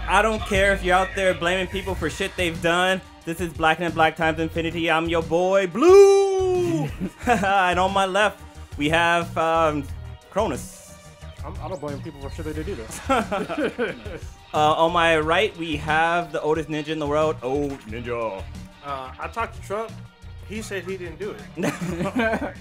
I don't care if you're out there blaming people for shit they've done. This is Black and Black times infinity. I'm your boy, Blue. And on my left, we have Cronus. I don't blame people for shit they did either. On my right, we have the oldest ninja in the world, Old Ninja. I talked to Trump. He said he didn't do it.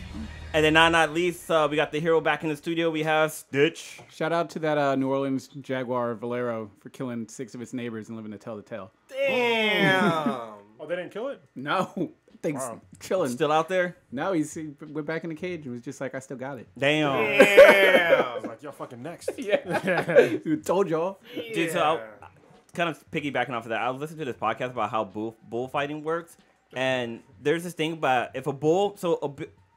And then not least, we got the hero back in the studio. We have Stitch. Shout out to that New Orleans Jaguar Valero for killing 6 of its neighbors and living to tell the tale. Damn. Oh, they didn't kill it? No, things Wow. chilling. Still out there? No, he went back in the cage and was just like, I still got it. Damn. I was like, y'all fucking next. Yeah, told y'all. Dude, so kind of piggybacking off of that, I was listening to this podcast about how bullfighting works, and there's this thing about if a bull,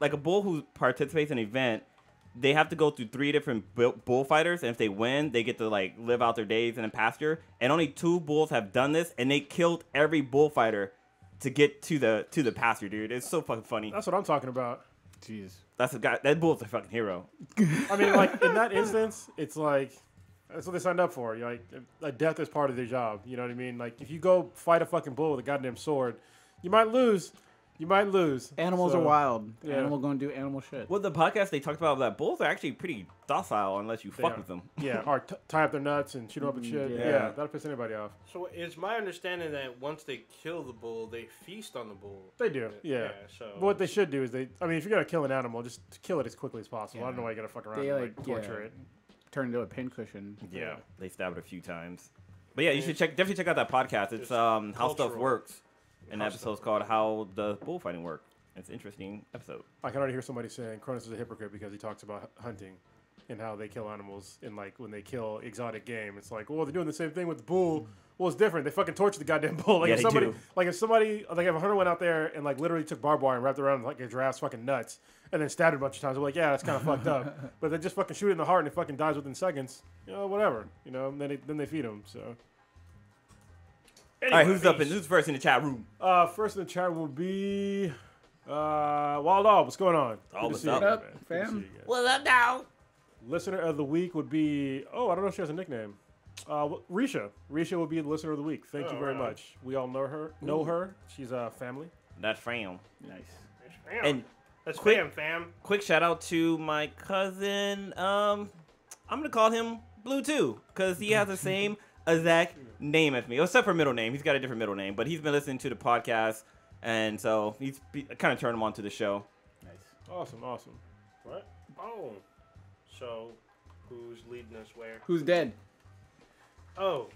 like a bull who participates in an event, they have to go through 3 different bullfighters, and if they win, they get to like live out their days in a pasture. And only 2 bulls have done this, and they killed every bullfighter to get to the pasture, dude. It's so fucking funny. That's what I'm talking about. Jeez. That's a guy. That bull's a fucking hero. I mean, like, in that instance, it's like, that's what they signed up for. You're like, death is part of their job. You know what I mean? Like, if you go fight a fucking bull with a goddamn sword, you might lose. You might lose. Animals So, are wild. yeah. Animal gonna do animal shit. Well, the podcast they talked about that bulls are actually pretty docile unless you fuck are. with them. Yeah, or tie up their nuts and shoot them up and shit. yeah. Yeah, that'll piss anybody off. So it's my understanding that once they kill the bull, they feast on the bull. They do, yeah. So But what they should do is if you're gonna kill an animal, just kill it as quickly as possible. I don't know why you gotta fuck around They, and like, torture it. Turn into a pincushion. Yeah, they stabbed it a few times. But yeah, you should definitely check out that podcast. It's How Stuff cultural. Works. And the episode's called How Does Bullfighting Work. It's an interesting episode. I can already hear somebody saying Cronus is a hypocrite because he talks about hunting and how they kill animals and like when they kill exotic game. It's like, well, they're doing the same thing with the bull. Well, it's different. They fucking torture the goddamn bull. Like Yeah, if they somebody, do. like if a hunter went out there and like literally took barbed wire and wrapped it around like a giraffe's fucking nuts and then stabbed it a bunch of times, we're like, yeah, that's kind of fucked up. But they just fucking shoot it in the heart and it fucking dies within seconds. You know, whatever. You know, and then they feed him. So. All right, who's first in the chat room? First in the chat will be Wild Dog. What's going on? Oh, Good to what's see you up? guys, What up, man. Good to fam? see you guys. What's up now? Listener of the week would be, I don't know if she has a nickname. Risha. Risha will be the listener of the week. Thank you very much. We all know her. She's a family. That's fam. Nice. Fam. And That's quick- fam. quick shout out to my cousin. I'm gonna call him Blue too, because he has the same exact name as me, except for middle name. He's got a different middle name, but he's been listening to the podcast, and so he's kind of turned him on to the show. Nice. Awesome. What? Oh. So, who's leading us where? Who's dead? Oh.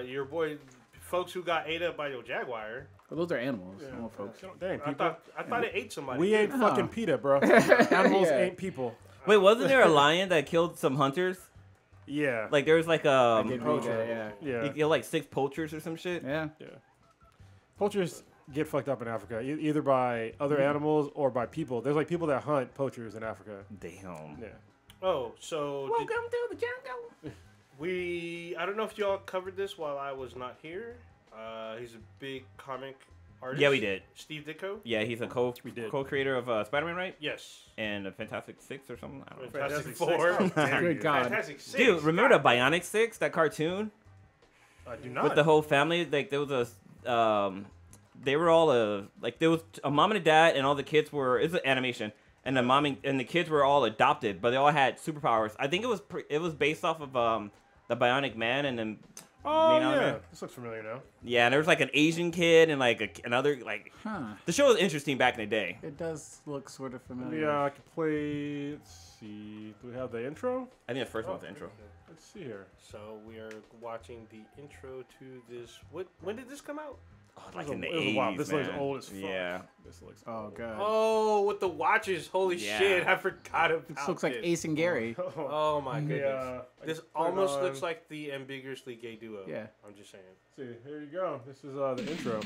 Your boy, folks who got ate up by your jaguar. Well, those are animals. Animal folks. Dang, I people. thought it ate somebody. We ain't fucking PETA, bro. Animals Yeah. ain't people. Wait, wasn't there a lion that killed some hunters? Yeah. Like there was like I did read poacher. that, Yeah. he killed like 6 poachers or some shit. yeah. Poachers get fucked up in Africa, either by other animals or by people. There's like people that hunt poachers in Africa. Damn. Yeah. Oh, so Welcome to the jungle. I don't know if y'all covered this while I was not here. He's a big comic artist. Yeah, we did. Steve Ditko. Yeah, he's a did. co-creator of Spider-Man, right? Yes. And Fantastic Six or something. I don't know. Fantastic Six. Four. How dare Good you. God. Fantastic Six. Dude, remember the God. Bionic Six, that cartoon I do not. with the whole family? Like there was they were all like there was a mom and a dad, and all the kids were. It's an animation, and the mom and the kids were all adopted, but they all had superpowers. I think it was based off of the Bionic Man, and then Oh, know, yeah. man. This looks familiar now. yeah, and there was like an Asian kid and like another like. Huh. The show was interesting back in the day. It does look sort of familiar. Yeah, I can play. Let's see. Do we have the intro? I think the first one was the intro. Let's see here. So we are watching the intro to this. When did this come out? Like It was in the it was a while. 80s, This man. looks old as fuck. Yeah. This looks Oh, old. God. Oh, with the watches. Holy Yeah. shit! I forgot about This looks like this. Ace and Gary. Oh my goodness. Yeah. I This just put it almost on. looks like the ambiguously gay duo. Yeah. I'm just saying. See, here you go. This is the intro.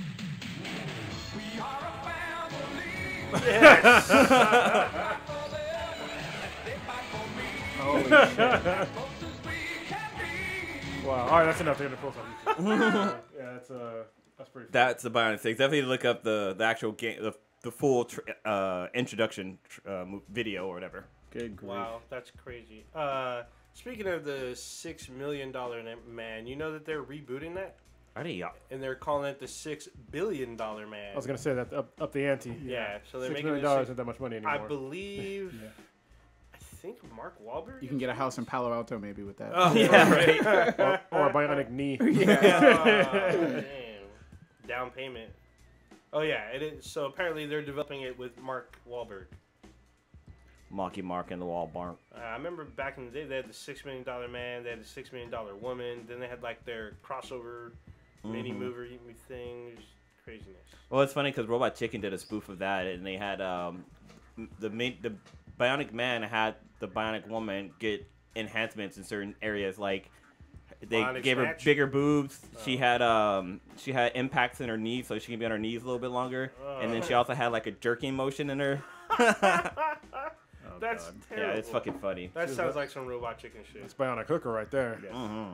Holy shit. Wow. All right, that's enough. They're gonna post on YouTube. Yeah, that's pretty. That's the Bionic Six. Definitely look up the actual game, the full introduction video or whatever. Good grief. Wow, that's crazy. Speaking of the $6 million man, you know that they're rebooting that? Are they? And they're calling it the $6 billion man. I was gonna say that up the ante. Yeah, so they're $6 making million it isn't that much money anymore. I believe. Yeah. I think Mark Wahlberg. You can get a house in Palo Alto maybe with that. Oh Yeah, right. or a bionic knee. Damn. Down payment. Oh yeah, it is. So apparently they're developing it with Mark Wahlberg. Marky Mark and the Walmart. I remember back in the day they had the $6 million man, they had the $6 million woman, then they had like their crossover mini movie thing. Just craziness. Well, it's funny because Robot Chicken did a spoof of that, and they had the Bionic Man had the Bionic Woman get enhancements in certain areas, like they Bionic gave her snatch? bigger boobs. She had impacts in her knees, so she can be on her knees a little bit longer, and then she also had like a jerking motion in her. That's God. terrible. Yeah, it's fucking funny. That sounds like some Robot Chicken shit. It's bionic hooker right there. Mm-hmm.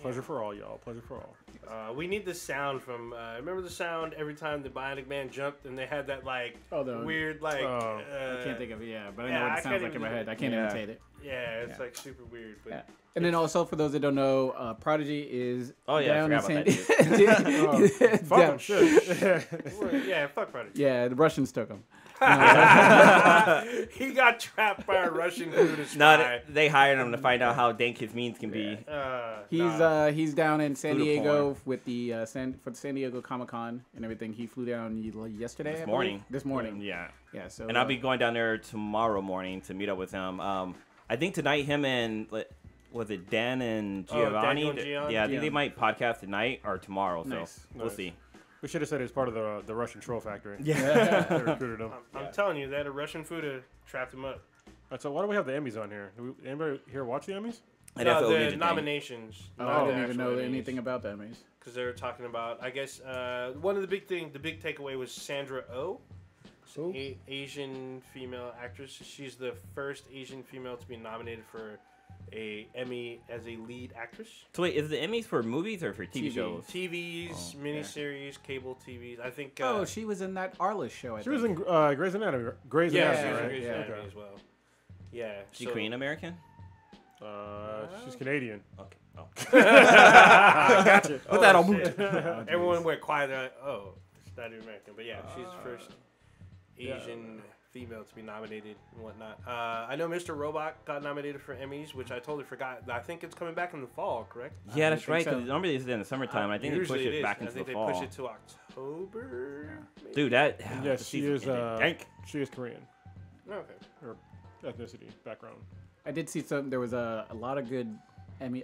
Pleasure for all, y'all. Pleasure for all. We need the sound from. Remember the sound every time the Bionic Man jumped, and they had that like weird like. I I can't think of it, but I yeah, know what I it sounds can't like in my even- head. I can't Yeah. imitate it. Yeah, it's Yeah. like super weird. But Yeah. And then also, for those that don't know, Prodigy is Oh, yeah, I down in forgot San Fuck down- him, shit. yeah, fuck Prodigy. Yeah, the Russians took him. He got trapped by a Russian dude to No, spy. they hired him to find out how dank his means can be. He's down in San Food Diego porn. with the for the San Diego Comic Con and everything. He flew down yesterday. This I believe? morning. This morning. Yeah. Yeah. So And I'll be going down there tomorrow morning to meet up with him. I think tonight him and was it Dan and Giovanni? Daniel and Gian? Yeah, I think Yeah. they might podcast tonight or tomorrow. So Nice. we'll Nice. see. We should have said it was part of the Russian troll factory. Yeah. They recruited him. I'm telling you, that a Russian Fuda trapped him up. Alright, so why do we have the Emmys on here? Anybody here watch the Emmys? And that's the The Ninja thing. nominations. Oh, not I the didn't even actual know Emmys. anything about that, Maze. Because they were talking about, I guess, one of the big takeaway was Sandra Oh, Who? Asian female actress. She's the first Asian female to be nominated for a Emmy as a lead actress. So wait, is the Emmys for movies or for TV TV. shows? TVs, miniseries, cable TVs. I think. Oh, she was in that Arliss show. I She think. was in Grey's Anatomy. Grey's yeah, Anatomy, she was in right? Grey's Yeah. Anatomy Okay. as well. Yeah. She Korean American? She's Canadian. Okay. Oh. Gotcha. Put that on shit. mute. Everyone went quiet. They're like, oh, she's not even American. But yeah, she's the first Asian female to be nominated and whatnot. I know Mr. Robot got nominated for Emmys, which I totally forgot. I think it's coming back in the fall, correct? Yeah, I that's think right. so. Because normally it's in the summertime. I think they push Usually it is. back I into think the they fall. push it to October. maybe? Dude, that Yes, the she season is. ended dank. She is Korean. Okay. Her ethnicity background. I did see some. There was a lot of good Emmy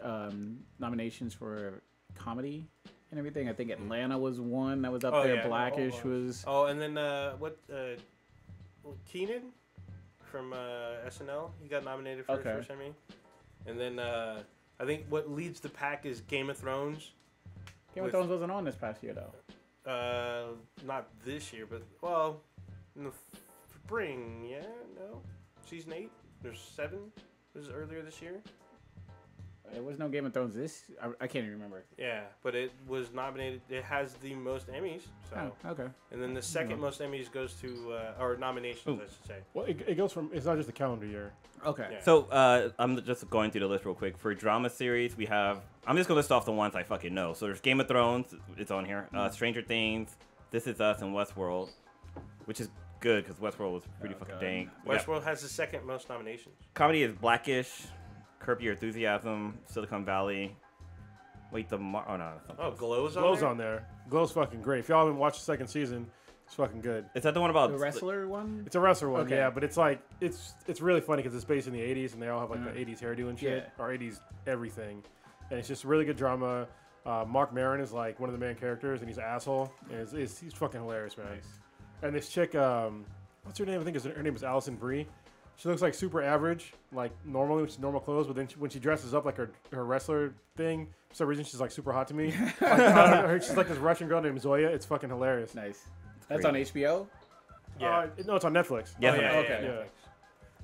nominations for comedy and everything. I think Atlanta was one that was up Oh, there. yeah. Blackish was. Oh, and then Keenan from SNL, he got nominated for Okay. his first Emmy. And then I think what leads the pack is Game of Thrones. Game of Thrones wasn't on this past year though. Not this year, but well, in the spring. Yeah, no, season 8. There's 7. This is earlier this year. There was no Game of Thrones this. I can't even remember. Yeah, but it was nominated. It has the most Emmys. So, Oh, okay. and then the second most Emmys goes to or nominations, I should say. Well, it goes from. It's not just the calendar year. Okay. Yeah. So I'm just going through the list real quick. For drama series, we have. I'm just gonna list off the ones I fucking know. So there's Game of Thrones. It's on here. Stranger Things, This Is Us, and Westworld, which is good because Westworld was pretty fucking God. dank. We got- Westworld has the second most nominations. Comedy is Blackish, Curb Your Enthusiasm, Silicon Valley. Wait, oh no, that's not Oh, those. Glow's on Glow's there? on there. Glow's fucking great. If y'all haven't watched the second season, it's fucking good. Is that the one about The wrestler one. It's a wrestler one, Okay. yeah, but it's like it's really funny because it's based in the '80s and they all have like Mm. the '80s hairdo and shit, Yeah. or '80s everything, and it's just really good drama. Mark Maron is like one of the main characters, and he's an asshole, and he's fucking hilarious, man. Nice. And this chick, what's her name? I think her name is Allison Brie. She looks like super average, like normally, which is normal clothes, but then when she dresses up like her wrestler thing, for some reason she's like super hot to me. Like, I don't know, she's like this Russian girl named Zoya. It's fucking hilarious. Nice. That's great. on HBO. Yeah. No, it's on Netflix. Yeah, Oh, yeah, okay. yeah.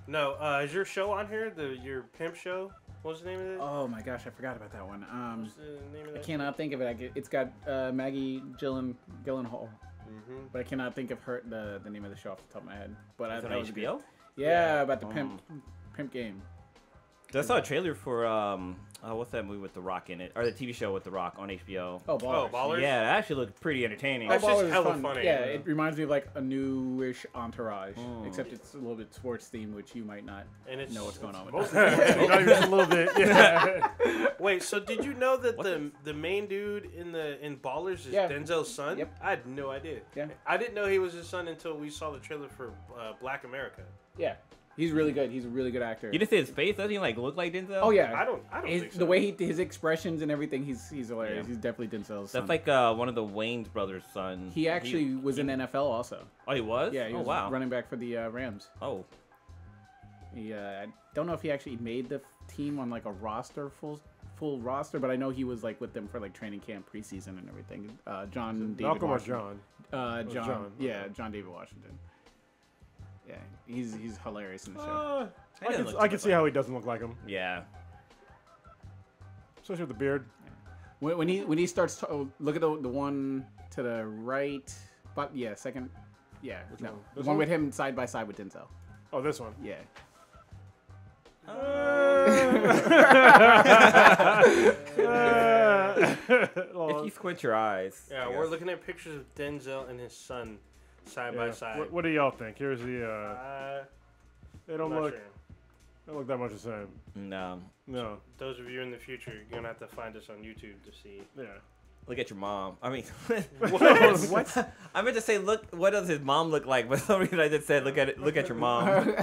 No, is your show on here? Your pimp show? What's the name of it? Oh my gosh, I forgot about that one. What's the name of I that? cannot think of it. It's got Maggie Gyllenhaal, Mm-hmm. but I cannot think of the name of the show off the top of my head. But Is it that on was good. HBO? Yeah, about the pimp game. I saw a trailer for what's that movie with The Rock in it, or the TV show with The Rock on HBO? Oh, Ballers. Oh, Ballers? Yeah, that actually looked pretty entertaining. That's Ballers just is hella fun. funny. Yeah, it reminds me of like a newish Entourage, Mm. except it's a little bit sports themed, which you might not And it's know what's going on with Most that. of it, not even just a little bit. Yeah. Wait, so did you know that What the main dude in Ballers is Yeah. Denzel's son? Yep. I had no idea. Yeah. I didn't know he was his son until we saw the trailer for Black America. Yeah, he's really good. He's a really good actor. You didn't see his face? Doesn't he like look like Denzel? Oh yeah, I don't His- think so. the way his expressions and everything, he's hilarious. Yeah. He's definitely Denzel's son. That's like one of the Wayne's brothers' son. he actually was in NFL also. Oh, he was? Yeah, he oh, was wow. running back for the Rams. Oh. He I don't know if he actually made the team on like a roster full roster, but I know he was like with them for like training camp, preseason, and everything. John David Malcolm or Washington. John? John. John. Yeah, John David Washington. Yeah, he's hilarious in the show. I can see how he doesn't look like him, Yeah. especially with the beard. When he starts look at the one to the right, but yeah, second, yeah, no, one? the This one one? with him side by side with Denzel. Oh, this one. Yeah. If you squint your eyes. Yeah, I we're guess. looking at pictures of Denzel and his son side by side. What do y'all think? Here's the. They don't I'm not look. sure. They don't look that much the same. No. No. Those of you in the future, you're gonna have to find us on YouTube to see. Yeah. Look at your mom. I mean, What? I meant to say, look. What does his mom look like? But for some reason, I just said, look at it. Look at your mom.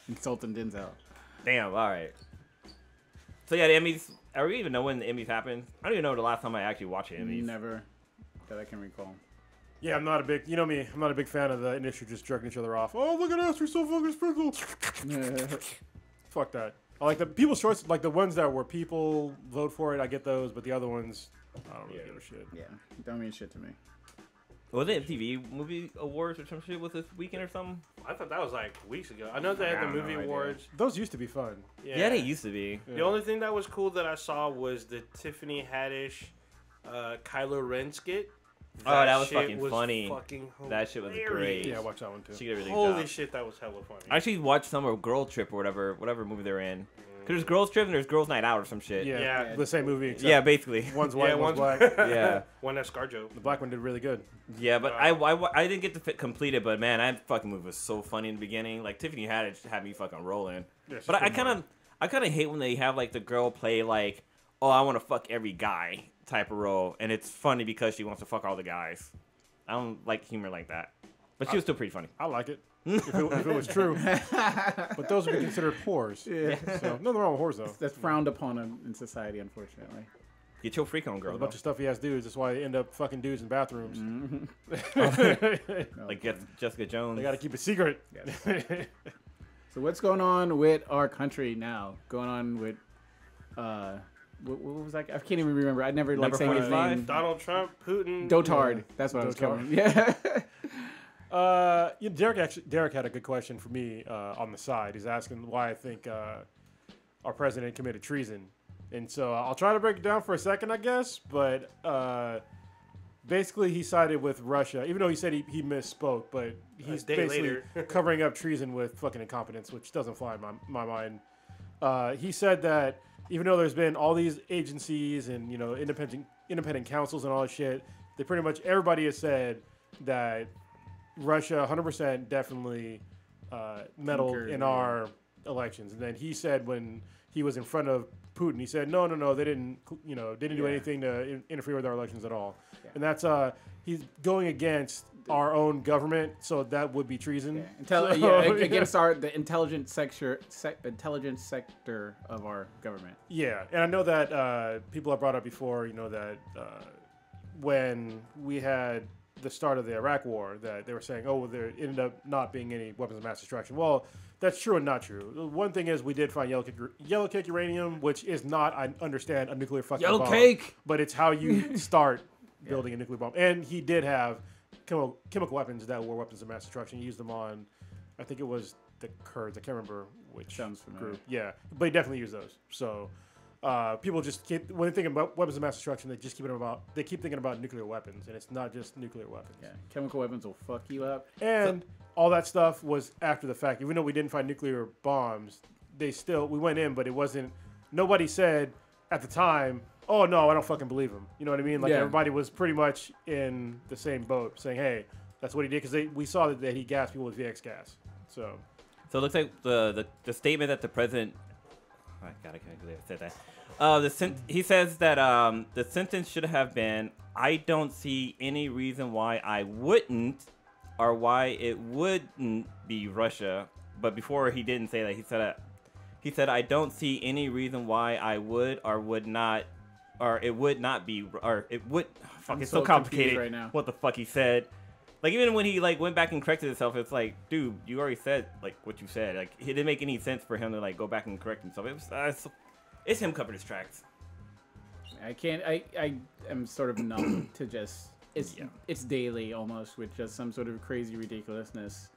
Insulting Denzel. Damn. All right. So yeah, the Emmys. I don't even know when the Emmys happened. I don't even know the last time I actually watched the Emmys. Never that I can recall. Yeah, I'm not a big. You know me. I'm not a big fan of the industry just jerking each other off. Oh, look at us. We're so fucking sprinkled. Fuck that. I like the people's choice. Like the ones that were people vote for it. I get those, but the other ones, I don't really give a shit. Yeah, don't mean shit to me. Was it MTV Movie Awards or some shit? Was this weekend or something? I thought that was like weeks ago. I know they I had the have movie no idea. awards. Those used to be fun. Yeah, they used to be. Yeah. The only thing that was cool that I saw was the Tiffany Haddish, Kylo Ren skit. Oh, that was shit fucking funny. Fucking That shit was hilarious. great. Yeah, watch that one too. She did a really good Holy job. shit, that was hella funny. I actually watched some of Girl Trip or whatever movie they're in. Cause there's Girls Trip and there's Girls Night Out or some shit. Yeah, Yeah. the same movie. Except Yeah, basically. One's white, Yeah, one's one's- black. Yeah. One that's ScarJo. The black one did really good. Yeah, but I didn't get to complete it. But man, that fucking movie was so funny in the beginning. Like Tiffany Haddish had me fucking rolling. Yeah, she's But I pretty kind of hate when they have like the girl play like, oh, I want to fuck every guy type of role, and it's funny because she wants to fuck all the guys. I don't like humor like that. But she was still pretty funny. I like it. if it was true. But those would be considered whores. Yeah, So nothing wrong with whores though. that's frowned upon in society, unfortunately. Get your freak on, girl. There's a bunch of stuff he has dudes. That's why they end up fucking dudes in bathrooms. Like Jessica Jones. They got to keep it secret. So what's going on with our country now? Going on with what was that? I can't even remember. I never like Number saying his 45? name. Donald Trump, Putin. Dotard. That's what I was Dotard. calling. Yeah. Derek had a good question for me on the side. He's asking why I think our president committed treason, and so I'll try to break it down for a second, I guess. But basically, he sided with Russia, even though he said he misspoke. But he's day basically later. covering up treason with fucking incompetence, which doesn't fly in my mind. He said that even though there's been all these agencies and independent councils and all this shit, they pretty much everybody has said that Russia 100% definitely meddled Concurred, in yeah. our elections. And then he said when he was in front of Putin, he said, no, they didn't do Yeah. anything to interfere with our elections at all. Yeah. And that's he's going against our own government, so that would be treason. Against the intelligence sector of our government. Yeah, and I know that people have brought up before, that when we had the start of the Iraq War, that they were saying, oh, well, there ended up not being any weapons of mass destruction. Well, that's true and not true. The one thing is we did find yellow cake uranium, which is not, I understand, a nuclear fucking Yellow bomb. cake! But it's how you start building a nuclear bomb. And he did have chemical weapons that were weapons of mass destruction. He used them on, I think it was the Kurds. I can't remember which Sounds familiar. group. Yeah, but he definitely used those. So people just when they think about weapons of mass destruction, they keep thinking about nuclear weapons, and it's not just nuclear weapons. Yeah, chemical weapons will fuck you up. And all that stuff was after the fact. Even though we didn't find nuclear bombs, we went in, but it wasn't. Nobody said at the time, "Oh no, I don't fucking believe him." You know what I mean? Like everybody was pretty much in the same boat, saying, "Hey, that's what he did," because we saw that he gassed people with VX gas. So it looks like the statement that the president. Oh, God, I can't believe I said that. He says that the sentence should have been, "I don't see any reason why I wouldn't, or why it wouldn't be Russia." But before he didn't say that. He said, "I don't see any reason why I would or would not, or it would not be, or it would." Fuck, it's so complicated right now. what the fuck he said. Like, even when he like went back and corrected himself, it's like, dude, you already said like what you said. Like, it didn't make any sense for him to like go back and correct himself. It was, it's him covering his tracks. I can't. I am sort of numb to just. It's daily almost with just some sort of crazy ridiculousness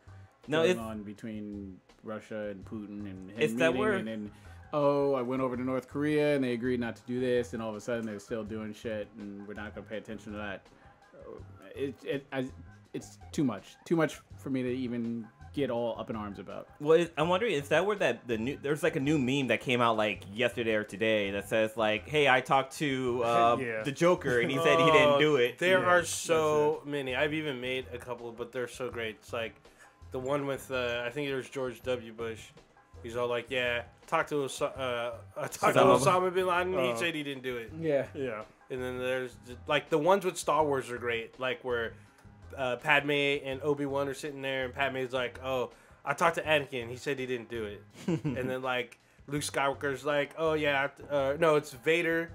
going on between Russia and Putin and him meeting and I went over to North Korea and they agreed not to do this, and all of a sudden they're still doing shit and we're not going to pay attention to that. It's too much for me to even get all up in arms about. Well, I'm wondering, is that where there's like a new meme that came out like yesterday or today that says like, "Hey, I talked to the Joker and he said he didn't do it." There are so many. I've even made a couple, but they're so great. It's like the one with I think it was George W. Bush. He's all like, "Yeah, talked to Osama bin Laden. He said he didn't do it." Yeah. And then there's like the ones with Star Wars are great, like where Padme and Obi-Wan are sitting there, and Padme's like, "Oh, I talked to Anakin. He said he didn't do it." And then like Luke Skywalker's like, "Oh yeah, no, it's Vader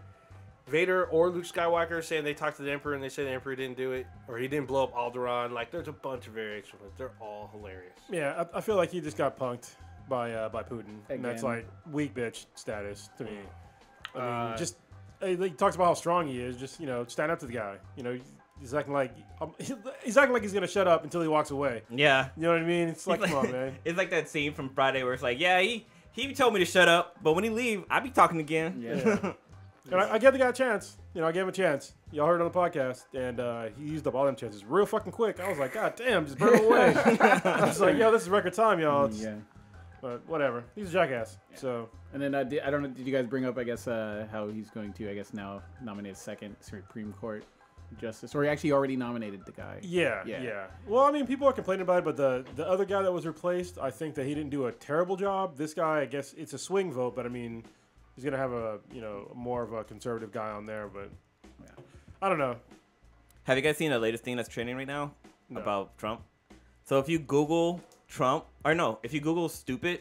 or Luke Skywalker saying they talked to the Emperor and they said the Emperor didn't do it, or he didn't blow up Alderaan." Like, there's a bunch of variations. They're all hilarious. Yeah, I feel like he just got punked by Putin, and that's like weak bitch status to me. I mean, just he talks about how strong he is. Just stand up to the guy. He's acting like he's gonna shut up until he walks away. Yeah, you know what I mean. It's like, come on, man. It's like that scene from Friday where it's like, yeah, he told me to shut up, but when he leave, I be talking again. Yeah. And I gave the guy a chance. I gave him a chance. Y'all heard it on the podcast, and he used up all them chances real fucking quick. I was like, God damn, just burn him away. I was like, yo, this is record time, y'all. But whatever. He's a jackass. Yeah. So. And then I don't know. Did you guys bring up? I guess how he's going to now nominate a second Supreme Court justice, or he actually already nominated the guy. Yeah. Well, I mean, people are complaining about it, but the other guy that was replaced, I think that he didn't do a terrible job. This guy, I guess it's a swing vote, but I mean, he's gonna have a more of a conservative guy on there, but I don't know. Have you guys seen the latest thing that's trending right now about Trump? So if you Google Trump, or no, if you Google stupid,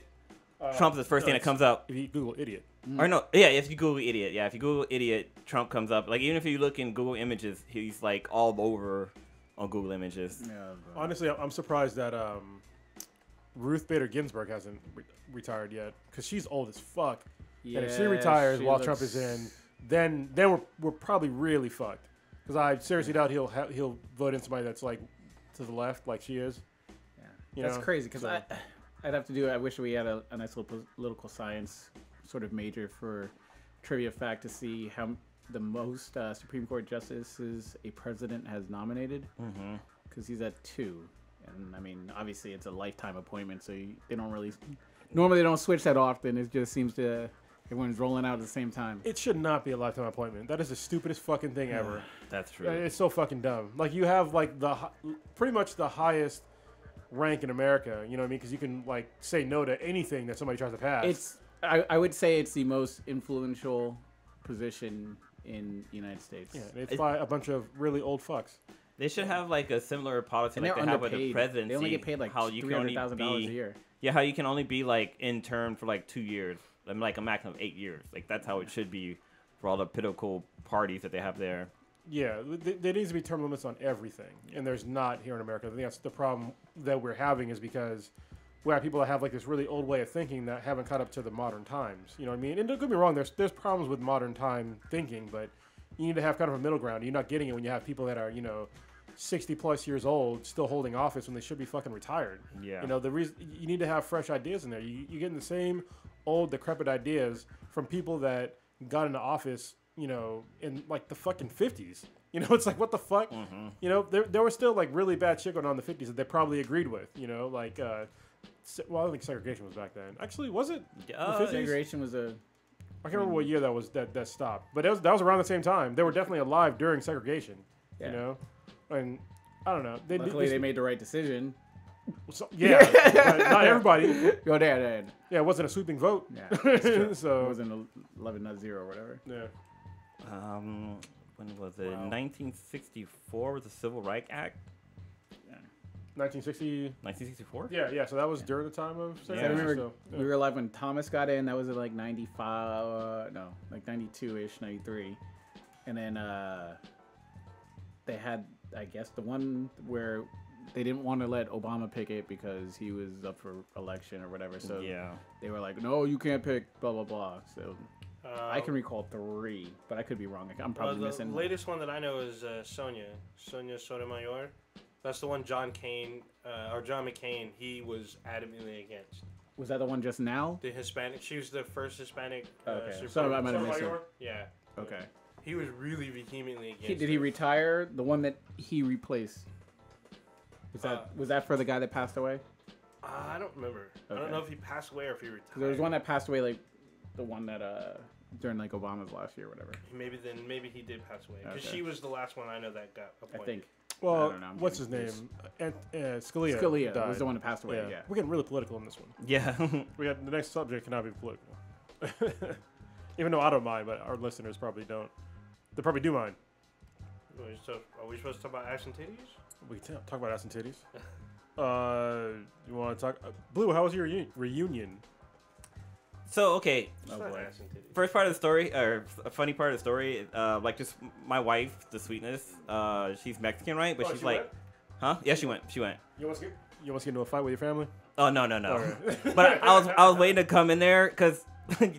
Trump's the first thing that comes up. If you Google idiot. Or no, yeah, if you Google idiot, if you Google idiot, Trump comes up. Like, even if you look in Google Images, he's like all over on Google Images. Yeah, honestly, I'm surprised that Ruth Bader Ginsburg hasn't retired yet, because she's old as fuck. Yeah, and if she retires while Trump is in, then we're probably really fucked. Because I seriously doubt he'll vote in somebody that's like to the left, like she is. Yeah, that's crazy. Because I'd have to do. I wish we had a nice little political science sort of major for trivia fact to see how the most Supreme Court justices a president has nominated. Because he's at 2, and I mean, obviously it's a lifetime appointment, so they don't really normally they don't switch that often. It just seems to. Everyone's rolling out at the same time. It should not be a lifetime appointment. That is the stupidest fucking thing ever. That's true. It's so fucking dumb. Like, you have like pretty much the highest rank in America. You know what I mean? Because you can like say no to anything that somebody tries to pass. I would say it's the most influential position in the United States. Yeah, it's by a bunch of really old fucks. They should have like a similar policy like they have with the presidency. They only get paid like $300,000 a year. Yeah, how you can only be like in term for like 2 years. I mean, like a maximum of 8 years. Like, that's how it should be for all the political parties that they have there. Yeah, there needs to be term limits on everything, and there's not here in America. I think that's the problem that we're having, is because we have people that have like this really old way of thinking that haven't caught up to the modern times. You know what I mean? And don't get me wrong, there's problems with modern time thinking, but you need to have kind of a middle ground. You're not getting it when you have people that are 60 plus years old still holding office when they should be fucking retired. Yeah. The reason you need to have fresh ideas in there. You're getting the same old decrepit ideas from people that got into office, in like the fucking 50s. It's like, what the fuck? There was still like really bad shit going on in the 50s that they probably agreed with. Like Well, I don't think segregation was back then. Actually, was it? The 50s? Segregation was a. I can't remember what year that stopped, but that was around the same time. They were definitely alive during segregation. Yeah. You know, and I don't know. Luckily, they made the right decision. Yeah, not everybody. Go there. Yeah, it wasn't a sweeping vote. Yeah, so it wasn't 11-0 or whatever. Yeah. When was it? Wow. 1964 was the Civil Rights Act. 1960. 1964. Yeah. So that was during the time of. I remember we were alive when Thomas got in. That was at like 95. No, like 92-ish, 93, and then they had, I guess, the one where they didn't want to let Obama pick it because he was up for election or whatever. So they were like, no, you can't pick blah blah blah. So I can recall 3, but I could be wrong. I'm probably missing. The latest one that I know is Sonia Sotomayor. That's the one John McCain, he was adamantly against. Was that the one just now? The Hispanic. She was the first Hispanic. Okay. So I might have missed it. Yeah. Okay. He was really vehemently against. Did he retire? The one that he replaced. Was that for the guy that passed away? I don't remember. Okay. I don't know if he passed away or if he retired. There was one that passed away, like the one that during like Obama's last year or whatever. Maybe he did pass away because she was the last one I know that got appointed. I think. Well, what's his name? Scalia. Scalia died. was the one that passed away. Yeah. We're getting really political on this one. Yeah. We got the next subject cannot be political. Even though I don't mind, but our listeners probably don't. They probably do mind. Are we supposed to talk about ass and titties? We can talk about ass and titties. You want to talk? Blue, how was your reunion? So, okay. Ass and titties. First part of the story, or a funny part of the story, like just my wife, the sweetness, she's Mexican, right? But she's like, huh? Yeah, she went. You almost get into a fight with your family? Oh, no. Right. But I was waiting to come in there because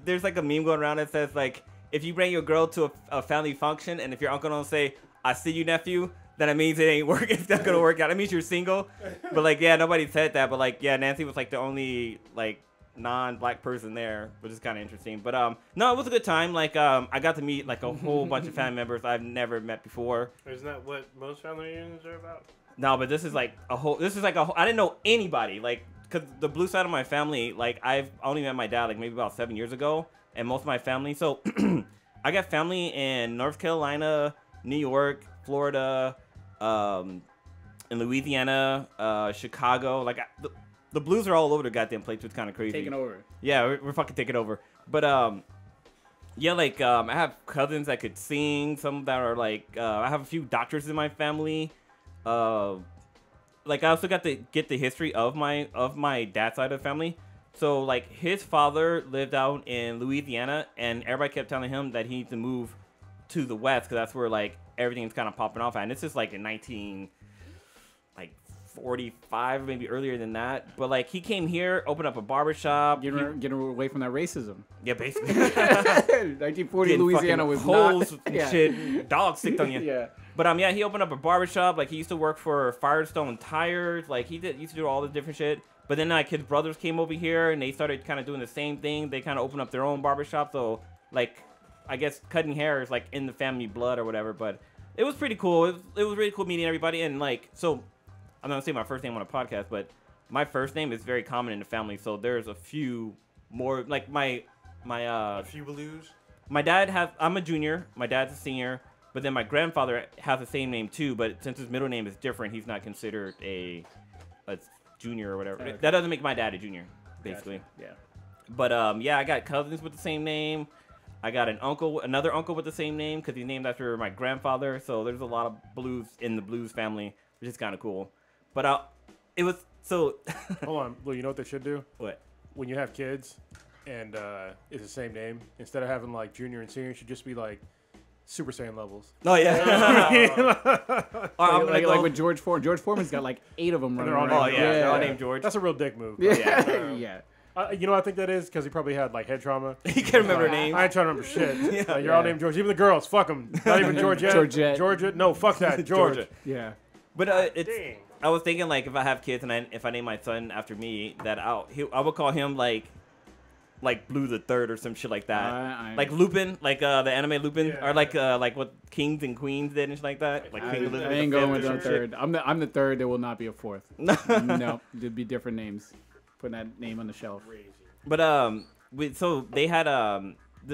there's like a meme going around that says like, if you bring your girl to a family function and if your uncle don't say, I see you, nephew, then it means it ain't working. It's not going to work out. It means you're single. But like, yeah, nobody said that. But like, yeah, Nancy was like the only like non-black person there, which is kind of interesting. But no, it was a good time. Like I got to meet like a whole bunch of family members I've never met before. Isn't that what most family reunions are about? No, but this is like a whole. I didn't know anybody. Like, cause the blue side of my family, like I've only met my dad like maybe about 7 years ago, and most of my family. So I got family in North Carolina, New York, Florida, in Louisiana, Chicago. Like the Blues are all over the goddamn place. It's kind of crazy. Taking over. Yeah, we're fucking taking over. But yeah, like I have cousins that could sing. Some that are like I have a few doctors in my family. Like I also got to get the history of my dad's side of the family. So like his father lived out in Louisiana, and everybody kept telling him that he needs to move to the West because that's where like everything's kind of popping off at. And this is like in 1945, maybe earlier than that. But like he came here, opened up a barbershop. Getting away from that racism. Yeah, basically. 1940 Louisiana was holes not... and shit. Dogs sticked on you. Yeah. But yeah, he opened up a barbershop. Like he used to work for Firestone Tires. Like he used to do all the different shit. But then like his brothers came over here and they started kind of doing the same thing. They kind of opened up their own barbershop. So like I guess cutting hair is like in the family blood or whatever. But it was pretty cool. It was really cool meeting everybody. And like, so I'm not gonna say my first name on a podcast, but my first name is very common in the family. So there's a few more, like a few blues. My dad I'm a junior. My dad's a senior. But then my grandfather has the same name too. But since his middle name is different, he's not considered a junior or whatever. Okay. That doesn't make my dad a junior, basically. Gotcha. Yeah. But yeah, I got cousins with the same name. I got another uncle with the same name because he's named after my grandfather. So there's a lot of blues in the Blues family, which is kind of cool. But it was so. Hold on, Lou. You know what they should do? What? When you have kids, and it's the same name, instead of having like junior and senior, it should just be like Super Saiyan levels. Oh yeah. like with George Foreman. George Foreman's got like 8 of them running around. Oh yeah, they're all named George. That's a real dick move. Yeah. Yeah. You know what I think that is? Because he probably had like head trauma. He can't remember names. I ain't trying to remember shit. You're all named George. Even the girls, fuck them. Not even Georgette. Georgia. No, fuck that. Georgia. Yeah. But I was thinking like if I have kids and if I name my son after me, that I would call him like Blue the Third or some shit like that. Like Lupin, like the anime Lupin, or like what Kings and Queens did and shit like that. Like Queen Elizabeth. I ain't going with the third. I'm the third. There will not be a fourth. No, there'd be different names. putting that name on the shelf. Crazy. But so they had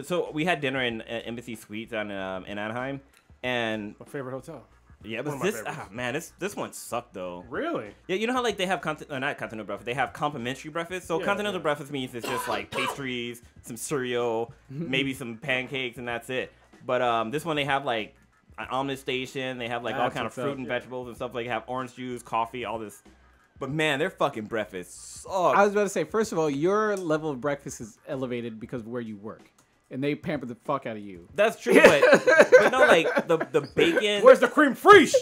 so we had dinner in Embassy Suites in Anaheim, and My favorite hotel. yeah, One but of my this favorites. man, this one sucked though. Really? Yeah, you know how like they have not continental breakfast, they have complimentary breakfast. So Yeah, continental yeah. breakfast means it's just like pastries, some cereal, maybe some pancakes, and that's it. But this one they have like an omelet station. They have like all That's kind of what's fruit up, and yeah. vegetables and stuff. Like they have orange juice, coffee, all this. But man, their fucking breakfast sucks. I was about to say, first of all, your level of breakfast is elevated because of where you work, and they pamper the fuck out of you. That's true, but no, like the bacon. Where's the cream fraiche?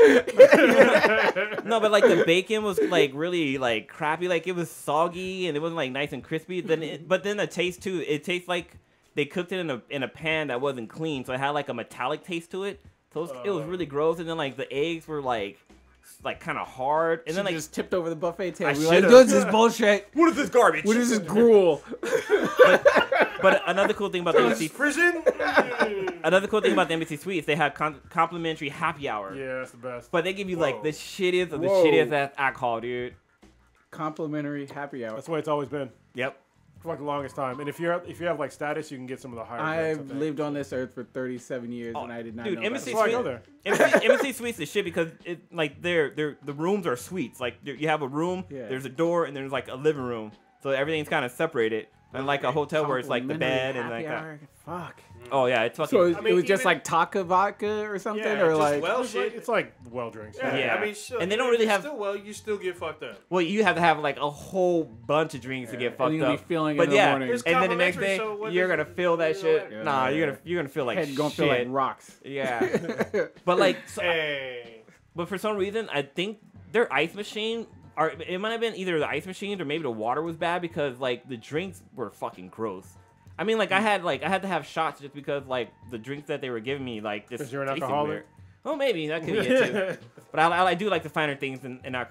No, but like the bacon was like really like crappy. Like it was soggy and it wasn't like nice and crispy. But then the taste too. It tastes like they cooked it in a pan that wasn't clean, so it had like a metallic taste to it. So it was really gross. And then like the eggs were like kind of hard. And then like just tipped over the buffet table. I We were like, should've. "This is bullshit. what is this garbage? What is this gruel?" But another cool thing about the embassy, Prison. another cool thing about the embassy suites, they had complimentary happy hour. Yeah, that's the best. But they give you like Whoa. the shittiest of the Whoa. shittiest ass alcohol, dude. Complimentary happy hour. That's the way it's always been Yep. for like the longest time. And if you have like status, you can get some of the higher. drinks, I I've think. lived on this earth for 37 years, and I did not dude, know. embassy That's why I suite- go there. Embassy suites is shit because it like the rooms are suites. Like you have a room, Yeah. there's a door, and there's like a living room. So everything's kind of separated. Unlike a hotel where it's like the bed and like that. that. Fuck. Oh yeah, it's fucking. So it, I mean, it was just even- like Taka vodka or something, Yeah, or just like well It's like, it's like well drinks. Yeah, Yeah. I mean, sure, And they don't if really it's have- Still, well, you still get fucked up. well, you have to have like a whole bunch of drinks to get and fucked you're gonna up. be feeling But in the yeah, morning. It's and then the next complimentary, day so what you're does gonna it- feel that you know shit. what? Nah, Yeah. you're gonna feel like Head gonna shit. feel like rocks. Yeah, but like, so, Hey. but for some reason, I think their ice machine, or it might have been either the ice machines or maybe the water was bad because like the drinks were fucking gross. I mean, like I had to have shots just because like the drinks that they were giving me like just 'Cause you're an tasted alcoholic? weird. Well, maybe that could be it too. But I do like the finer things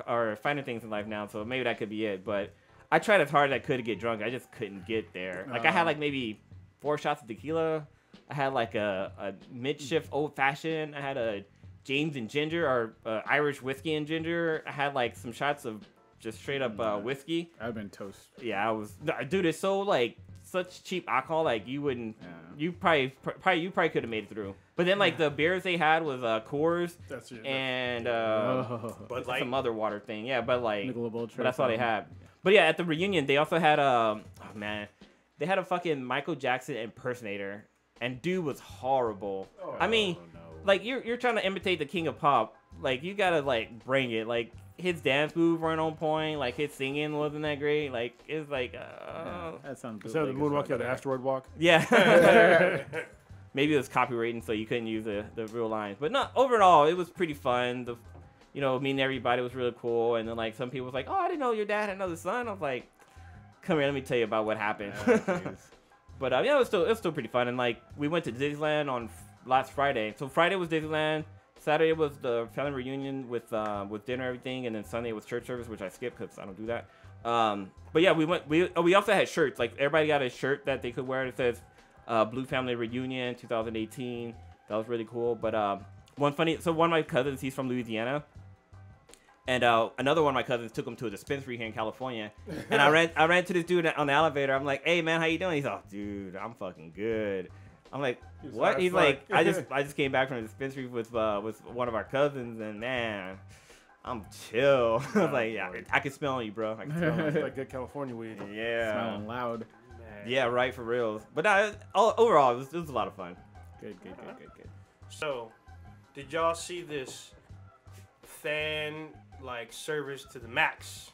or finer things in life now, so maybe that could be it. But I tried as hard as I could to get drunk. I just couldn't get there. Like I had like maybe 4 shots of tequila. I had like a mid-shift old fashioned. I had a James and ginger or Irish whiskey and ginger. I had like some shots of just straight up whiskey. I've been toast. Yeah, I was. Dude, it's so like such cheap alcohol. Like you wouldn't. Yeah. You probably could have made it through. But then like the beers they had was Coors That's it. and But like, some other water thing. Yeah, but like Michelob Ultra. but that's all they had. But yeah, at the reunion they also had oh man, they had a fucking Michael Jackson impersonator, and dude was horrible. I mean, no. like you're trying to imitate the king of pop. Like you gotta like bring it. Like his dance moves weren't on point. Like his singing wasn't that great. Like it's like That sounds good. Instead of the moonwalk, you had the asteroid walk. yeah. Maybe it was copywritten, so you couldn't use the real lines. But no, overall, it was pretty fun. Meeting everybody was really cool. And then like some people was like, "Oh, I didn't know your dad had another son." I was like, "Come here, let me tell you about what happened." But yeah, it was still pretty fun. And like we went to Disneyland on last Friday. So Friday was Disneyland. Saturday was the family reunion with dinner and everything, and then Sunday was church service, which I skipped because I don't do that. But yeah, we also had shirts. Like everybody got a shirt that they could wear that says Blue Family Reunion 2018. That was really cool. But one of my cousins, he's from Louisiana, and another one of my cousins took him to a dispensary here in California. And I ran to this dude on the elevator. I'm like, "Hey man, how you doing?" He's like, "Dude, I'm fucking good." I'm like, "What?" He's like, "I just came back from the dispensary with one of our cousins, and man, I'm chill." I was like, "Yeah, I can smell on you, bro. I can smell on you." Like good California weed. Yeah, Smelling loud. yeah, right, for real. But overall, it was a lot of fun. Good. So, did y'all see this fan like service to the max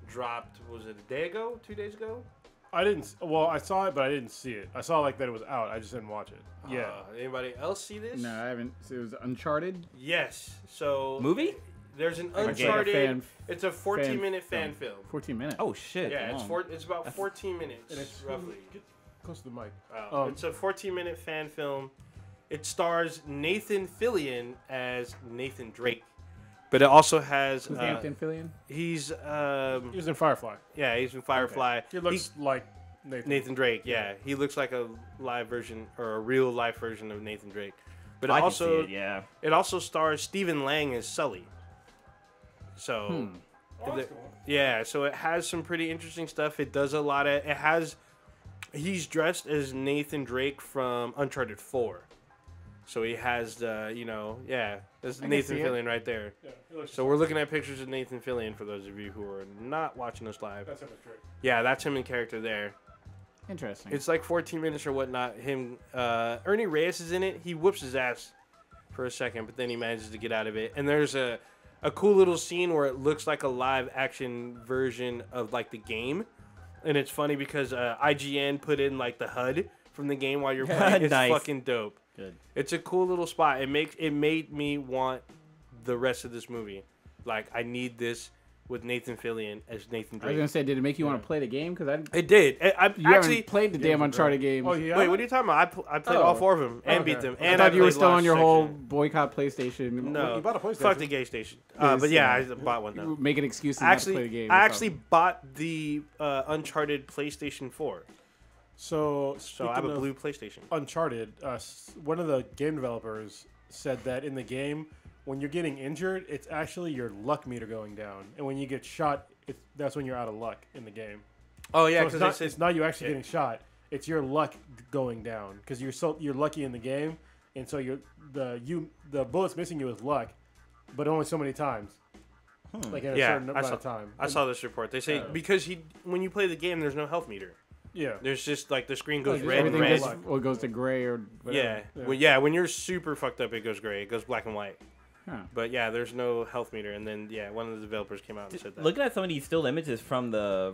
dropped? Was it a day ago? 2 days ago? I didn't. Well, I saw it, but I didn't see it. I saw like that it was out. I just didn't watch it. Yeah. Anybody else see this? No, I haven't. So it was Uncharted. Yes. So Movie? there's an Like a Uncharted. fan- it's a 14-minute fan film. 14 minutes. Oh shit! Yeah, long. it's about 14 minutes And it's roughly. Get close to the mic. It's a 14-minute fan film. It stars Nathan Fillion as Nathan Drake, but it also has Who's Nathan Fillion? he's He was in Firefly. yeah, he's in Firefly. He looks like Nathan Drake. Yeah, he looks like a live version or a real life version of Nathan Drake. But it I also can see it, yeah. it also stars Stephen Lang as Sully. So Oh, that's cool. Yeah, so it has some pretty interesting stuff. It does a lot of... It has... He's dressed as Nathan Drake from Uncharted 4. So he has the, you know... Yeah, that's Nathan Fillion right there. Yeah, so we're looking at pictures of Nathan Fillion for those of you who are not watching us live. That's him in Drake. Yeah, that's him in character there. Interesting. It's like 14 minutes or whatnot. Ernie Reyes is in it. He whoops his ass for a second, but then he manages to get out of it. And there's a cool little scene where it looks like a live action version of like the game. And it's funny because IGN put in like the HUD from the game while you're playing. It's Nice. fucking dope. Good. It's a cool little spot. It made me want the rest of this movie. Like, I need this with Nathan Fillion as Nathan Drake. I was gonna say, did it make you want to play the game? Because It did. you actually haven't played the damn Uncharted games. Oh yeah. Wait, what are you talking about? I played all 4 of them and beat them. I And thought you were played still on Lost your whole Section. boycott PlayStation. No, You bought a PlayStation. fuck the gay station. But yeah, I bought one though. Making excuses not to play the game. I actually bought the Uncharted PlayStation 4. So I have a speaking of blue PlayStation. Uncharted, one of the game developers said that in the game, when you're getting injured, it's actually your luck meter going down, and when you get shot, that's when you're out of luck in the game. Oh yeah, So because it's not you actually getting shot; it's your luck going down because you're lucky in the game, and so the bullets missing you is luck, but only so many times. Like at a certain amount of time. I saw this report. They say because when you play the game, there's no health meter. Yeah. There's just like the screen goes red and everything red. goes to gray or whatever. Yeah. When you're super fucked up, it goes gray. It goes black and white. Huh. But yeah, there's no health meter. And then one of the developers came out and said that. Looking at some of these still images from the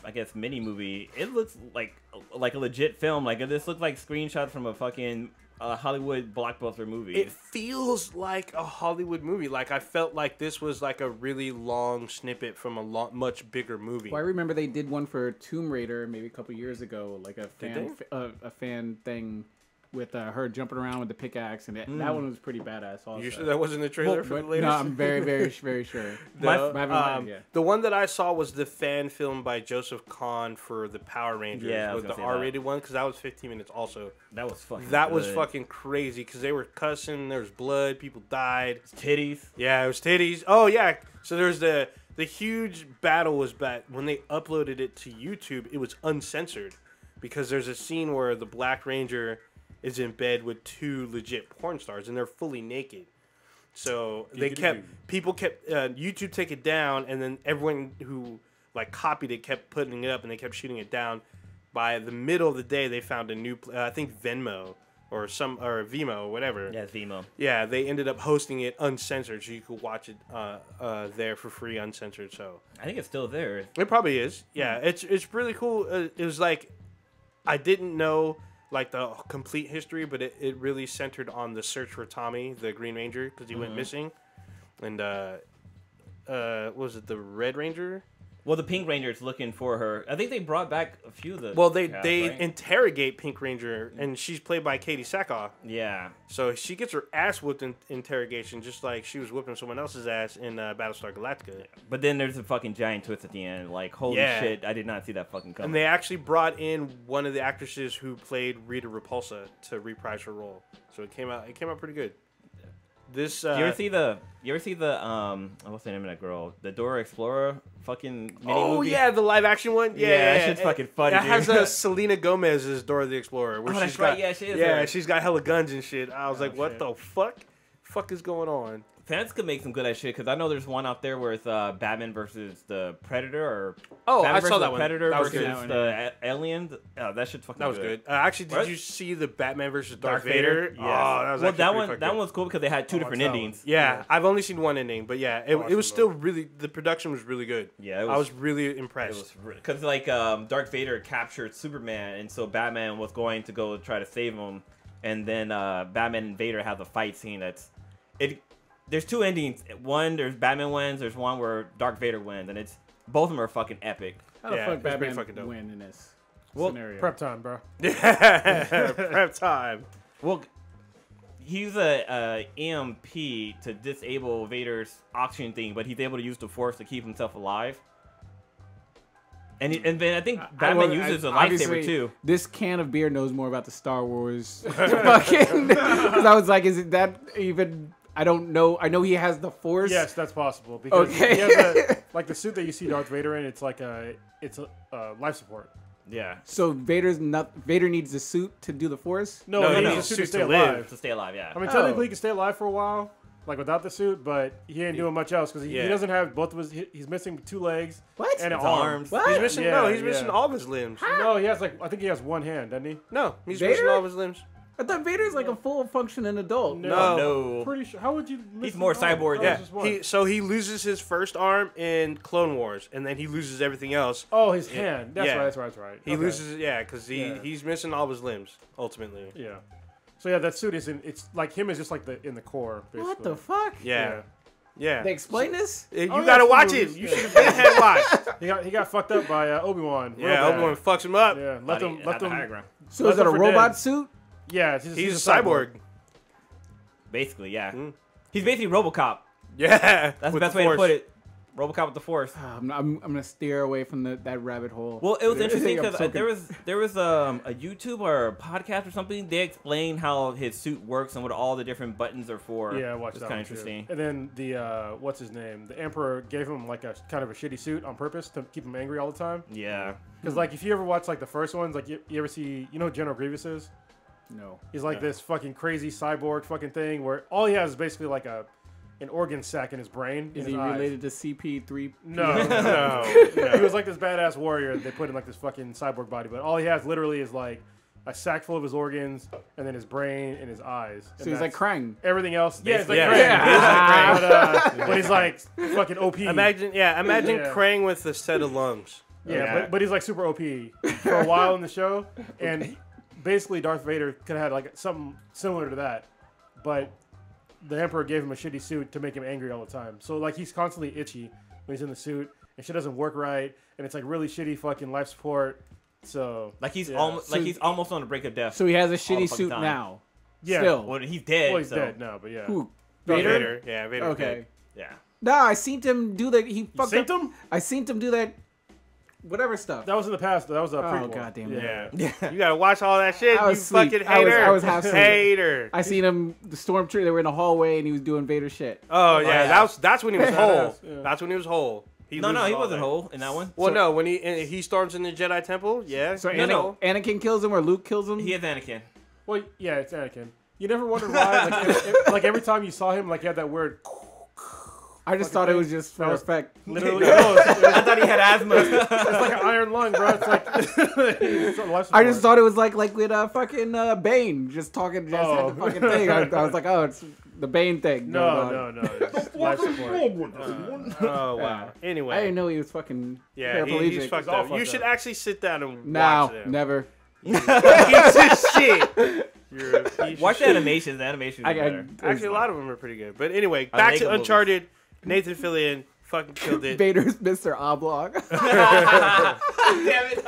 I guess mini movie, it looks like a legit film. Like this looks like screenshots from a fucking Hollywood blockbuster movie. It feels like a Hollywood movie. Like I felt like this was like a really long snippet from a much bigger movie. Well, I remember they did one for Tomb Raider maybe a couple years ago, like a fan thing with her jumping around with the pickaxe, and that one was pretty badass. Also, You sure that wasn't the trailer for the latest? No, I'm very, very, very sure. The one that I saw was the fan film by Joseph Kahn for the Power Rangers. Yeah, was the R-rated one because that was 15 minutes also. That was fucking. That was good. fucking crazy because they were cussing. There was blood. People died. Titties. Yeah, it was titties. Oh yeah. So there's the huge battle was that when they uploaded it to YouTube, it was uncensored because there's a scene where the Black Ranger is in bed with 2 legit porn stars and they're fully naked. So people kept YouTube take it down, and then everyone who like copied it kept putting it up, and they kept shooting it down. By the middle of the day, they found a new, I think Venmo or Vimeo or whatever. Yeah, it's Vimeo. Yeah, they ended up hosting it uncensored, so you could watch it there for free, uncensored. So I think it's still there. it probably is. Yeah, it's really cool. It was like I didn't know like the complete history, but it really centered on the search for Tommy, the Green Ranger, because he went missing. And was it the Red Ranger? Well, the Pink Ranger is looking for her. I think they brought back a few of the. Well, they right? interrogate Pink Ranger, and she's played by Katie Sackhoff. Yeah. So she gets her ass whooped in interrogation, just like she was whooping someone else's ass in Battlestar Galactica. Yeah. But then there's a fucking giant twist at the end. Like, holy shit, I did not see that fucking coming. And they actually brought in one of the actresses who played Rita Repulsa to reprise her role. So it came out pretty good. This you ever see the what's the name of that girl? The Dora Explorer fucking mini movie? Yeah, the live action one. Yeah, that shit's fucking funny. It has Selena Gomez as Dora the Explorer. Where that's right. Yeah, she is. Yeah, she's got hella guns and shit. I was like, what the fuck? Fuck is going on? Fans could make some good ass shit because I know there's one out there where it's Batman versus the Predator or I saw that the one. Predator That was versus good. the aliens. Oh, that shit's fucking. That was good. Actually, did you see the Batman versus Darth Vader? Yes. Oh, that was that one was cool because they had 2 different endings. Yeah, I've only seen one ending, but yeah, it was still really, the production was really good. Yeah, I was really impressed. Because like Darth Vader captured Superman, and so Batman was going to go try to save him, and then Batman and Vader have the fight scene. There's 2 endings. One, there's Batman wins. There's one where Darth Vader wins, and both of them are fucking epic. How the fuck it's pretty Batman fucking dope. win in this Well, scenario? Prep time, bro. Prep time. Well, he's a EMP to disable Vader's oxygen thing, but he's able to use the Force to keep himself alive. And then I think Batman uses a lightsaber too. This can of beer knows more about the Star Wars fucking. Because I was like, is it that even? I don't know. I know he has the Force. Yes, that's possible. Because Okay. like the suit that you see Darth Vader in, it's a life support. Yeah. So Vader needs a suit to do the Force? No, he needs needs a suit to stay to alive. live. To stay alive, yeah. I mean, technically, he can stay alive for a while, like without the suit, but he ain't doing much else because he doesn't have both of his. He's missing 2 legs. What? And an His arm. arms. What? He's missing. Yeah, He's missing all of his limbs. No, he has I think he has 1 hand, doesn't he? No, he's Vader? missing all of his limbs. I thought Vader's like a full functioning adult. No. Pretty sure. How would you? He's more cyborg. Yeah. So he loses his first arm in Clone Wars, and then he loses everything else. Oh, his hand. That's Yeah. right. That's right. He Okay. loses, because he's missing all of his limbs ultimately. Yeah. So yeah, that suit isn't. It's like him is just like in the core. Basically. What the fuck? Yeah. They explain this? You Oh, yeah, gotta it's watch the it. movies. You Yeah. should have been watched. He got fucked up by Obi-Wan. real Yeah, bad. Obi-Wan fucks him up. Yeah, Left left the him. high ground. So is it a for robot dead. suit? Yeah, He's a cyborg. Basically, yeah. He's basically RoboCop. Yeah, That's the with best the way to Force. put it. RoboCop with the Force. I'm gonna steer away from that rabbit hole. Well, it was interesting I'm because so there was a YouTube or a podcast or something. They explained how his suit works and what all the different buttons are for. Yeah, I watched It's that. kind one, of interesting. Too. And then the what's his name? The Emperor gave him like a kind of a shitty suit on purpose to keep him angry all the time. Yeah. Because like if you ever watch like the first ones, like you ever see, you know who General Grievous is? No. He's like this fucking crazy cyborg fucking thing where all he has is basically like an organ sac in his brain. Is in he his eyes. related to CP3? No, No. He was like this badass warrior they put in like this fucking cyborg body, but all he has literally is like a sack full of his organs and then his brain and his eyes. So he's like Krang. everything else. Yeah, it's like Yeah. Krang. Yeah. But he's like fucking OP. Imagine Yeah. Krang with a set of lungs. Yeah, but he's like super OP for a while in the show, and basically Darth Vader could have had like something similar to that, but the Emperor gave him a shitty suit to make him angry all the time. So like he's constantly itchy when he's in the suit, and shit doesn't work right, and it's like really shitty fucking life support. So Like he's yeah. he's almost on the brink of death. So he has a all the shitty fucking suit time. now. Yeah. Still. Well, he's dead. Well, he's so, dead now, but yeah. Who? Vader? Vader. Yeah, Vader. Okay. Yeah. No, I seen him do that. He fucked Symptom? up. I seen him do that. Whatever stuff. That was in the past. That was a prequel. goddamn it. Yeah. You gotta watch all that shit. I You was asleep. fucking I was- hater. I was half asleep. Hater. I seen him. The stormtrooper. They were in a hallway and he was doing Vader shit. Oh yeah, yeah. that's when he was Badass, whole. yeah. That's when he was whole. No, loses he all wasn't that. whole in that one. Well, So- no, when he storms in the Jedi Temple, yeah. So No. Anakin kills him or Luke kills him. He is Anakin. Well, yeah, it's Anakin. You never wondered why, like every time you saw him, like he had that weird. I just thought it was just for That was- effect. Literally, no, I thought he had asthma. it's like an iron lung, bro. It's like it's a life I just support. thought it was like with fucking Bane just talking just Oh. had the fucking thing. I was like, oh, it's the Bane thing. No. It's life support. Oh wow. Anyway, I didn't know he was fucking yeah, paraplegic. he's fucked all up. You fucked should up. actually sit down and No, watch them. never. Piece of shit. You're a piece Watch of the shit. animations. The animations are better. Actually, a lot of them are pretty good. But anyway, I back like to the movies. Uncharted. Nathan Fillion fucking killed it. Vader's Mr. Oblong. Damn it.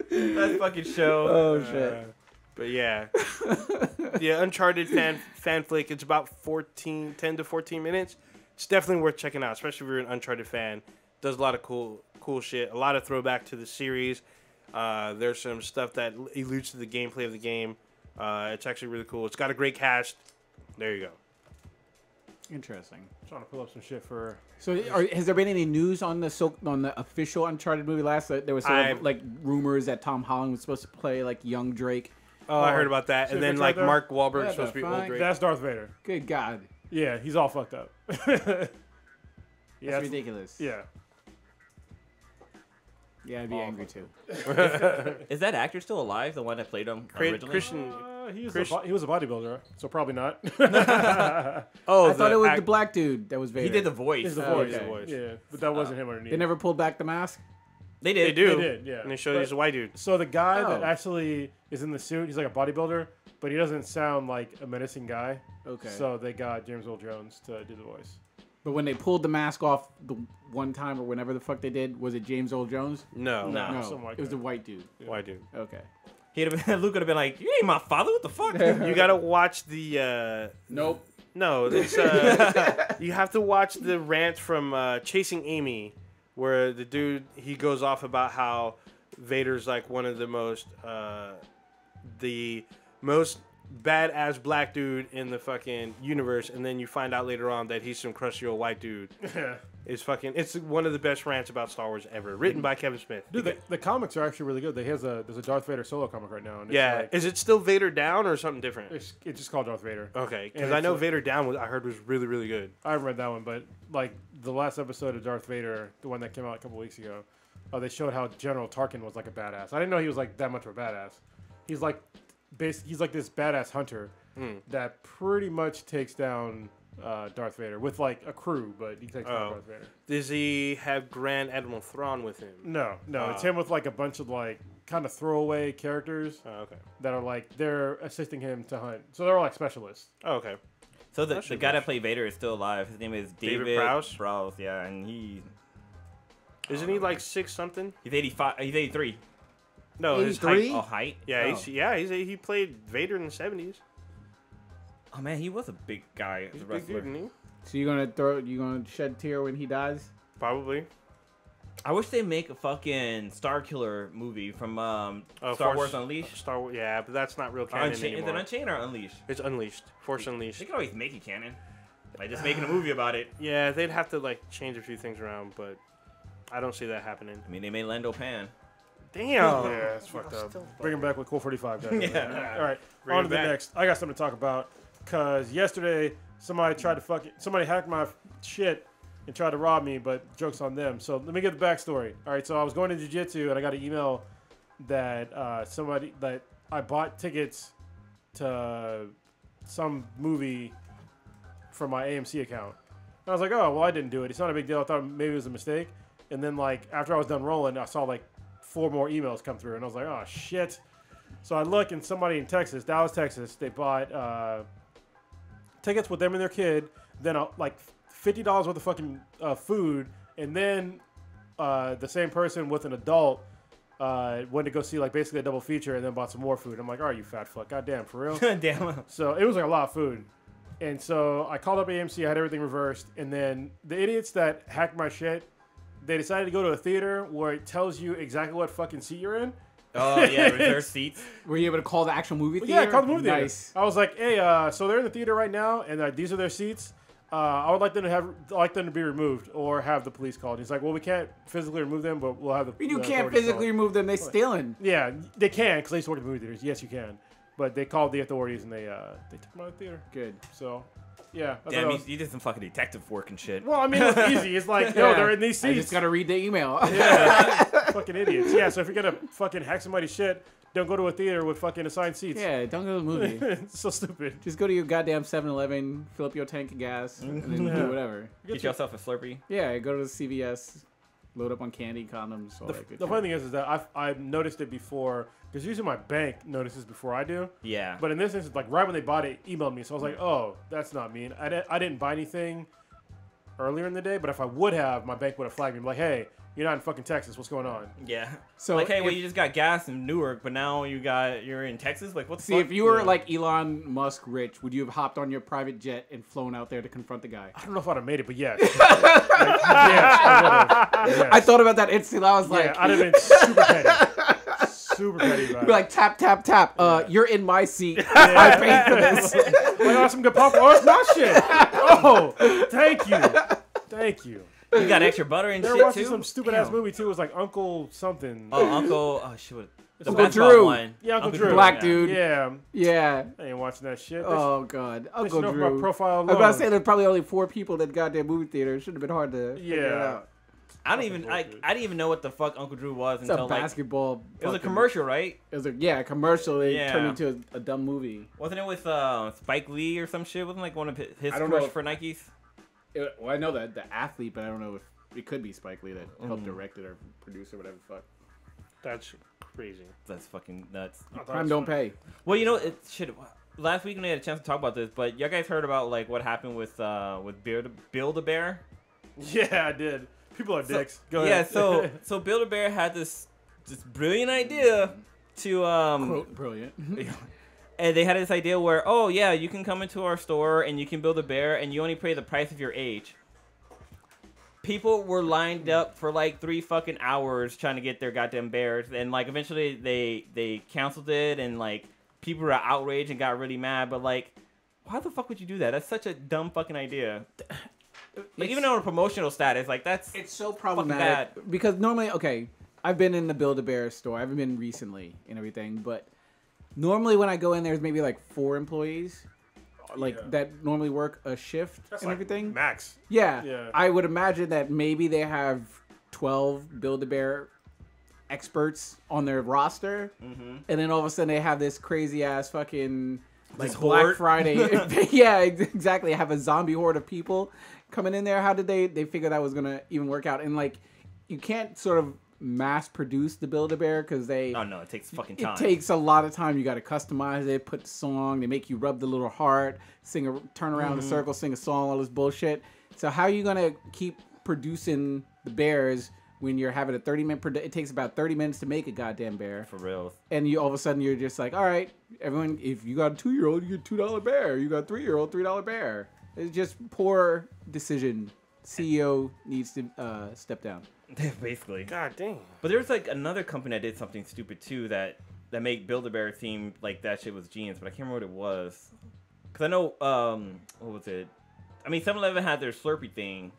That fucking show. Oh shit. But yeah, yeah, Uncharted fan flick. It's about 10 to 14 minutes. It's definitely worth checking out, especially if you're an Uncharted fan. Does a lot of cool shit. A lot of throwback to the series. There's some stuff that alludes to the gameplay of the game. It's actually really cool. It's got a great cast. There you go. Interesting. Trying to pull up some shit for. So, has there been any news on the official Uncharted movie last? There was sort of like rumors that Tom Holland was supposed to play like young Drake. Oh, I heard about that. And then Secrets like right there? Mark Wahlberg What is supposed to the be old fuck? Drake. That's Darth Vader. Good God, Yeah, he's all fucked up. yeah, that's ridiculous. Yeah. Yeah, I'd be angry too. Is that actor still alive? The one that played him originally? Christian. He was a bodybuilder, so probably not. Oh, I thought it was the black dude that was Vader. He did the voice. He's the Oh, voice. okay. Yeah, but that wasn't him underneath. They never pulled back the mask. They They did. do. They did, yeah. And they show you he's a white dude. So the guy that Oh. actually is in the suit, he's like a bodybuilder, but he doesn't sound like a menacing guy. Okay. So they got James Earl Jones to do the voice. But when they pulled the mask off the one time or whenever the fuck they did, was it James Earl Jones? No. No. No, something like it was that. the white dude. White dude. Okay. He'd have been, Luke would have been like, "You ain't my father. What the fuck?" You gotta watch the. Nope. No, it's you have to watch the rant from Chasing Amy, where the dude he goes off about how Vader's like one of the most badass black dude in the fucking universe, and then you find out later on that he's some crusty old white dude. It's one of the best rants about Star Wars ever, written by Kevin Smith. Dude, the comics are actually really good. There's a Darth Vader solo comic right now. And Yeah, like, is it still Vader Down or something different? it's just called Darth Vader. Okay, because And I know it's Vader Down I heard was really, really good. I haven't read that one, but like the last episode of Darth Vader, the one that came out a couple weeks ago, they showed how General Tarkin was like a badass. I didn't know he was like that much of a badass. He's like this badass hunter that pretty much takes down Darth Vader with like a crew, but he takes down Darth Vader. Does he have Grand Admiral Thrawn with him? No, it's him with like a bunch of like kind of throwaway characters that are like they're assisting him to hunt. So they're all like specialists. Oh, okay. So the guy that played Vader is still alive. His name is David Prowse? Yeah, and he... Isn't he like 6 something? He's 85. He's 83. No, his 83? height. Oh, height? Yeah, he played Vader in the 70s. Oh, man, he was a big guy He's as a a big wrestler. dude, isn't he? So you gonna shed a tear when he dies? Probably. I wish they make a fucking Star Killer movie from Star Wars Unleashed. Star Wars, yeah, but that's not real Or canon Unchained. Is anymore. it Unchained or Unleashed? It's Unleashed. Force Unleashed. They could always make it canon. Like, just making a movie about it. Yeah, they'd have to like change a few things around, but I don't see that happening. I mean, they made Lando Pan. Damn. Yeah, it's fucked up. Bring him back with Cool 45. Guys. Yeah. All right, Bring on him to the back. next. I got something to talk about because yesterday somebody hacked my shit and tried to rob me, but joke's on them. So let me get the backstory. All right, so I was going to jiu-jitsu and I got an email that that I bought tickets to some movie from my AMC account. And I was like, oh, well, I didn't do it. It's not a big deal. I thought maybe it was a mistake. And then, like, after I was done rolling, I saw, like, 4 more emails come through. And I was like, oh, shit. So I look, and somebody in Texas, Dallas, Texas, they bought tickets with them and their kid, then, like, $50 worth of fucking food, and then the same person with an adult went to go see, like, basically a double feature and then bought some more food. I'm like, all right, you fat fuck. Goddamn, for real? Damn. So it was, like, a lot of food. And so I called up AMC, I had everything reversed, and then the idiots that hacked my shit, they decided to go to a theater where it tells you exactly what fucking seat you're in. Oh, yeah, reserved seats. Were you able to call the actual movie theater? Yeah, I called the movie theater. Nice. I was like, hey, so they're in the theater right now, and these are their seats. I would like them to be removed or have the police called. He's like, well, we can't physically remove them, but we'll have the You can't authorities physically called. remove them. They're stealing. Yeah, they can because they used to work at the movie theaters. Yes, you can, but they called the authorities and they took them out of the theater. Good. So, yeah. I Damn, thought you did some fucking detective work and shit. well, I mean, it's easy. It's like, yo, they're in these I seats. just gotta read the email. Yeah, fucking idiots. Yeah, so if you're gonna fucking hack somebody's shit, don't go to a theater with fucking assigned seats. Yeah, don't go to the movie. It's so stupid. Just go to your goddamn 7-Eleven, fill up your tank of gas, and then do whatever. Get yourself a Slurpee. Yeah, go to the CVS, load up on candy, condoms, all that good The shit. funny thing is that I've noticed it before because usually my bank notices before I do. Yeah. But in this instance, like right when they bought it, emailed me. So I was like, oh, that's not mean. I didn't buy anything earlier in the day, but if I would have, my bank would have flagged me like, hey, you're not in fucking Texas. What's going on? Yeah. So like, hey, well, if- you just got gas in Newark, but now you're in Texas? Like, what's the See, fuck? if you were like Elon Musk rich, would you have hopped on your private jet and flown out there to confront the guy? I don't know if I'd have made it, but yes. Yes, I would have. Yes. I thought about that instantly. I was Yeah, like, I'd have been super petty. Super petty about be it. like, tap, tap, tap. You're in my seat. I paid for this. I got some good popcorn. Oh, it's not shit. Oh, thank you. Thank you. You got extra butter and They were shit, watching too? some stupid ass Damn. movie, too. It was like Uncle something. Oh, Uncle... Oh, shit. The Uncle basketball Drew. one. Yeah, Uncle Drew. Black dude. Yeah. Yeah. I ain't watching that shit. Oh, God. They Uncle should know my Drew. profile I was about to alone. say there's probably only 4 people that got that movie theater. It should have been hard to figure it Yeah. out. I didn't even know what the fuck Uncle Drew was It's until, a like... basketball. It was a fucking- commercial, right? It was a commercial. It Yeah. turned into a dumb movie. Wasn't it with Spike Lee or some shit? Wasn't like one of his I don't commercials know. for Nikes? Well, I know that the athlete, but I don't know if it could be Spike Lee that helped direct it or produce or whatever the fuck. That's crazy. That's fucking nuts. Crime don't pay. Well, you know, last week when we had a chance to talk about this, but you guys heard about like what happened with Build-A-Bear? Yeah, I did. People are dicks. Go Yeah, ahead. so Build-A-Bear had this brilliant idea to Quote, brilliant. and they had this idea where, oh yeah, you can come into our store and you can build a bear and you only pay the price of your age. People were lined up for like 3 fucking hours trying to get their goddamn bears, and like eventually they canceled it, and like people were outraged and got really mad. But like, why the fuck would you do that? That's such a dumb fucking idea. Like even on a promotional status, like it's so problematic because normally, I've been in the Build-A-Bear store. I haven't been recently and everything, but normally when I go in, there's maybe like 4 employees, that normally work a shift and everything. Max. Yeah, I would imagine that maybe they have 12 Build-A-Bear experts on their roster, and then all of a sudden they have this crazy ass fucking like Black Friday. Yeah, exactly. Have a zombie horde of people coming in there. How did they figure that was gonna even work out? And like, you can't sort of mass produce the Build-A-Bear because they. Oh no, it takes fucking time. It takes a lot of time. You got to customize it, put the song. They make you rub the little heart, turn around in a circle, sing a song, all this bullshit. So how are you gonna keep producing the bears when you're having a 30-minute? It takes about 30 minutes to make a goddamn bear. For real. And you all of a sudden you're just like, all right, everyone. If you got a 2-year-old, you get $2 bear. You got a 3-year-old, $3 bear. It's just poor decision. CEO needs to step down. Basically. God damn. But there's like another company that did something stupid too that made Build-A-Bear seem like that shit was genius, but I can't remember what it was. Because I know, what was it? I mean, 7-Eleven had their Slurpee thing,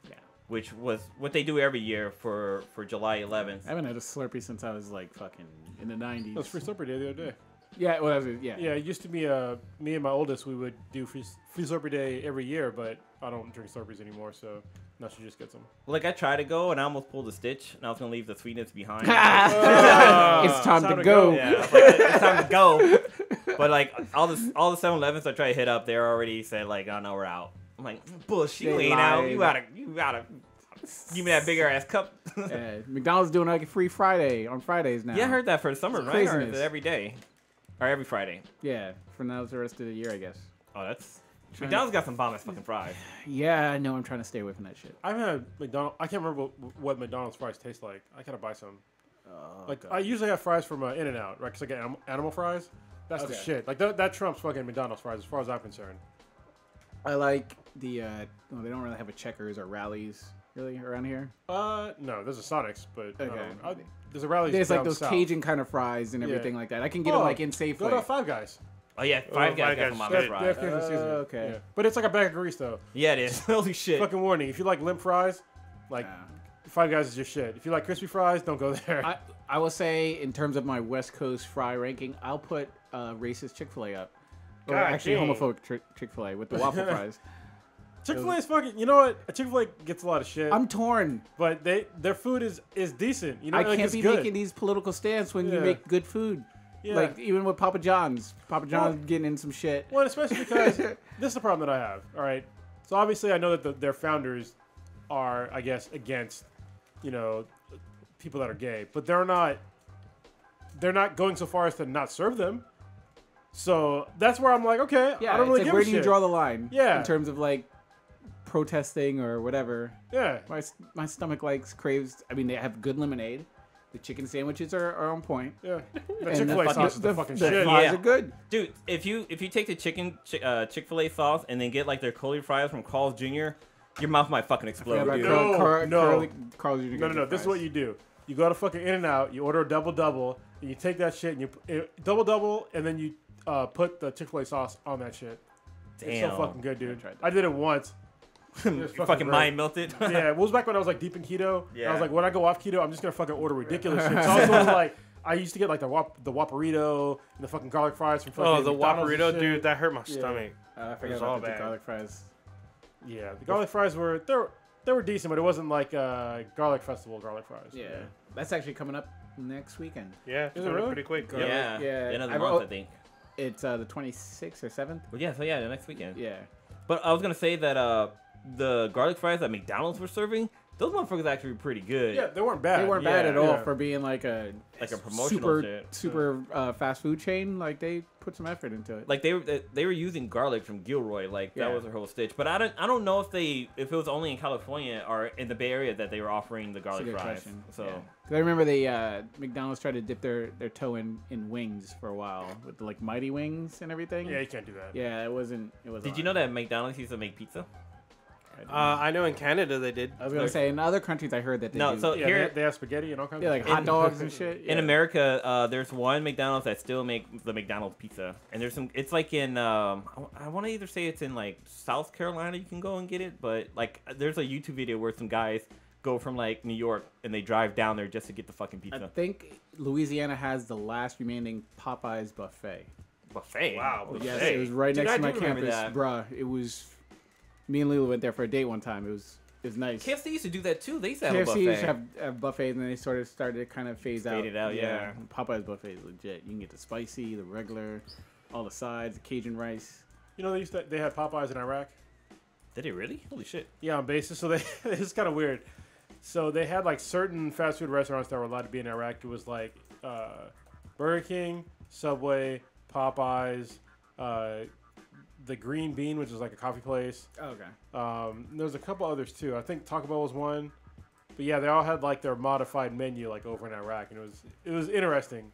which was what they do every year for July 11th. I haven't had a Slurpee since I was like fucking in the 90s. That was Free Slurpee Day the other day. Yeah, well, yeah. Yeah, it used to be me and my oldest, we would do Free Slurpee Day every year, but I don't drink Slurpees anymore, so now she just gets them. Like, I tried to go, and I almost pulled a stitch, and I was going to leave the sweetness behind. It's time to go. Yeah, like, it's time to go. But, like, all the 7-Elevens I tried to hit up, they already said, like, oh, no, we're out. I'm like, bullshit, you ain't out. You gotta give me that bigger ass cup. McDonald's doing like a free Friday on Fridays now. Yeah, I heard that for the summer, It's right? Or craziness. is it every day? Or every Friday? Yeah, for now the rest of the year, I guess. Oh, that's... McDonald's got some bomb-ass fucking fries. Yeah, I know. I'm trying to stay away from that shit. I've had McDonald's. I can't remember what McDonald's fries taste like. I gotta buy some. Like God. I usually have fries from In-N-Out, right? Because I get animal fries. That's the shit. Like that trumps fucking McDonald's fries, as far as I'm concerned. I like the. Well, they don't really have a Checkers or Rallies really around here. No, there's a Sonic's, but okay. There's a Rallies. There's like those south. Cajun kind of fries and everything like that. I can get them like in Safeway. Go to Five Guys. Oh yeah, Five Guys got some bomb-ass fries. Okay. Yeah. But it's like a bag of grease though. Yeah, it is. Holy shit. Fucking warning. If you like limp fries, like Five Guys is your shit. If you like crispy fries, don't go there. I will say, in terms of my West Coast fry ranking, I'll put racist Chick-fil-A up. Or actually homophobic Chick-fil-A with the waffle fries. Chick-fil-A is fucking. You know what? Chick-fil-A gets a lot of shit. I'm torn. But their food is decent. You know, I can't be making these political stands when you make good food. Yeah. Like, even with Papa John's. Papa John's getting in some shit. Well, especially because this is the problem that I have. All right. So, obviously, I know that their founders are, I guess, against, people that are gay. But they're not going so far as to not serve them. So, that's where I'm like, okay, I don't really give a shit. Where do you draw the line? Yeah. In terms of, like, protesting or whatever. Yeah. My stomach craves. I mean, they have good lemonade. The chicken sandwiches are on point. Yeah, the Chick-fil-A sauce is the fucking shit. The fries are good, dude. If you take the Chick-fil-A sauce and then get like their curly fries from Carl's Jr., your mouth might fucking explode. Dude. Carl's Jr. No. This is what you do. You go to fucking In-N-Out. You order a double, and you take that shit and you double, and then you put the Chick-fil-A sauce on that shit. Damn, it's so fucking good, dude. I did it once. Fucking mind melted. Yeah, it was back when I was like deep in keto. Yeah. I was like, when I go off keto, I'm just gonna fucking order ridiculous shit. So I was like, I used to get like the Whopperito and the fucking garlic fries from fucking the McDonald's Whopperito, dude, that hurt my stomach. I forgot about the garlic fries. Yeah, the garlic fries were decent, but it wasn't like garlic festival garlic fries. Yeah, that's actually coming up next weekend. Yeah, it's really? Pretty quick. Yeah, another month, I think. It's the 26th or 7th. Well, yeah, so the next weekend. Yeah. But I was gonna say that the garlic fries that McDonald's were serving, those motherfuckers actually were pretty good. Yeah, they weren't bad. They weren't bad at all for being like a promotional super fast food chain. Like they put some effort into it. Like they were using garlic from Gilroy. Like that was their whole stitch. But I don't know if it was only in California or in the Bay Area that they were offering the garlic fries. Question. So I remember the McDonald's tried to dip their toe in wings for a while with the, like Mighty Wings and everything. Yeah, you can't do that. Yeah, it wasn't. Did you know that McDonald's used to make pizza? I know in Canada they did. I was gonna say in other countries I heard that they do. So Yeah, here they have spaghetti and all kinds of like shit. hot dogs and shit. in Yeah. America, there's one McDonald's that still make the McDonald's pizza, and there's some. It's like in I want to either say it's in like South Carolina you can go and get it, but like there's a YouTube video where some guys go from like New York and they drive down there just to get the fucking pizza. I think Louisiana has the last remaining Popeyes buffet. Buffet. Wow. Yes, it was right Dude, next I to my do remember campus, that. bruh. It was. Me and Lila went there for a date one time. It was nice. KFC used to do that too. They used to have a KFC buffet. used to have buffets, and then they sort of started to kind of phase out. Faded out, yeah. Popeyes buffet is legit. You can get the spicy, the regular, all the sides, the Cajun rice. You know, they had Popeyes in Iraq. Did they really? Holy shit. Yeah, on basis. So it's kind of weird. So they had like certain fast food restaurants that were allowed to be in Iraq. It was like Burger King, Subway, Popeyes, the Green Bean, which is like a coffee place. Oh, okay. There's a couple others too. I think Taco Bell was one. But yeah, they all had like their modified menu like over in Iraq, and it was interesting.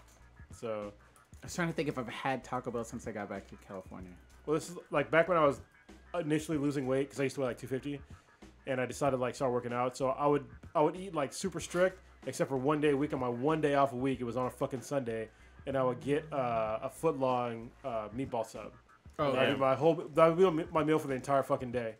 So I was trying to think if I've had Taco Bell since I got back to California. well, this is like back when I was initially losing weight because I used to weigh like 250, and I decided to like start working out. So I would eat like super strict, except for one day a week. On my one day off a week, it was on a fucking Sunday, and I would get a foot long meatball sub. Oh, That'd be that would be my meal for the entire fucking day.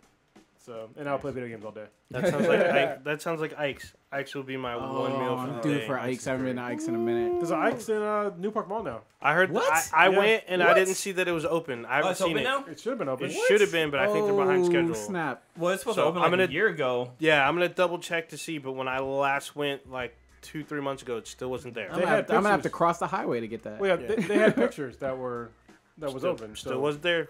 So, and I'll play video games all day. That sounds like that sounds like Ike's. Ike's will be my one meal for I'm the due day. for Ike's. I haven't been to Ike's in a minute. There's an Ike's in New Park Mall now. I heard What? I Yeah. went and I What? didn't see that it was open. I haven't it's seen open it. now? It should have been open. It should have been, but I think they're behind schedule. Snap. Well, it's supposed So, to open I'm like gonna- a year ago. Yeah, I'm gonna double check to see. But when I last went, like 2-3 months ago, it still wasn't there. I'm They gonna, had have, I'm gonna have to pictures. cross the highway to get that. Well, yeah, they had pictures that was Still- open. Still so. wasn't there.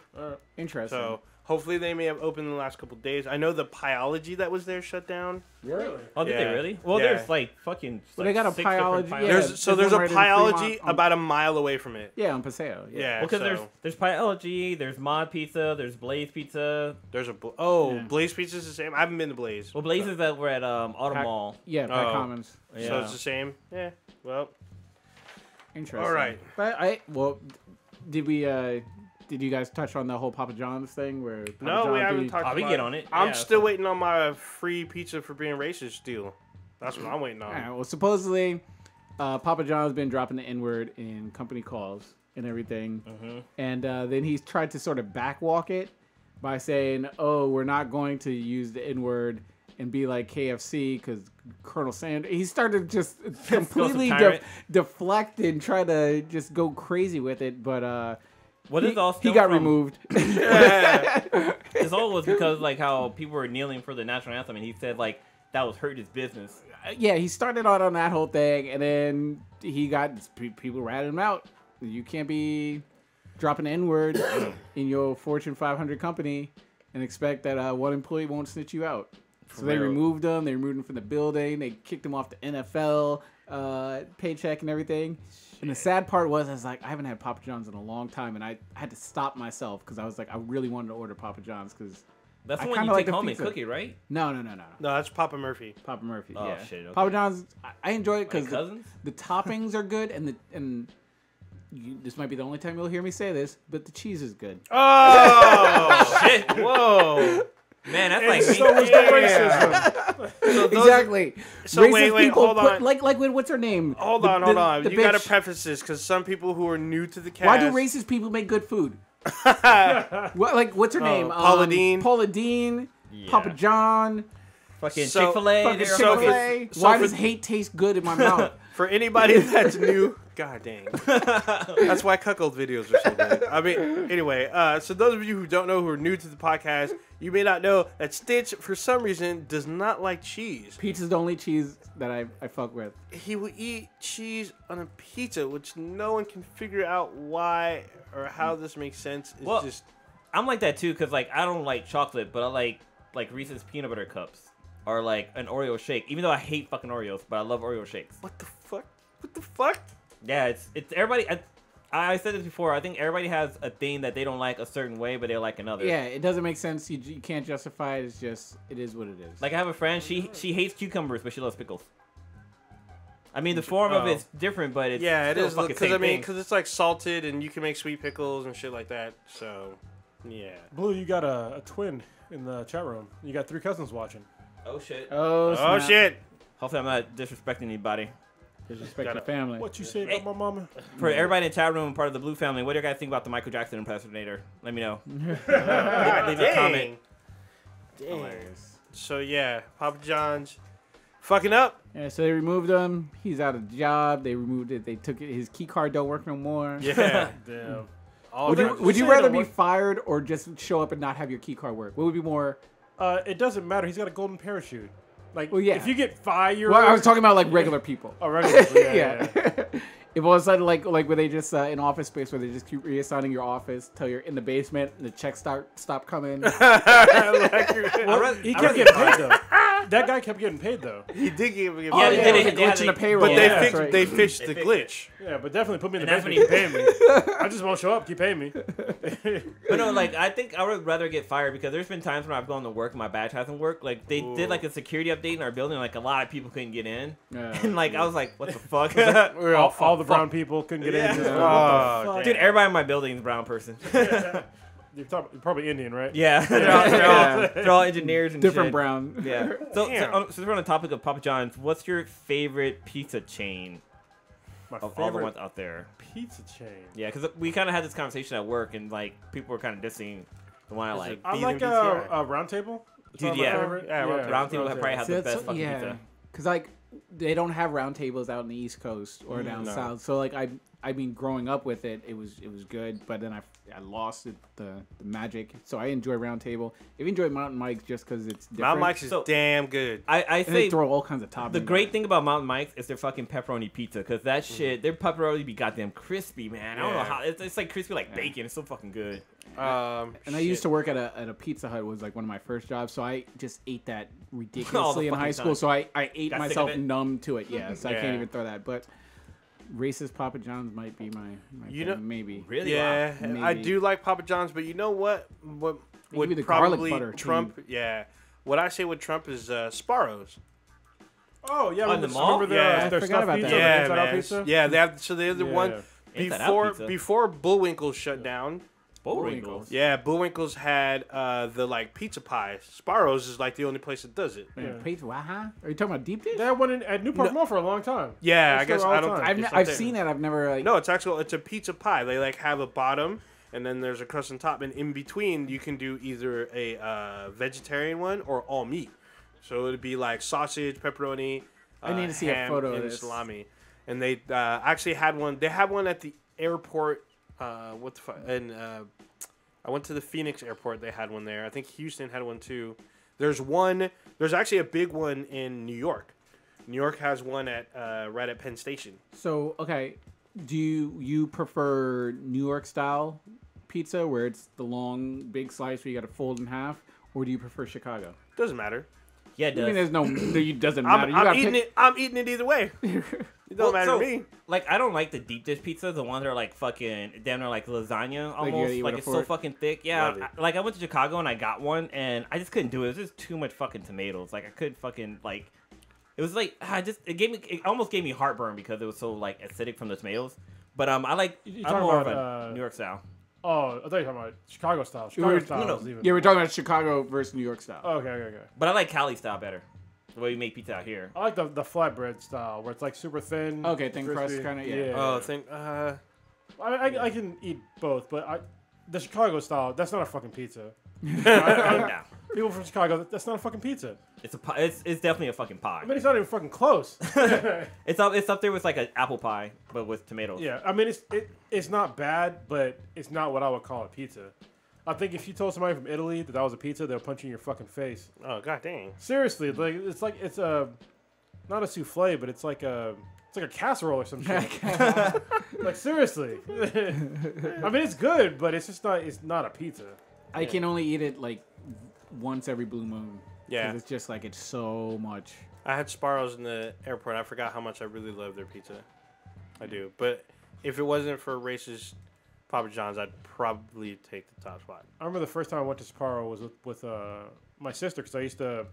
Interesting. So hopefully they may have opened in the last couple of days. I know the Pyology that was there shut down. Really? Oh, did they Yeah. really? Well, Yeah. there's like fucking. Well, they got a 6 different Pyology, Pyology. yeah. There's there's a one right in Pyology Fremont on- about a mile away from it. Yeah, on Paseo. Yeah. Well, because so there's Pyology, there's Mod Pizza, there's Blaze Pizza. there's a Yeah. Blaze Pizza's the same. I haven't been to Blaze. Well, Blaze is that we're at Autumn Pack- Mall. Yeah, Pack Oh. Commons. So Yeah. it's the same. Yeah. Well, Interesting. All right. But did you guys touch on the whole Papa John's thing where Papa no, we John's haven't be- talked. Oh, we about get it. on it. I'm Yeah, still so- waiting on my free pizza for being racist deal. That's what I'm waiting on. Yeah, well, supposedly, Papa John's been dropping the N-word in company calls and everything. Mm-hmm. And then he's tried to sort of backwalk it by saying, oh, we're not going to use the N-word and be like KFC because Colonel Sanders. He started just completely tyrant. deflect and try to just go crazy with it. But What is all he stem got from- removed. This all was because like how people were kneeling for the national anthem, and he said like that was hurt his business. Yeah, he started out on that whole thing, and then he got people ratted him out. You can't be dropping the N-word in your Fortune 500 company and expect that one employee won't snitch you out. So they real. removed him. They removed him from the building. They kicked him off the NFL paycheck and everything. And the sad part was, I was like, I haven't had Papa John's in a long time, and I had to stop myself because I was like, I really wanted to order Papa John's because That's I the one kinda you like take the home and pizza. cook it, right? no. No, that's Papa Murphy. Papa Murphy. Oh, Yeah. shit, okay. Papa John's. I enjoy it because Like Cousins? the toppings are good, and this might be the only time you'll hear me say this, but the cheese is good. Oh Shit! Whoa, man, that's like And so was the racism. So those- Exactly. So Racist wait, people hold put, on. like what's her name? Hold The- on. the You gotta bitch. preface this because some people who are new to the cast. Why do racist people make good food? What's her name? Paula Deen. Paula Deen. Yeah. Papa John. fucking So- Chick-fil-A. Fucking they're so- fucking- Chick-fil-A. so Why for- does hate taste good in my mouth? For anybody that's new, god dang. That's why cuckold videos are so good. I mean, anyway, so those of you who don't know, who are new to the podcast, you may not know that Stitch, for some reason, does not like cheese. Pizza's the only cheese that I fuck with. He will eat cheese on a pizza, which no one can figure out why or how this makes sense. It's Well, just... I'm like that too, cause like I don't like chocolate, but I like Reese's peanut butter cups or like an Oreo shake. Even though I hate fucking Oreos, but I love Oreo shakes. What the fuck? What the fuck? Yeah, it's everybody. I said this before. I think everybody has a thing that they don't like a certain way, but they like another. Yeah, it doesn't make sense. You can't justify it. It's just, it is what it is. Like I have a friend. She hates cucumbers, but she loves pickles. I mean, the form of it's different, but it's Yeah, it still is, fucking because same I mean, thing. because it's like salted and you can make sweet pickles and shit like that. So, yeah. Blue, you got a twin in the chat room. You got 3 cousins watching. Oh shit. Oh, Oh snap. shit! Hopefully I'm not disrespecting anybody. Disrespect your family. What you say about my mama? For everybody in the chat room, part of the Blue family, what do you guys think about the Michael Jackson impersonator? Let me know. Leave a comment. Dang. Hilarious. So yeah, Papa John's fucking up. Yeah, so they removed him. He's out of job. They removed it. They took it. His key card don't work no more. Yeah. Damn. Would you rather be fired or just show up and not have your key card work? What would be more? It doesn't matter. He's got a golden parachute. Like, Well, yeah. if you get fired, Well, I was talking about like regular people. Oh, regular. Yeah. If all of a sudden, like where they just in office space where they just keep reassigning your office till you're in the basement and the checks stop coming. He kept getting paid though. That guy kept getting paid though. He did give me a Yeah, yeah, they- they glitch in the payroll. but Yeah, that's right. they fixed the glitch. Yeah, but definitely put me in the And that's basement. when Keep paying me. I just won't show up. Keep paying me. But no, like I think I would rather get fired because there's been times when I've gone to work and my badge hasn't worked. Like they did like a security update in our building, like a lot of people couldn't get in, and like I was like, what the fuck? all the brown people couldn't get in. Just, Oh, what the fuck? Dude, everybody in my building is a brown person. You're probably Indian, right? Yeah, Yeah. they're all engineers and Different shit. brown. Yeah. So, Damn. since we're on the topic of Papa John's, what's your favorite pizza chain My of all the favorite ones out there? pizza chain. Yeah, because we kind of had this conversation at work, and like people were kind of dissing the one I like. I Bees like and BTR. Round Table. Dude, yeah. Round Round Table have probably have the best fucking pizza. Because like they don't have round tables out in the East Coast or down No. south. So like I mean, growing up with it, it was good. But then I lost the magic. So I enjoy round table. I enjoy Mountain Mike's just because it's different. Mountain Mike's is So- damn good. I And say they throw all kinds of toppings. the on great it. thing about Mountain Mike's is their fucking pepperoni pizza, because that shit, their pepperoni be goddamn crispy, man. I don't know Yeah. how it's like crispy like bacon. It's so fucking good. And I used to work at a Pizza Hut. It was like one of my first jobs, so I just ate that ridiculously in fucking high school. time. So I ate Got sick myself of it? numb to it. Yeah, so I Yeah. can't even throw that. But racist Papa John's might be my You thing, know- maybe. Really? Yeah, Wow. I Maybe. do like Papa John's, but you know what? What would Maybe the garlic probably butter trump? Yeah, what I say would trump is Sparrows. Oh yeah, On the mall? remember Yeah. their I forgot stuffed about pizza, that. the Yeah, inside out man. pizza. Yeah, they have. So they're the Yeah. one Inside Out pizza. before Bullwinkle shut down. Bullwinkles. Yeah, Bullwinkle's had the like pizza pie. Sparrows is like the only place that does it. Yeah. Pizza, huh? Are you talking about deep dish? They had one at Newport Mall for a long time. Yeah, I They still guess all I the don't. time. think it's I've up there. seen that. I've never like. No, it's a pizza pie. They like have a bottom, and then there's a crust on top, and in between you can do either a vegetarian one or all meat. So it'd be like sausage, pepperoni. I need to see a ham, photo of and this. salami. And they actually had one. They had one at the airport. What the fuck? And I went to the Phoenix airport. They had one there. I think Houston had one too. There's one. There's actually a big one in New York. New York has one at right at Penn Station. So okay, do you prefer New York style pizza where it's the long big slice where you got to fold in half, or do you prefer Chicago? Doesn't matter. Yeah, it I mean, does. there's no. It doesn't matter. You I'm gotta eating pick- it. I'm eating it either way. It don't matter so, to me. Like, I don't like the deep dish pizza, the ones that are like fucking damn near like lasagna you almost. gotta eat Like, with a it's so fork. fucking thick. Yeah, Love it. like I went to Chicago and I got one and I just couldn't do it. It was just too much fucking tomatoes. Like I couldn't fucking like. It was like it almost gave me heartburn because it was so like acidic from the tomatoes. But I like You I'm talking more of about, a New York style. Oh, I thought you were talking about Chicago style. were- Chicago style no, is even. Yeah, we're talking about Chicago versus New York style. Oh, okay. But I like Cali style better. The way we make pizza out here. I like the flatbread style where it's like super thin. Okay, thin crust crispy. kinda, yeah. Oh, think. I can eat both, but the Chicago style, that's not a fucking pizza. Nah. People from Chicago, that's not a fucking pizza. It's it's definitely a fucking pie. I mean, it's not even fucking close. It's up there with like an apple pie, but with tomatoes. Yeah, I mean, it's not bad, but it's not what I would call a pizza. I think if you told somebody from Italy that was a pizza, they'll punch you in your fucking face. Oh god dang. Seriously, like it's a not a souffle, but it's like a casserole or some shit. Like seriously, I mean it's good, but it's not a pizza. I can only eat it like once every blue moon. 'Cause Yeah. it's just like it's so much. I had Sparrows in the airport. I forgot how much I really love their pizza. I do. But if it wasn't for racist Papa John's, I'd probably take the top spot. I remember the first time I went to Sparrow was with my sister because I used to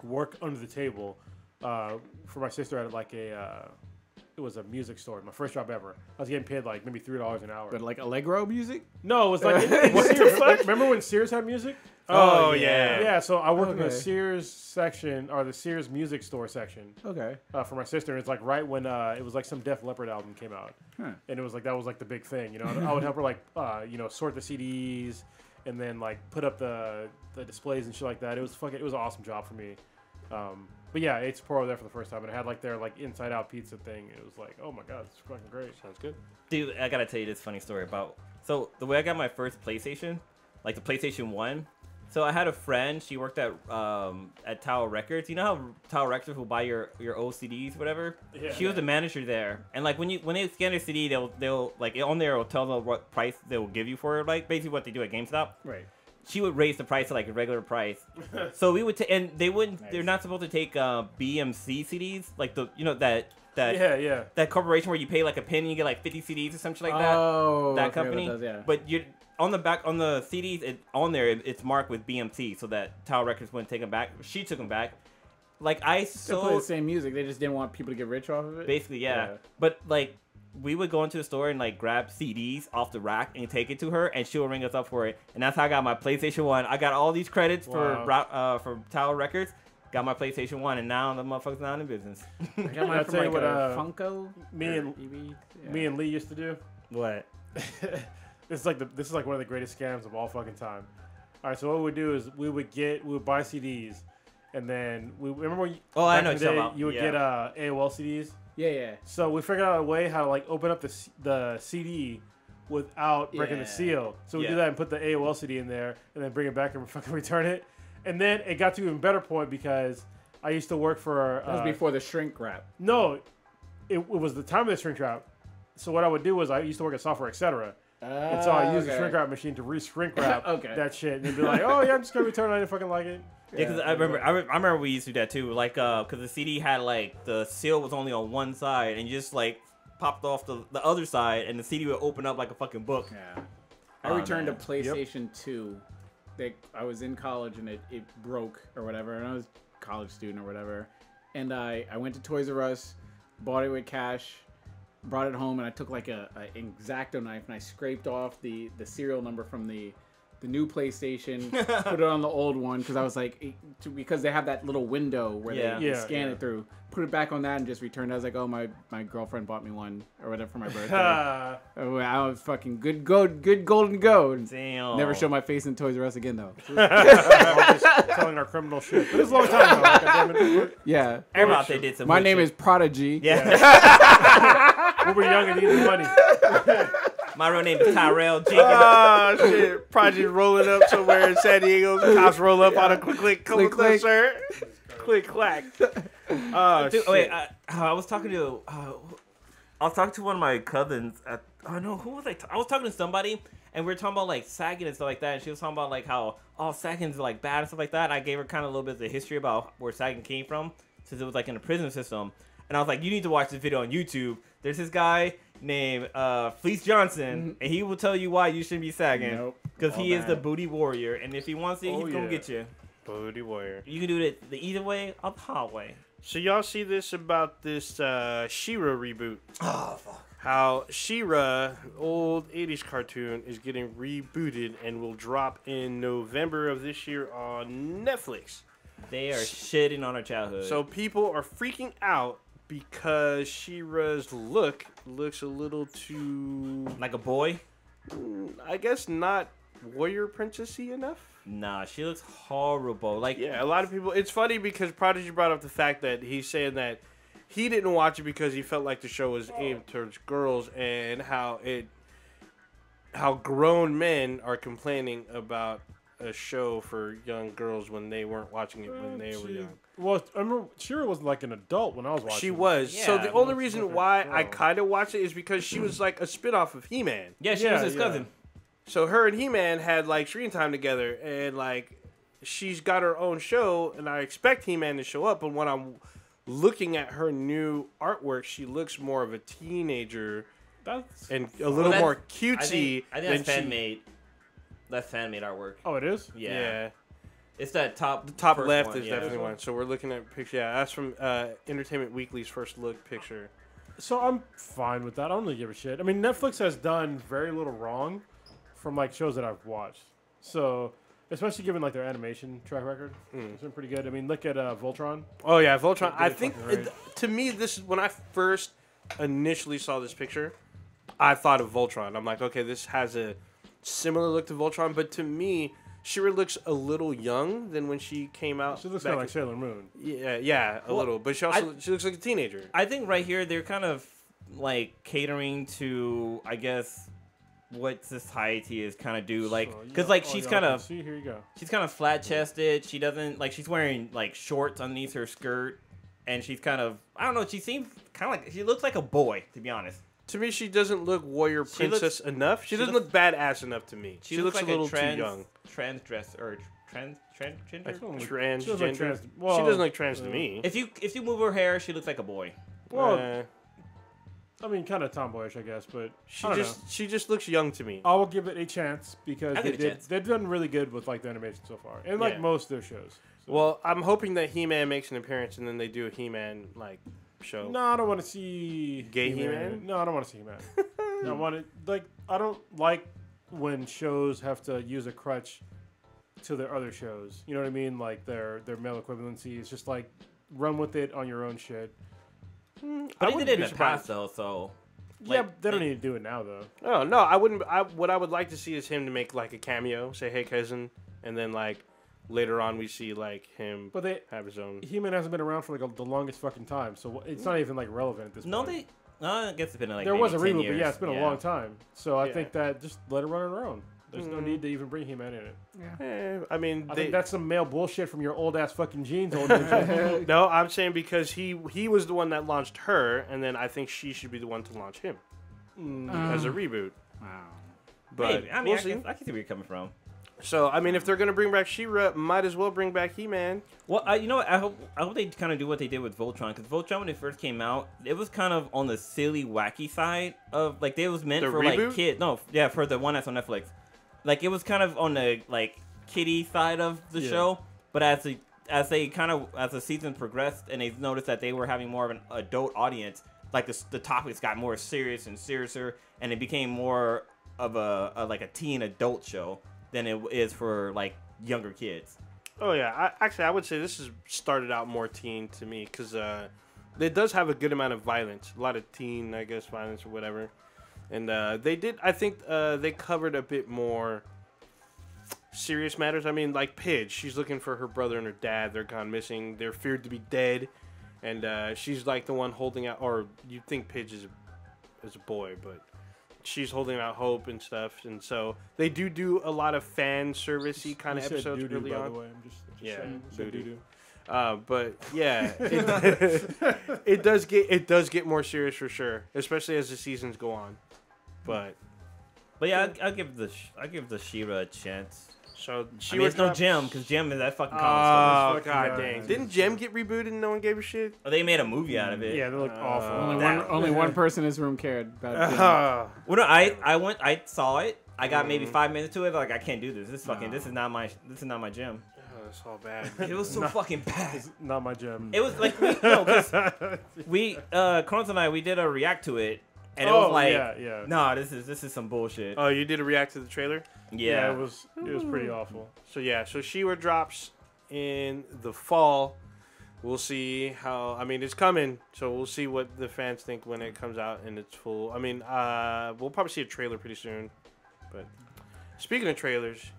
work under the table for my sister at like it it was a music store. My first job ever. I was getting paid like maybe $3 an hour. But like Allegro music? No, it was like remember when Sears had music? Oh yeah. Yeah, so I worked in the Sears section or the Sears music store section. Okay. For my sister, and it's like right when it was like some Def Leppard album came out, and it was like that was like the big thing, you know. I would help her like sort the CDs, and then like put up the displays and shit like that. It was an awesome job for me. But yeah, I ate Sapporo there for the first time, and I had like their like inside out pizza thing. It was like, oh my god, it's fucking great. Sounds good. Dude, I gotta tell you this funny story about. So the way I got my first PlayStation, like the PlayStation 1. So I had a friend. She worked at Tower Records. You know how Tower Records will buy your old CDs, whatever. Yeah. She was the manager there, and like when they scan a CD, they'll like on there will tell them what price they will give you for it, like basically what they do at GameStop. Right. She would raise the price to like a regular price. So we would and they wouldn't. Nice. They're not supposed to take BMC CDs, like that Yeah. that corporation where you pay like a penny and you get like 50 CDs or something like that. Oh, That okay, company. that does, yeah. But you on the back on the CDs it's marked with BMT so that Tower Records wouldn't take them back. She took them back. Like I Still play the sold same music. They just didn't want people to get rich off of it. basically yeah. But like we would go into the store and like grab CDs off the rack and take it to her and she'll ring us up for it. And that's how I got my PlayStation 1. I got all these credits for Tower Records. Got my PlayStation 1 and now the motherfucker's not in business. I got mine I'll from tell you like what, a Funko. Me and Lee used to do. What? This is like one of the greatest scams of all fucking time. All right, so what we would do is we would buy CDs, and then we remember when I back know in the what you're day, talking about. you would get AOL CDs. Yeah. So we figured out a way how to like open up the CD without breaking the seal. So we do that and put the AOL CD in there, and then bring it back and fucking return it. And then it got to an even better point because I used to work for. That was before the shrink wrap. No, it was the time of the shrink wrap. So what I would do was I used to work at Software Etc. And so I used the shrink wrap machine to re-shrink wrap that shit, and they'd be like, "Oh yeah, I'm just gonna return it. I didn't fucking like it." Yeah, because I remember we used to do that too. Like, because the CD had like the seal was only on one side, and you just like popped off the other side, and the CD would open up like a fucking book. Yeah. I returned a PlayStation 2. I was in college and it broke or whatever, and I was a college student or whatever, and I went to Toys R Us, bought it with cash. Brought it home and I took like a X-Acto knife and I scraped off the serial number from the new PlayStation, put it on the old one because I was like, because they have that little window where they scan it through. Put it back on that and just returned. I was like, oh, my girlfriend bought me one or whatever for my birthday. I was fucking good golden gold. Damn. Never show my face in Toys R Us again though. Just telling our criminal shit. But it's a long time ago. Like, damn it. Yeah. Everybody did some My good name shit. is Prodigy. Yeah. We were young and needed money. My real name is Tyrell Jenkins. Oh shit! Project rolling up somewhere in San Diego. Cops roll up on a click, sir. Click clack. Oh Dude, shit! wait, I was talking to one of my cousins at. Oh no, who was I? I was talking to somebody, and we were talking about like sagging and stuff like that. And she was talking about like how sagging's like bad and stuff like that. I gave her kind of a little bit of the history about where sagging came from, since it was like in the prison system. And I was like, you need to watch this video on YouTube. There's this guy named Fleece Johnson, and he will tell you why you shouldn't be sagging. Because he is the booty warrior, and if he wants it, he's gonna get you. Booty warrior. You can do it the easy way or the hard way. So y'all see this about this She-Ra reboot? Oh fuck. How She-Ra, old 80s cartoon, is getting rebooted and will drop in November of this year on Netflix. They are shitting on our childhood. So people are freaking out because She-Ra's looks a little too, like a boy? I guess, not warrior princessy enough. Nah, she looks horrible. Like, yeah, a lot of people. It's funny because Prodigy brought up the fact that he's saying that he didn't watch it because he felt like the show was aimed towards girls, and how grown men are complaining about a show for young girls when they weren't watching it when they were young. Well, I remember She-Ra was like an adult when I was watching. She was. Yeah, so the only was reason fucking why girl. I kind of watched it is because she was like a spinoff of He-Man. yeah, she was his cousin. So her and He-Man had like screen time together, and like she's got her own show, and I expect He-Man to show up. But when I'm looking at her new artwork, she looks more of a teenager and a little more cutesy. I think that's fan made. That's fan made artwork. Oh, it is? Yeah. It's that top. The top first left one, is definitely one. So we're looking at picture. Yeah, that's from Entertainment Weekly's first look picture. So I'm fine with that. I don't really give a shit. I mean, Netflix has done very little wrong from like shows that I've watched. So, especially given like their animation track record, it's been pretty good. I mean, look at Voltron. Oh yeah, Voltron. They I did think fucking great. to me, this is when I first initially saw this picture. I thought of Voltron. I'm like, okay, this has a similar look to Voltron, but to me, She-Ra looks a little young than when she came out. She looks back kind of like Sailor Moon. Yeah, a little. But she also she looks like a teenager. I think right here they're kind of like catering to, I guess, what society is kind of do, like, because like she's kind of see, here you go. She's kind of flat chested. She doesn't like she's wearing like shorts underneath her skirt, and she's kind of I don't know. She seems kind of like she looks like a boy, to be honest. To me, she doesn't look warrior princess enough. She doesn't look badass enough to me. She looks like a little too young. Transdress or transgender. Transgender. She doesn't look trans to me. If you move her hair, she looks like a boy. Well, I mean, kind of tomboyish, I guess, but she just looks young to me. I will give it a chance because they've done really good with like the animation so far, and like most of their shows. So. Well, I'm hoping that He-Man makes an appearance and then they do a He-Man like show. No, I don't want to see gay He-Man. No, I don't want to see He-Man. I don't like when shows have to use a crutch to their other shows. You know what I mean? Like their male equivalency. It's just like run with it on your own shit. But they did it in the past though, so. Yeah, they don't need to do it now though. Oh no, I wouldn't. What I would like to see is him to make like a cameo, say "Hey cousin," and then like later on we see like him have his own. He-Man hasn't been around for like the longest fucking time, so it's not even like relevant at this point. I guess it's been like there was a reboot, years. but yeah, it's been a long time. So I think that just let it run on her own. There's no need to even bring He-Man in it. Yeah. I mean, I think that's some male bullshit from your old ass fucking jeans, old ninja. No, I'm saying because he was the one that launched her, and then I think she should be the one to launch him as a reboot. Wow. But hey, I mean, I can see where you're coming from. So I mean, if they're gonna bring back She-Ra, might as well bring back He-Man. Well, you know what? I hope they kind of do what they did with Voltron, because Voltron when it first came out, it was kind of on the silly, wacky side of like it was meant for reboot? like kids. No, yeah, for the one that's on Netflix. Like it was kind of on the like kiddie side of the show, but as the season progressed and they noticed that they were having more of an adult audience, like the topics got more serious and seriouser, and it became more of a like a teen adult show than it is for like younger kids. Oh yeah, I would say this has started out more teen to me because it does have a good amount of violence, a lot of teen, I guess, violence or whatever. And they did, I think they covered a bit more serious matters. I mean, like Pidge, she's looking for her brother and her dad. They're gone missing. They're feared to be dead. And she's like the one holding out, or you'd think Pidge is a boy, but she's holding out hope and stuff. And so they do a lot of fan servicey kind of episodes early on. By the way. I'm just doo-doo. But yeah, it does get more serious for sure, especially as the seasons go on. But yeah, I'll give the She-Ra a chance. So it's no Gem, because Gem is that fucking Oh comic god dang! Didn't Gem get rebooted and no one gave a shit? Oh, they made a movie out of it. Yeah, they looked awful. Only one person in this room cared about it. Well, no, I saw it. I got maybe 5 minutes to it. Like I can't do this. This is not my Gem. It's all bad. It was so fucking bad. It's not my Gem. It was like Kronos and I, we did a react to it, and it was like, nah, this is some bullshit. Oh, you did a react to the trailer? Yeah, it was pretty awful. So She-Ra drops in the fall. We'll see how. I mean, it's coming, so we'll see what the fans think when it comes out in its full. I mean, we'll probably see a trailer pretty soon. But speaking of trailers,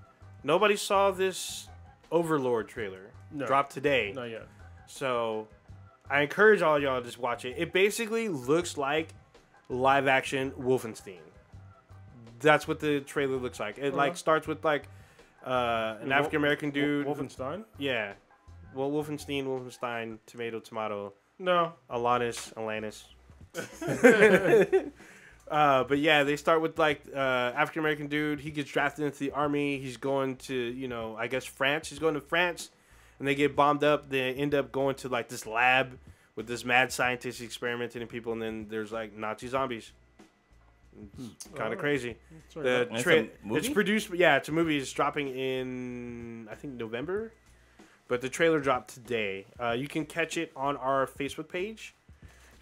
nobody saw this Overlord trailer. Dropped today. Not yet. So I encourage all y'all to just watch it. It basically looks like live action Wolfenstein. That's what the trailer looks like. It like starts with like an African American dude. Wolfenstein? Yeah. Well, Wolfenstein, tomato. No. Alanis. But yeah, they start with like African American dude. He gets drafted into the army. He's going to, I guess France. He's going to France, and they get bombed up. They end up going to like this lab with this mad scientist experimenting on people, and then there's like Nazi zombies. It's kind of crazy. It's produced. Yeah, it's a movie. It's dropping in I think November, but the trailer dropped today. You can catch it on our Facebook page.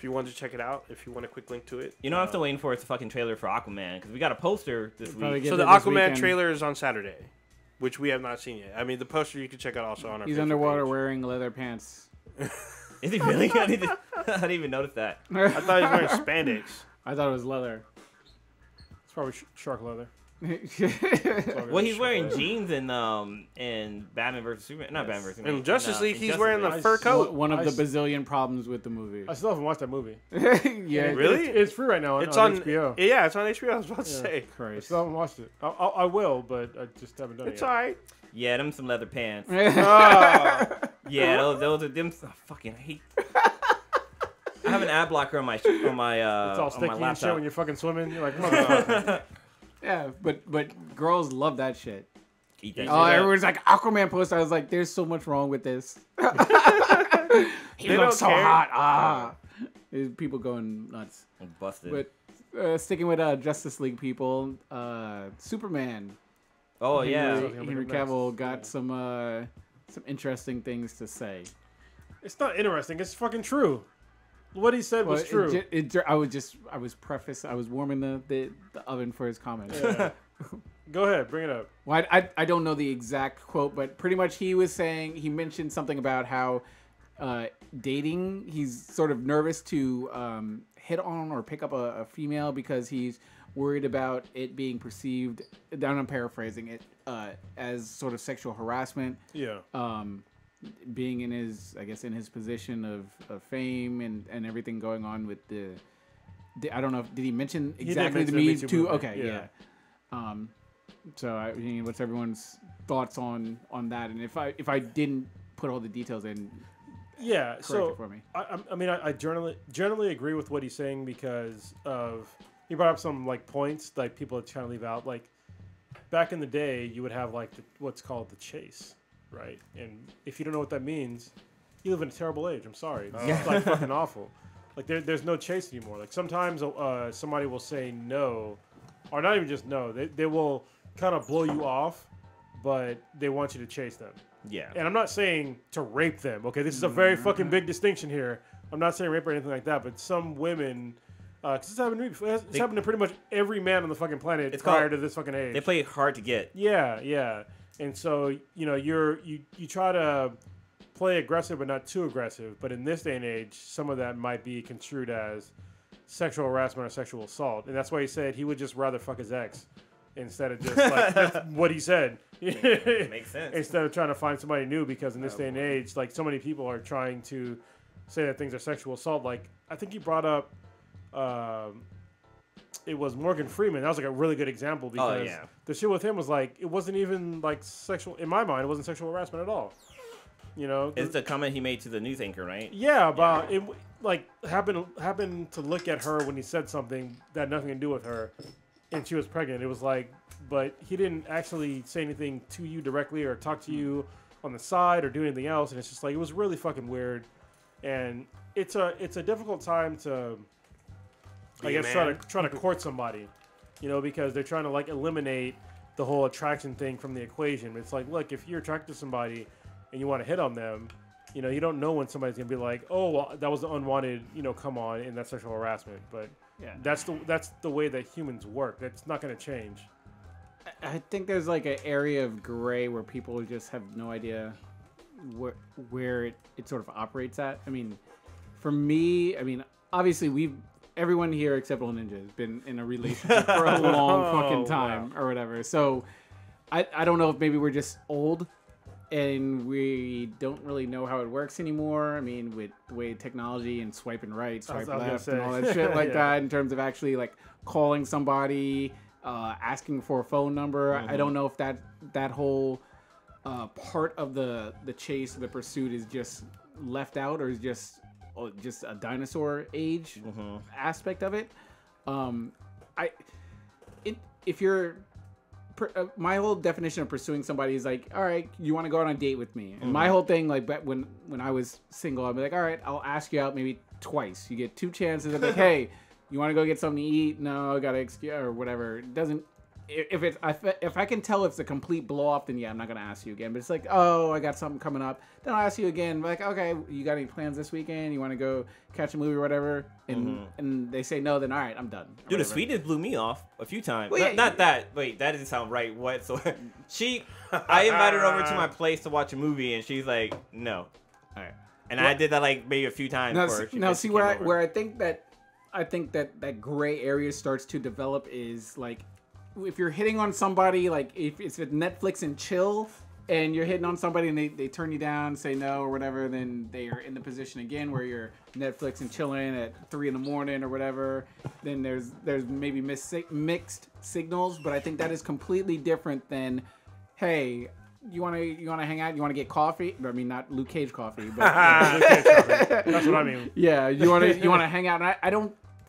If you want to check it out, if you want a quick link to it. You know what I'm still waiting for? It's a fucking trailer for Aquaman, because we got a poster this week. So the Aquaman trailer is on Saturday, which we have not seen yet. I mean, the poster you can check out also on our He's Facebook underwater page. wearing leather pants. Is he really? I didn't even notice that. I thought he was wearing spandex. I thought it was leather. It's probably shark leather. Well, he's wearing jeans in Batman vs Superman. Not Batman vs Superman. In Justice League, in he's Justice wearing the League. fur coat. One of the bazillion problems with the movie. I still haven't watched that movie. Yeah, Really? It's free right now. It's on on HBO. Yeah, it's on HBO. I was about to say. I Christ. still haven't watched it. I will, but I just haven't done It's it yet. alright. Yeah, them some leather pants. Oh. Yeah, those are them. Fucking hate. I have an ad blocker on my It's all on my sticky and shit laptop. when you're fucking swimming. You're like, motherfucker. Yeah, but girls love that shit. Eat that Oh, shit up. everyone's like Aquaman poster. I was like, there's so much wrong with this. He They looks so don't care. hot. Ah, there's people going nuts. I'm busted. But sticking with Justice League people, Superman. Oh yeah. Henry Cavill got some interesting things to say. It's not interesting. It's fucking true. What he said was true. I was warming the oven for his comments. Yeah. Go ahead, bring it up. Well, I don't know the exact quote, but pretty much he mentioned something about how dating, he's sort of nervous to hit on or pick up a female because he's worried about it being perceived, I'm paraphrasing it, as sort of sexual harassment. Yeah. Being in his position of fame and everything going on with I don't know, did he mention exactly the Me Too? Okay, yeah. So I mean, what's everyone's thoughts on that? And if I didn't put all the details in, Yeah, correct so it for me. I generally agree with what he's saying because of he brought up some like points like people are trying to leave out. Like back in the day, you would have like what's called the chase, right? And if you don't know what that means, you live in a terrible age. I'm sorry, it's like fucking awful. Like there's no chase anymore. Like sometimes somebody will say no, or not even just no. They will kind of blow you off, but they want you to chase them. Yeah. And I'm not saying to rape them, okay? This is a very fucking big distinction here. I'm not saying rape or anything like that, but some women, because this happened to me before. It's happened to pretty much every man on the fucking planet prior to this fucking age. They play hard to get. Yeah. And so, you know, you try to play aggressive but not too aggressive. But in this day and age, some of that might be construed as sexual harassment or sexual assault. And that's why he said he would just rather fuck his ex instead of just like that's what he said. Makes sense. Instead of trying to find somebody new, because in this day and age, like so many people are trying to say that things are sexual assault. Like I think he brought up, it was Morgan Freeman. That was like a really good example because the shit with him was like it wasn't even like sexual in my mind. It wasn't sexual harassment at all. You know, It's the comment he made to the news anchor, right? yeah, about it. Like happened to look at her when he said something that had nothing to do with her, and she was pregnant. It was like, but he didn't actually say anything to you directly or talk to you on the side or do anything else. And it's just like it was really fucking weird. And it's a difficult time to, I guess, try to court somebody, you know, because they're trying to like eliminate the whole attraction thing from the equation. It's like, look, if you're attracted to somebody and you want to hit on them, you know, you don't know when somebody's gonna be like, oh, well, that was the unwanted, you know, come on, and that's sexual harassment. But Yeah. that's the way that humans work. That's not gonna change. I think there's like an area of gray where people just have no idea where it sort of operates at. I mean, for me, obviously everyone here except Old Ninja has been in a relationship for a long fucking time or whatever. So I don't know if maybe we're just old and we don't really know how it works anymore. I mean, with the way technology and swiping right, swipe left, and all that shit like that, in terms of actually like calling somebody, asking for a phone number. I don't know if that whole part of the chase, the pursuit, is just left out or is just a dinosaur age aspect of it. If you're my whole definition of pursuing somebody is like, all right, you want to go on a date with me? And my whole thing, like when I was single, I'd be like, all right, I'll ask you out maybe twice. You get two chances. I'm like, hey, you want to go get something to eat? No, I got to excuse or whatever. if I can tell if it's a complete blow off, then yeah, I'm not gonna ask you again. But it's like, oh, I got something coming up, then I'll ask you again. Like, okay, you got any plans this weekend? You want to go catch a movie or whatever? And they say no, then all right, I'm done. Dude, the sweetest blew me off a few times. Well, yeah, not that. Wait, that doesn't sound right. What? So I invited her over to my place to watch a movie, and she's like, no. All right. And I did that like maybe a few times. See where I think that gray area starts to develop is like if you're hitting on somebody, like if it's Netflix and chill and you're hitting on somebody and they turn you down, say no or whatever, then they are in the position again where you're Netflix and chilling at 3 a.m. or whatever. Then there's maybe mixed signals, but I think that is completely different than, hey, you want to hang out? You want to get coffee? I mean, not Luke Cage coffee, but Luke Cage coffee. That's what I mean. Yeah, you want to hang out? And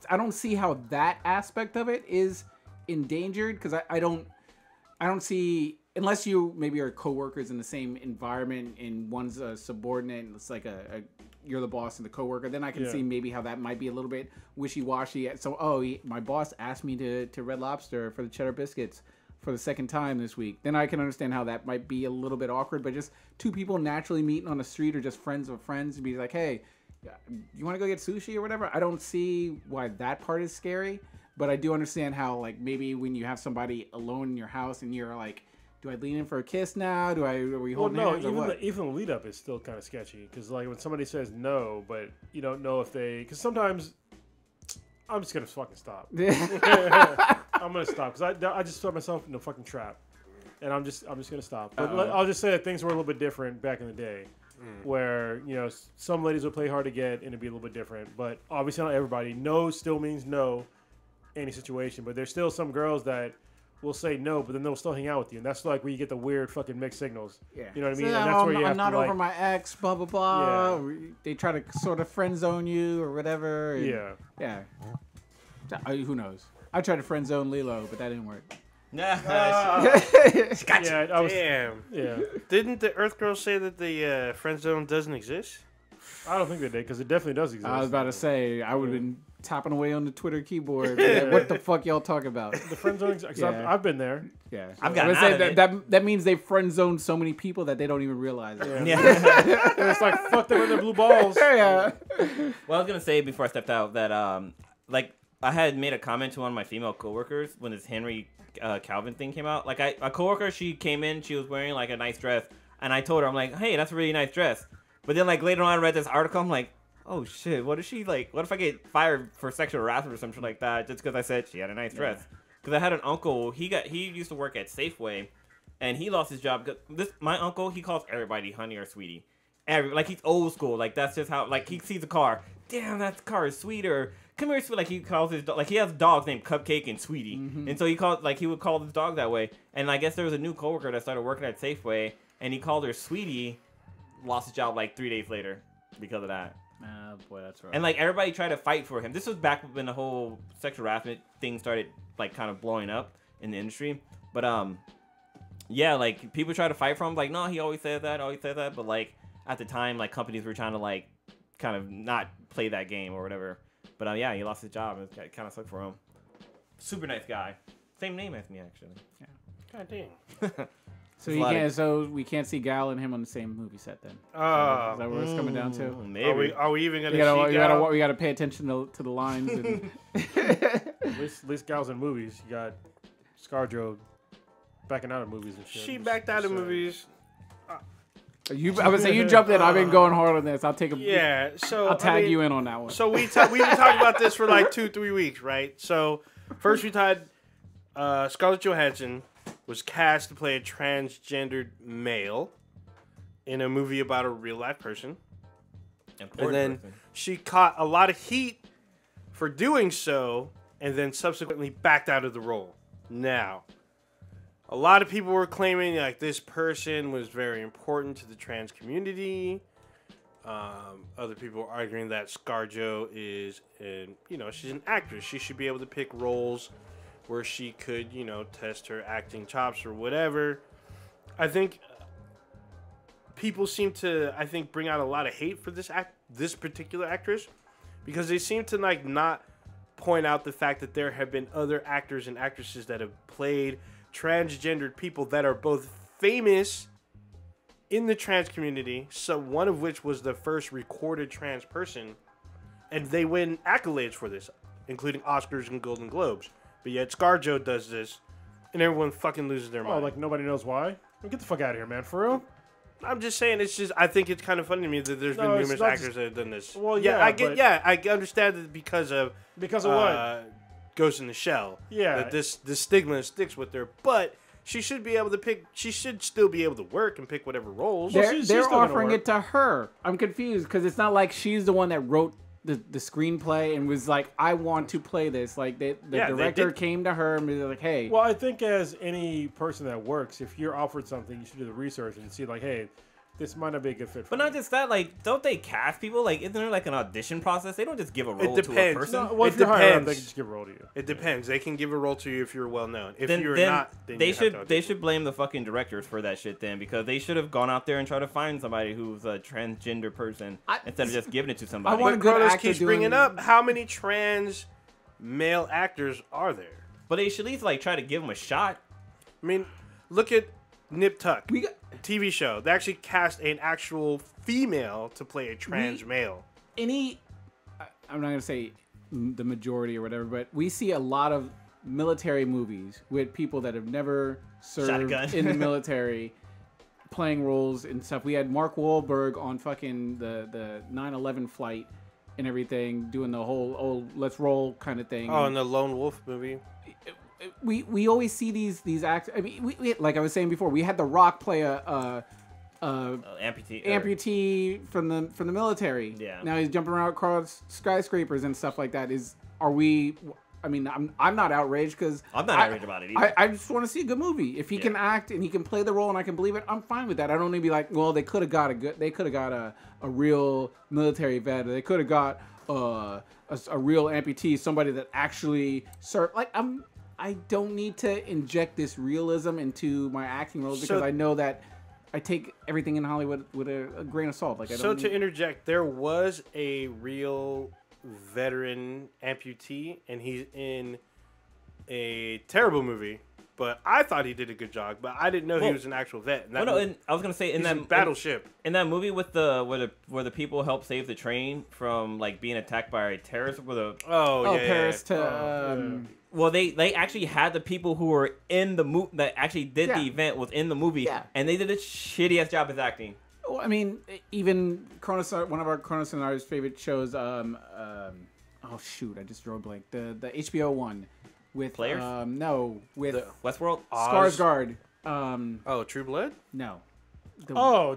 I don't see how that aspect of it is endangered because I don't see, unless you maybe are coworkers in the same environment and one's a subordinate and it's like you're the boss and the coworker, then I can see maybe how that might be a little bit wishy-washy. So my boss asked me to Red Lobster for the cheddar biscuits for the second time this week, then I can understand how that might be a little bit awkward. But just two people naturally meeting on the street or just friends of friends and be like, hey, you want to go get sushi or whatever? I don't see why that part is scary, but I do understand how, like, maybe when you have somebody alone in your house and you're like, do I lean in for a kiss now? Are we holding hands or what? Even the lead up is still kind of sketchy because like when somebody says no, but you don't know if because sometimes I'm just gonna fucking stop. I'm gonna stop because I just put myself in a fucking trap, and I'm just gonna stop. But I'll just say that things were a little bit different back in the day, where some ladies would play hard to get and it'd be a little bit different. But obviously not everybody. No still means no, any situation. But there's still some girls that will say no, but then they'll still hang out with you, and that's like where you get the weird fucking mixed signals. Yeah, you know what I mean? So, and that's where you have I'm not to, over my ex, blah blah blah. Yeah. They try to sort of friend zone you or whatever. And, yeah. Who knows? I tried to friend zone Lilo, but that didn't work. Damn. Yeah. Didn't the Earth Girl say that the friend zone doesn't exist? I don't think they did because it definitely does exist. I was about to say I would have been tapping away on the Twitter keyboard. What the fuck y'all talk about? The friend zone exists. I've been there. Yeah, I've got that means they friend zoned so many people that they don't even realize it. And it's like fuck them with their blue balls. Yeah. Well, I was gonna say before I stepped out that like I had made a comment to one of my female coworkers when this Henry Calvin thing came out. Like a coworker, she came in, she was wearing like a nice dress, and I told her, I'm like, hey, that's a really nice dress. But then like later on, I read this article, I'm like, oh shit, what is she like? What if I get fired for sexual harassment or something like that just because I said she had a nice dress? Because I had an uncle, he used to work at Safeway, and he lost his job. My uncle, he calls everybody honey or sweetie. Like he's old school. Like that's just how. Like he sees a car, damn, that car is sweeter. Come here, sweet. Like he calls his dog. Like he has dogs named Cupcake and Sweetie, and so he would call his dog that way. And I guess there was a new coworker that started working at Safeway, and he called her Sweetie. Lost his job like 3 days later because of that. Oh boy, that's right. And like everybody tried to fight for him. This was back when the whole sexual harassment thing started like kind of blowing up in the industry. But yeah, like people try to fight for him. Like no, he always said that. But like at the time, like companies were trying to like kind of not play that game or whatever. But yeah, he lost his job. It kind of sucked for him. Super nice guy. Same name as me actually. Yeah. God damn. So we can't see Gal and him on the same movie set then. Is that what it's coming down to? Maybe. Are we even gonna see Gal? We gotta pay attention to the lines. And at least Gal's in movies. You got ScarJo backing out of movies and shit. She backed out of movies. I would say you jumped in. I've been going hard on this. I'll take a. Yeah. So I'll tag you in on that one. So we've been talking about this for like 2-3 weeks, right? So first we had Scarlett Johansson was cast to play a transgendered male in a movie about a real life person. And then she caught a lot of heat for doing so and then subsequently backed out of the role. Now, a lot of people were claiming like this person was very important to the trans community. Other people are arguing that ScarJo is, she's an actress. She should be able to pick roles where she could, test her acting chops or whatever. I think people seem to, bring out a lot of hate for this particular actress because they seem to like not point out the fact that there have been other actors and actresses that have played transgendered people that are both famous in the trans community, so one of which was the first recorded trans person, and they win accolades for this, including Oscars and Golden Globes. But yet ScarJo does this, and everyone fucking loses their mind. Oh, like nobody knows why? Well, get the fuck out of here, man. For real? I'm just saying, I think it's kind of funny to me that there's been numerous actors that have done this. Well, I understand that because of what? Ghost in the Shell. Yeah. That this stigma sticks with her, but she should be able to pick. She should still be able to work and pick whatever roles. They're offering it to her. I'm confused because it's not like she's the one that wrote the screenplay and was like, I want to play this. Like the director came to her and was like, hey. Well, I think as any person that works, if you're offered something, you should do the research and see like, hey, this might not be a good fit for But me. not just that, like, don't they cast people? Like, isn't there like an audition process? They don't just give a role to a person. No, well, if you're higher up, they can just give a role to you. It depends. They can give a role to you if you're well known. If you're then not, then they should blame the fucking directors for that shit then, because they should have gone out there and tried to find somebody who's a transgender person instead of just giving it to somebody. I want a But good Carlos actor keeps doing- bringing up how many trans male actors are there. But they should at least like try to give them a shot. I mean, look at Nip Tuck. We got TV show. They actually cast an actual female to play a trans male. I'm not gonna say the majority or whatever, but we see a lot of military movies with people that have never served Shotgun. in the military playing roles and stuff. We had Mark Wahlberg on fucking the 9/11 flight and everything, doing the whole let's roll kind of thing. Oh, in the Lone Wolf movie. We always see these actors. I mean, we like I was saying before, we had The Rock play a amputee from the military. Yeah. Now he's jumping around across skyscrapers and stuff like that. Are we? I mean, I'm not outraged because I'm not outraged about it either. I just want to see a good movie. If he can act and he can play the role and I can believe it, I'm fine with that. I don't need to be like, well, they could have got a real military vet. Or they could have got a real amputee, somebody that actually served. Like I don't need to inject this realism into my acting roles because I know that I take everything in Hollywood with a grain of salt. Like to interject, there was a real veteran amputee, and he's in a terrible movie. But I thought he did a good job. But I didn't know he was an actual vet. I was gonna say in that Battleship, in that movie with where the people help save the train from like being attacked by a terrorist with a Paris to. Well, they actually had the people who were in the movie that actually did the event was in the movie, and they did a shitty ass job as acting. Well, I mean, even one of our Kronos and Ours favorite shows. Oh shoot, I just drew a blank. The HBO one with Players. With Westworld. Skarsgård. True Blood. No.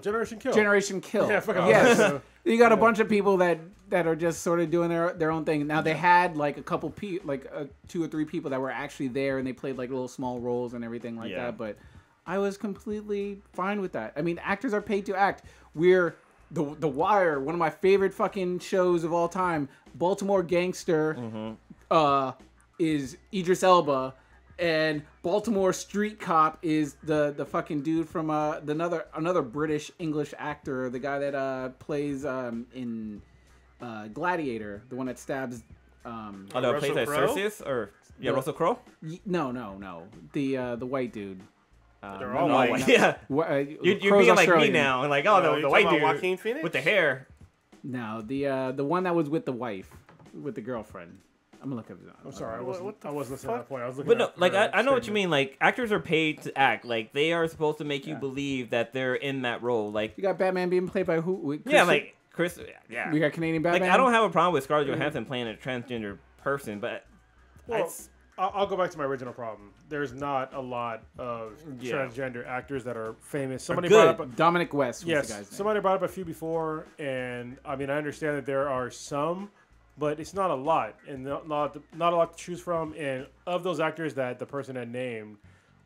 Generation Kill. Generation Kill. Yeah, yes. You got a bunch of people that are just sort of doing their own thing. Now they had like a couple two or three people that were actually there and they played like little small roles and everything like that. But I was completely fine with that. I mean, actors are paid to act. We're the Wire, one of my favorite fucking shows of all time. Baltimore Gangster is Idris Elba. And Baltimore Street Cop is the fucking dude from another British English actor, the guy that plays in Gladiator, the one that stabs. Plays like Cersei or Russell Crowe. No, the white dude. They're all white. Yeah, you're being like me now, and like the white dude Joaquin Phoenix? with the hair. No, the one that was with the wife, with the girlfriend. I'm gonna look up. I'm sorry, I wasn't listening to that point. I was looking. But no, like I know what you mean. Like actors are paid to act. Like they are supposed to make you believe that they're in that role. Like you got Batman being played by who? Chris. Yeah, we got Canadian Batman. Like I don't have a problem with Scarlett Johansson playing a transgender person, but I'll go back to my original problem. There's not a lot of transgender actors that are famous. Somebody brought up Dominic West. Yes, the guy's name. somebody brought up a few before, and I mean I understand that there are some. But it's not a lot, and not a lot to choose from. And of those actors that the person had named,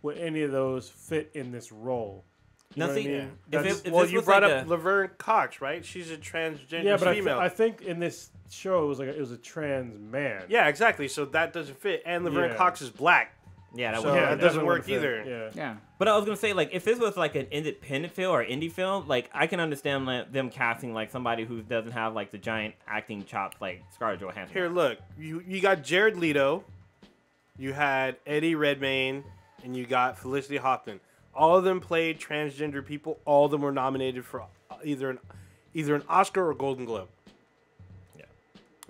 would any of those fit in this role? You know what I mean? You brought up Laverne Cox, right? She's a transgender female. I think in this show it was a trans man. Yeah, exactly. So that doesn't fit. And Laverne Cox is black. Yeah, that So would. it doesn't work either. Yeah. Yeah. But I was gonna say, like, if this was like an independent film or indie film, like, I can understand like, them casting like somebody who doesn't have like the giant acting chops like Scarlett Johansson. Here, look, you got Jared Leto, you had Eddie Redmayne, and you got Felicity Huffman. All of them played transgender people. All of them were nominated for either an Oscar or Golden Globe. Yeah.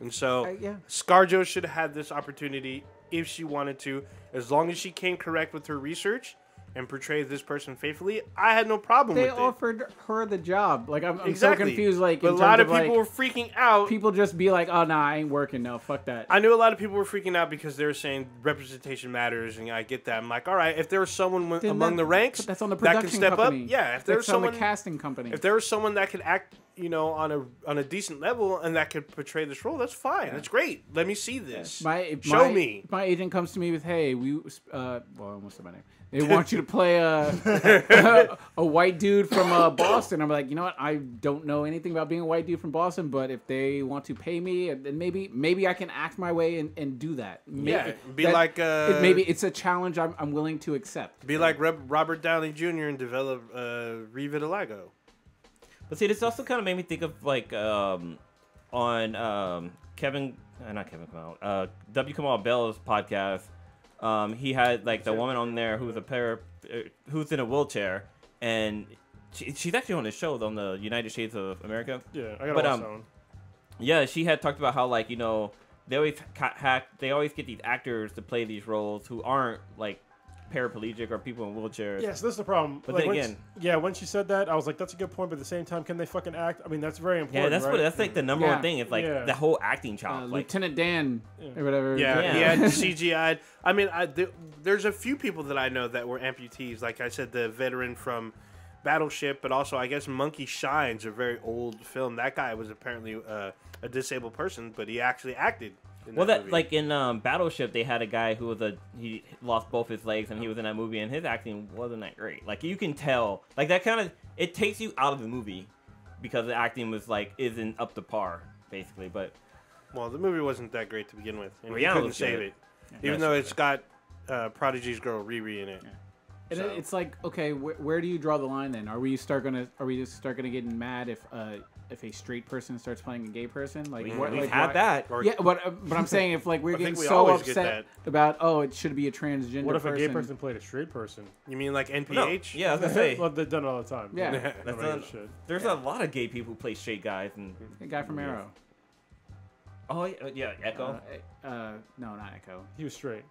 And so Yeah. ScarJo should have had this opportunity if she wanted to, as long as she came correct with her research and portrayed this person faithfully. I had no problem They with it. offered her the job. Like I'm Exactly. so confused. Like But in a lot terms of people like, were freaking out. people just be like, "Oh, nah, I ain't working. No, fuck that." I knew a lot of people were freaking out because they were saying representation matters, and I get that. I'm like, all right, if there was someone Then among the ranks but that's on the that can production step company. up, yeah. If there was That's on someone, the casting company. if there was someone that could act, on a decent level and that could portray this role, that's fine. That's great. Let me see this. Show me. My agent comes to me with, "Hey, well, I almost said my name. They want you to play a white dude from Boston." I'm like, you know what? I don't know anything about being a white dude from Boston, but if they want to pay me, then maybe I can act my way and do that. Yeah, Maybe it's a challenge I'm willing to accept. Be like Robert Downey Jr. and develop Revitiligo. But see, this also kind of made me think of like on not Kevin Kamau, W. Kamau Bell's podcast. He had like the woman on there who's who's in a wheelchair, and she's actually on the show on the United States of America. Yeah, I gotta watch that one. Yeah, she had talked about how like they always get these actors to play these roles who aren't like paraplegic or people in wheelchairs. Yes, this is the problem. But like, then again, when she said that, I was like, that's a good point. But at the same time, can they fucking act? I mean, that's very important. yeah, that's like the number one thing. It's like the whole acting chop. Like, Lieutenant Dan or whatever. Yeah, he had CGI'd. I mean, there's a few people that I know that were amputees. Like I said, the veteran from Battleship, but also I guess Monkey Shine's a very old film. That guy was apparently a disabled person, but he actually acted. Well, like in Battleship, they had a guy who he lost both his legs, and he was in that movie, and his acting wasn't that great. Like you can tell, like that kind of it takes you out of the movie because the acting was like isn't up to par, basically. But well, the movie wasn't that great to begin with, and he Rihanna couldn't was save good. it, even though it's got Prodigy's girl Riri in it. Yeah. And it's like, okay, where do you draw the line then? Are we just start gonna get mad if a straight person starts playing a gay person? Like we've had that. Yeah, but I'm saying if like we're getting so upset about it should be a transgender. What if person. a gay person played a straight person? You mean like NPH? No. Yeah, I was gonna say. Well, they've done it all the time. Yeah, there's a lot of gay people who play straight guys, and the guy from Arrow. Oh yeah, Echo. No, not Echo. He was straight.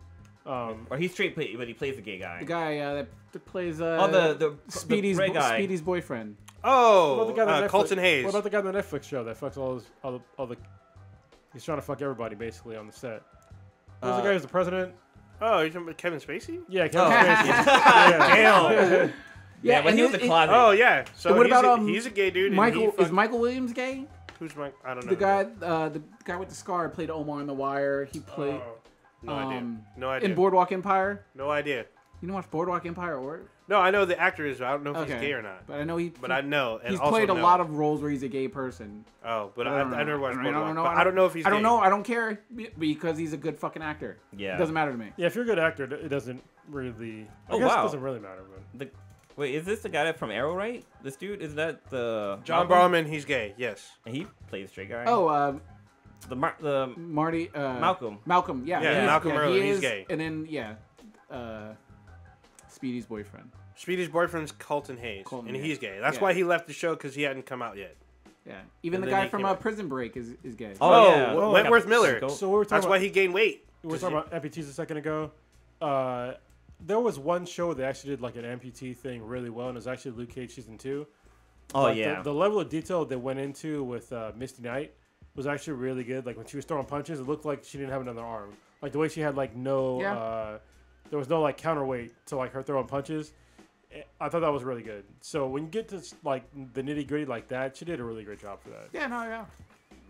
Or he's straight, but he plays a gay guy. The guy that plays the Speedy's guy. Speedy's boyfriend. Oh, Colton Hayes. What about the guy on the Netflix show that fucks all the he's trying to fuck everybody basically on the set. Who's the guy who's the president? Oh, you're talking about Kevin Spacey? Yeah, Kevin Spacey. Yeah. Yeah, but he was a closet. Oh yeah. So what about he's a gay dude. Is Michael Williams gay? Who's Mike? I don't know. The guy with the scar played Omar on The Wire. He played. No idea. No idea. In Boardwalk Empire. No idea. You don't watch Boardwalk Empire or? No, I know the actor is. I don't know if he's gay or not. But I know he. But I know. And he's also played a lot of roles where he's a gay person. Oh, but I never watched Boardwalk. I don't know if he's gay. I don't know. I don't care because he's a good fucking actor. Yeah. It doesn't matter to me. Yeah, if you're a good actor, it doesn't really. I guess it doesn't really matter. But. Wait, is this the guy that from Arrow, right? This dude? Is that the... John Barrowman, he's gay, yes. And he plays a straight guy? Oh, the Marty... Malcolm. Malcolm, yeah. Yeah, Malcolm Earl, he's gay. And then, Speedy's boyfriend. Speedy's boyfriend's Colton Hayes, and he's gay. That's why he left the show, because he hadn't come out yet. Yeah, even the guy from Prison Break is gay. Oh, yeah. Wentworth Miller. So we were talking That's why he gained weight. We were talking about amputees a second ago. There was one show that actually did like an amputee thing really well, and it was actually Luke Cage season 2. Oh, but yeah. The level of detail they went into with Misty Knight was actually really good. Like when she was throwing punches, it looked like she didn't have another arm. Like the way she had like no, there was no like counterweight to like her throwing punches. I thought that was really good. So when you get to like the nitty gritty like that, she did a really great job for that. Yeah, no, yeah.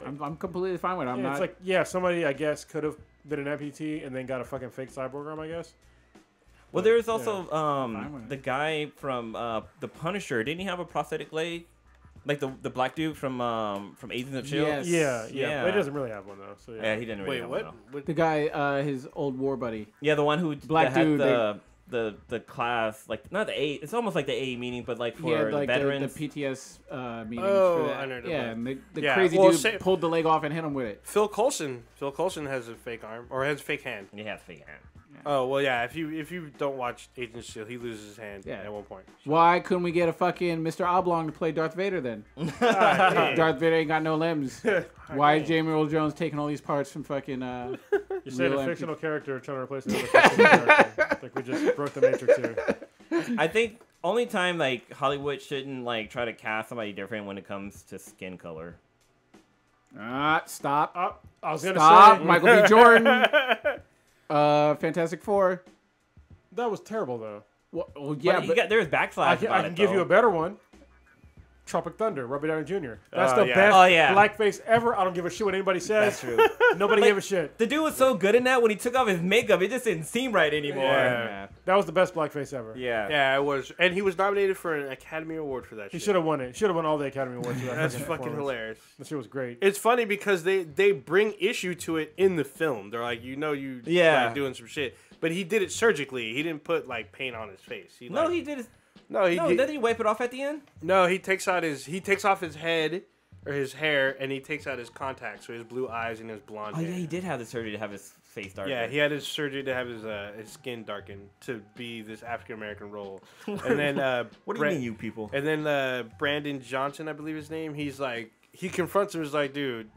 I'm completely fine with it. It's like, somebody I guess could have been an amputee and then got a fucking fake cyborg arm, I guess. Well, there's also the guy from The Punisher. Didn't he have a prosthetic leg? Like the black dude from Agents of Shield. Yes. Yeah. But he doesn't really have one though. So Yeah, he didn't really. Wait, have what? One, What? The guy, his old war buddy. yeah, the one who Black that dude, had the class, like not the A. It's almost like the A meeting, but like for He had like veterans. the PTS meetings Oh, for that. I know the Yeah, one. and the Yeah, crazy well, dude pulled the leg off and hit him with it. Phil Coulson. Phil Coulson has a fake arm or has a fake hand. And he has fake hand. Oh well, yeah. If you don't watch Agent Shield, he loses his hand Yeah. at one point. Why couldn't we get a fucking Mr. Oblong to play Darth Vader then? Darth Vader ain't got no limbs. Why is Jamie Earl Jones taking all these parts from fucking? You said real a empty- fictional character trying to replace another fictional character. I think we just broke the Matrix here. I think only time like Hollywood shouldn't like try to cast somebody different when it comes to skin color. Stop. I was gonna Stop. say Michael B. Jordan. Fantastic Four. that was terrible though. Well, Yeah, yeah, but there was backslash. I can give you a better one. Tropic Thunder, Robert Downey Jr. That's the yeah. best Oh, yeah. blackface ever. I don't give a shit what anybody says. That's true. Nobody Like, gave a shit. The dude was so good in that when he took off his makeup, it just didn't seem right anymore. Yeah. That was the best blackface ever. Yeah. Yeah, it was, and he was nominated for an Academy Award for that. He shit. should have won it. Should have won all the Academy Awards for that. That's fucking fucking performance. hilarious. That shit was great. It's funny because they bring issue to it in the film. They're like, Yeah. like, doing some shit, but he did it surgically. He didn't put like paint on his face. No, he did. No, he Didn't he wipe it off at the end? No, he takes off his head or his hair, and he takes out his contacts, so his blue eyes and his blonde Oh hair. yeah, he did have the surgery to have his face darkened. Yeah, he had his surgery to have his skin darkened to be this African American role. And then What do you mean, you people? And then Brandon Johnson, I believe his name. He's like, he confronts him. He's like, dude,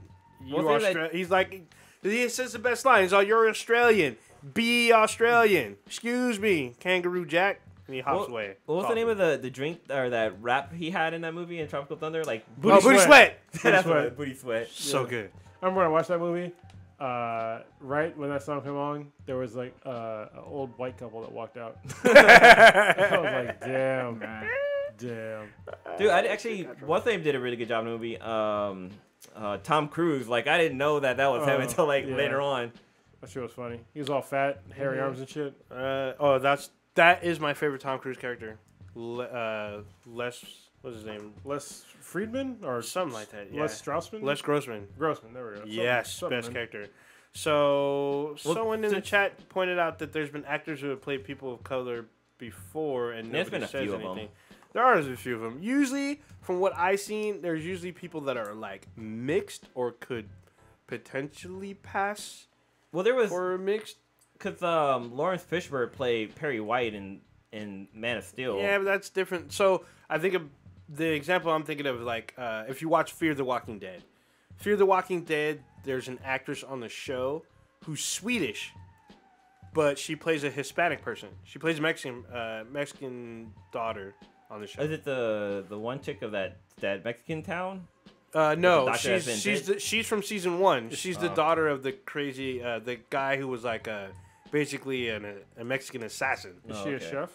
he's like, he says the best line. He's like, you're Australian. Be Australian. Excuse me, Kangaroo Jack. And he hops away. What was the name of the drink or that rap he had in that movie in Tropical Thunder? Like Booty Sweat. That's Sweat. what, Booty Sweat. So good. I remember when I watched that movie. Right when that song came on, there was like an old white couple that walked out. I was like, damn. Dude, I actually, what's name did a really good job in the movie. Tom Cruise. Like I didn't know that was him until like yeah. later on. That shit was funny. He was all fat, hairy arms and shit. That is my favorite Tom Cruise character. Les, what's his name? Les Friedman or Something like that. Yeah. Les Straussman? Les Grossman. Grossman, there we go. Yes, Something, best man. character. So Well, someone in the chat pointed out that there's been actors who have played people of color before, and There's nobody been a says few of anything. them. There are a few of them. Usually, from what I've seen, there's usually people that are like mixed or could potentially pass Well, there was for mixed. because Lawrence Fishburne played Perry White in Man of Steel. Yeah, but that's different. So I think of the example I'm thinking of, like if you watch Fear the Walking Dead. Fear the Walking Dead, there's an actress on the show who's Swedish, but she plays a Hispanic person. She plays a Mexican daughter on the show. Is it the one chick of that Mexican town? No, Doctor has been she's from season 1. She's the daughter of the crazy the guy who was like basically a Mexican assassin. Is she a okay. chef?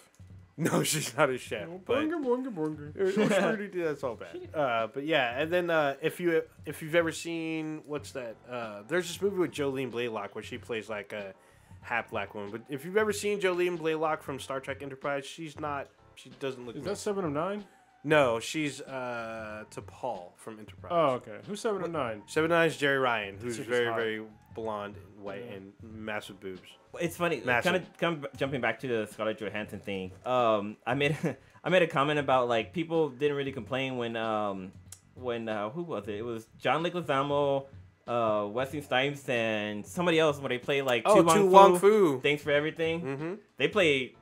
No, she's not a chef. But that's all bad. But yeah, and then if you've ever seen what's that? There's this movie with Jolene Blaylock where she plays like a half black woman. But if you've ever seen Jolene Blaylock from Star Trek Enterprise, she doesn't look. Is that 7 of 9? No, she's to Paul from Enterprise. Oh, okay. Who's 7 of 9? 7-9 is Jerry Ryan, who's She's very hot. very blonde and white and massive boobs. It's funny, Massive. kind of jumping back to the Scarlett Johansson thing. I made a comment about like people didn't really complain when who was it? It was John Leguizamo, Wesley Snipes, and somebody else when they played like Tu Wong Fu. Thanks for everything. Mm-hmm. They played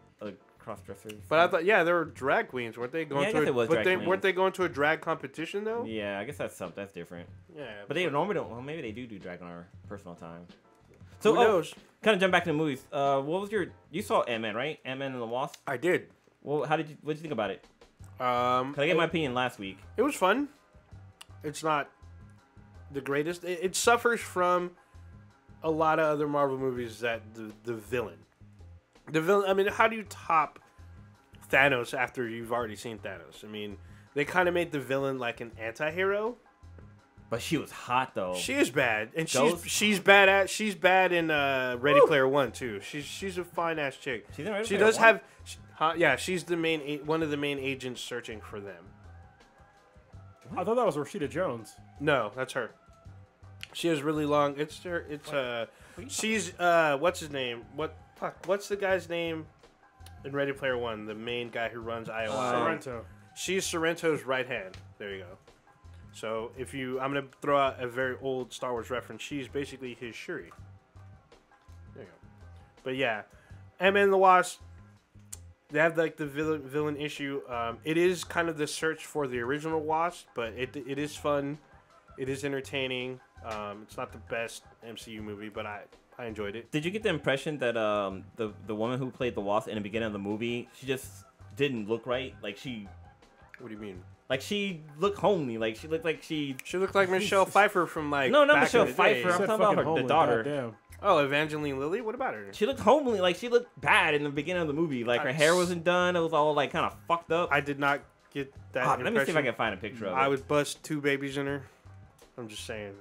cross dressers. But I thought, yeah, they were drag queens, weren't they? I guess it was drag queens. Weren't they going to a drag competition though? Yeah, I guess that's different. Yeah, But they normally don't. Well, maybe they do drag on our personal time. So who knows? kind of jump back to the movies. What was you saw Ant-Man, right? Ant-Man and the Wasp. I did. Well, what did you think about it? 'Cause I gave my opinion last week. It was fun. It's not the greatest. It suffers from a lot of other Marvel movies that the villain. The villain. I mean, how do you top Thanos after you've already seen Thanos? I mean, they kind of made the villain like an anti-hero. But she was hot though. She is bad, and Ghost? she's bad in Ready Player One too. She's a fine ass chick. She's in Ready She Player does One? have, yeah. She's the one of the main agents searching for them. I thought that was Rashida Jones. No, that's her. She has really long. It's her. She's what's his name? What's the guy's name in Ready Player One? The main guy who runs IOI. Sorrento. She's Sorrento's right hand. There you go. So I'm gonna throw out a very old Star Wars reference. She's basically his Shuri. There you go. But yeah, Ant-Man and the Wasp. They have like the villain issue. It is kind of the search for the original Wasp, but it is fun. It is entertaining. It's not the best MCU movie, but I enjoyed it. Did you get the impression that the woman who played the Wasp in the beginning of the movie, she just didn't look right? Like she. What do you mean? Like she looked homely. Like she looked like she. She looked like Michelle Pfeiffer from like. No, not back Michelle in the Pfeiffer. days. I'm talking about the daughter. Damn. Oh, Evangeline Lilly. What about her? She looked homely. Like she looked bad in the beginning of the movie. Like her hair wasn't done. It was all like kind of fucked up. I did not get that impression. Let me see if I can find a picture of it. I would bust 2 babies in her. I'm just saying.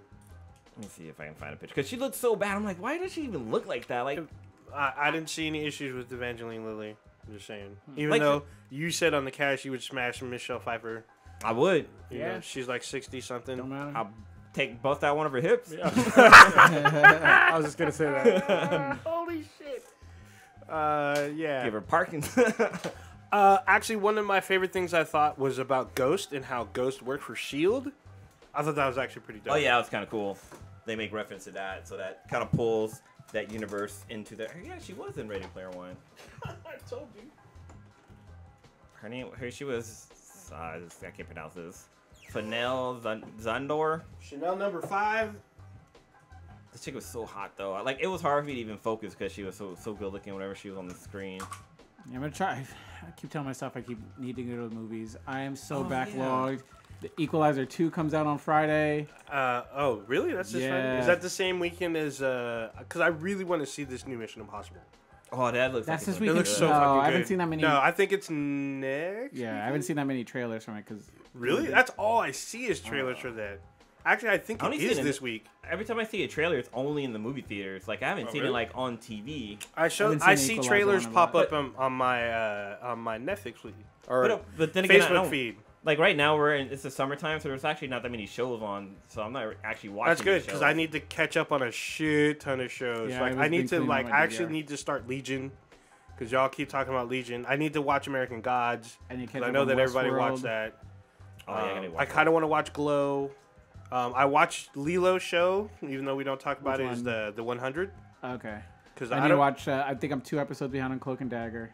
Let me see if I can find a picture. Because she looked so bad. I'm like, why does she even look like that? Like, I didn't see any issues with Evangeline Lilly. I'm just saying. Even Like- though you said on the cast you would smash Michelle Pfeiffer. I would. You Yeah. know, she's like 60 something. Don't matter. I'll bust out one of her hips. Yeah. I was just gonna say that. Holy shit. Yeah. Give her parking. Actually, one of my favorite things I thought was about Ghost and how Ghost worked for S.H.I.E.L.D. I thought that was actually pretty dope. Oh yeah, it was kind of cool. They make reference to that, so that kind of pulls that universe into the. Yeah, she was in Ready Player One. I told you. Her name, she was. I can't pronounce this. Fennel Zandor. Chanel number 5. This chick was so hot though. Like it was hard for me to even focus because she was so good looking whenever she was on the screen. Yeah, I'm gonna try. I keep telling myself I keep needing to go to the movies. I am so Oh, backlogged. The Equalizer 2 comes out on Friday. Oh, really? That's this Friday? Yeah. Is that the same weekend as... Because I really want to see this new Mission Impossible. Oh, that looks. That's like this it's weekend. It looks so No, fucking good. I haven't seen that many. No, I think it's next Yeah, I weekend? haven't seen that many trailers from it because. Really? That's all I see is trailers for that. Actually, I think I it only is seen it- this week. Every time I see a trailer, it's only in the movie theaters. Like I haven't seen it really? like on TV. I haven't seen see Equalizer trailers on a pop lot. up on my Netflix feed or But then again, I Facebook don't, feed. like right now it's the summertime, so there's actually not that many shows on. So I'm not actually watching. That's good the because shows. I need to catch up on a shit ton of shows. Yeah, like I've I need been to cleaning like my I actually DVR. need to start Legion because y'all keep talking about Legion. I need to watch American Gods. And you 'Cause catch I up know on that everybody Westworld. watched that. Oh, yeah, I gotta watch I that. kind of want to watch Glow. I watched Lilo's show, even though we don't talk about Which it. Is one? the 100? Okay. Because I need to watch. I think I'm 2 episodes behind on Cloak and Dagger.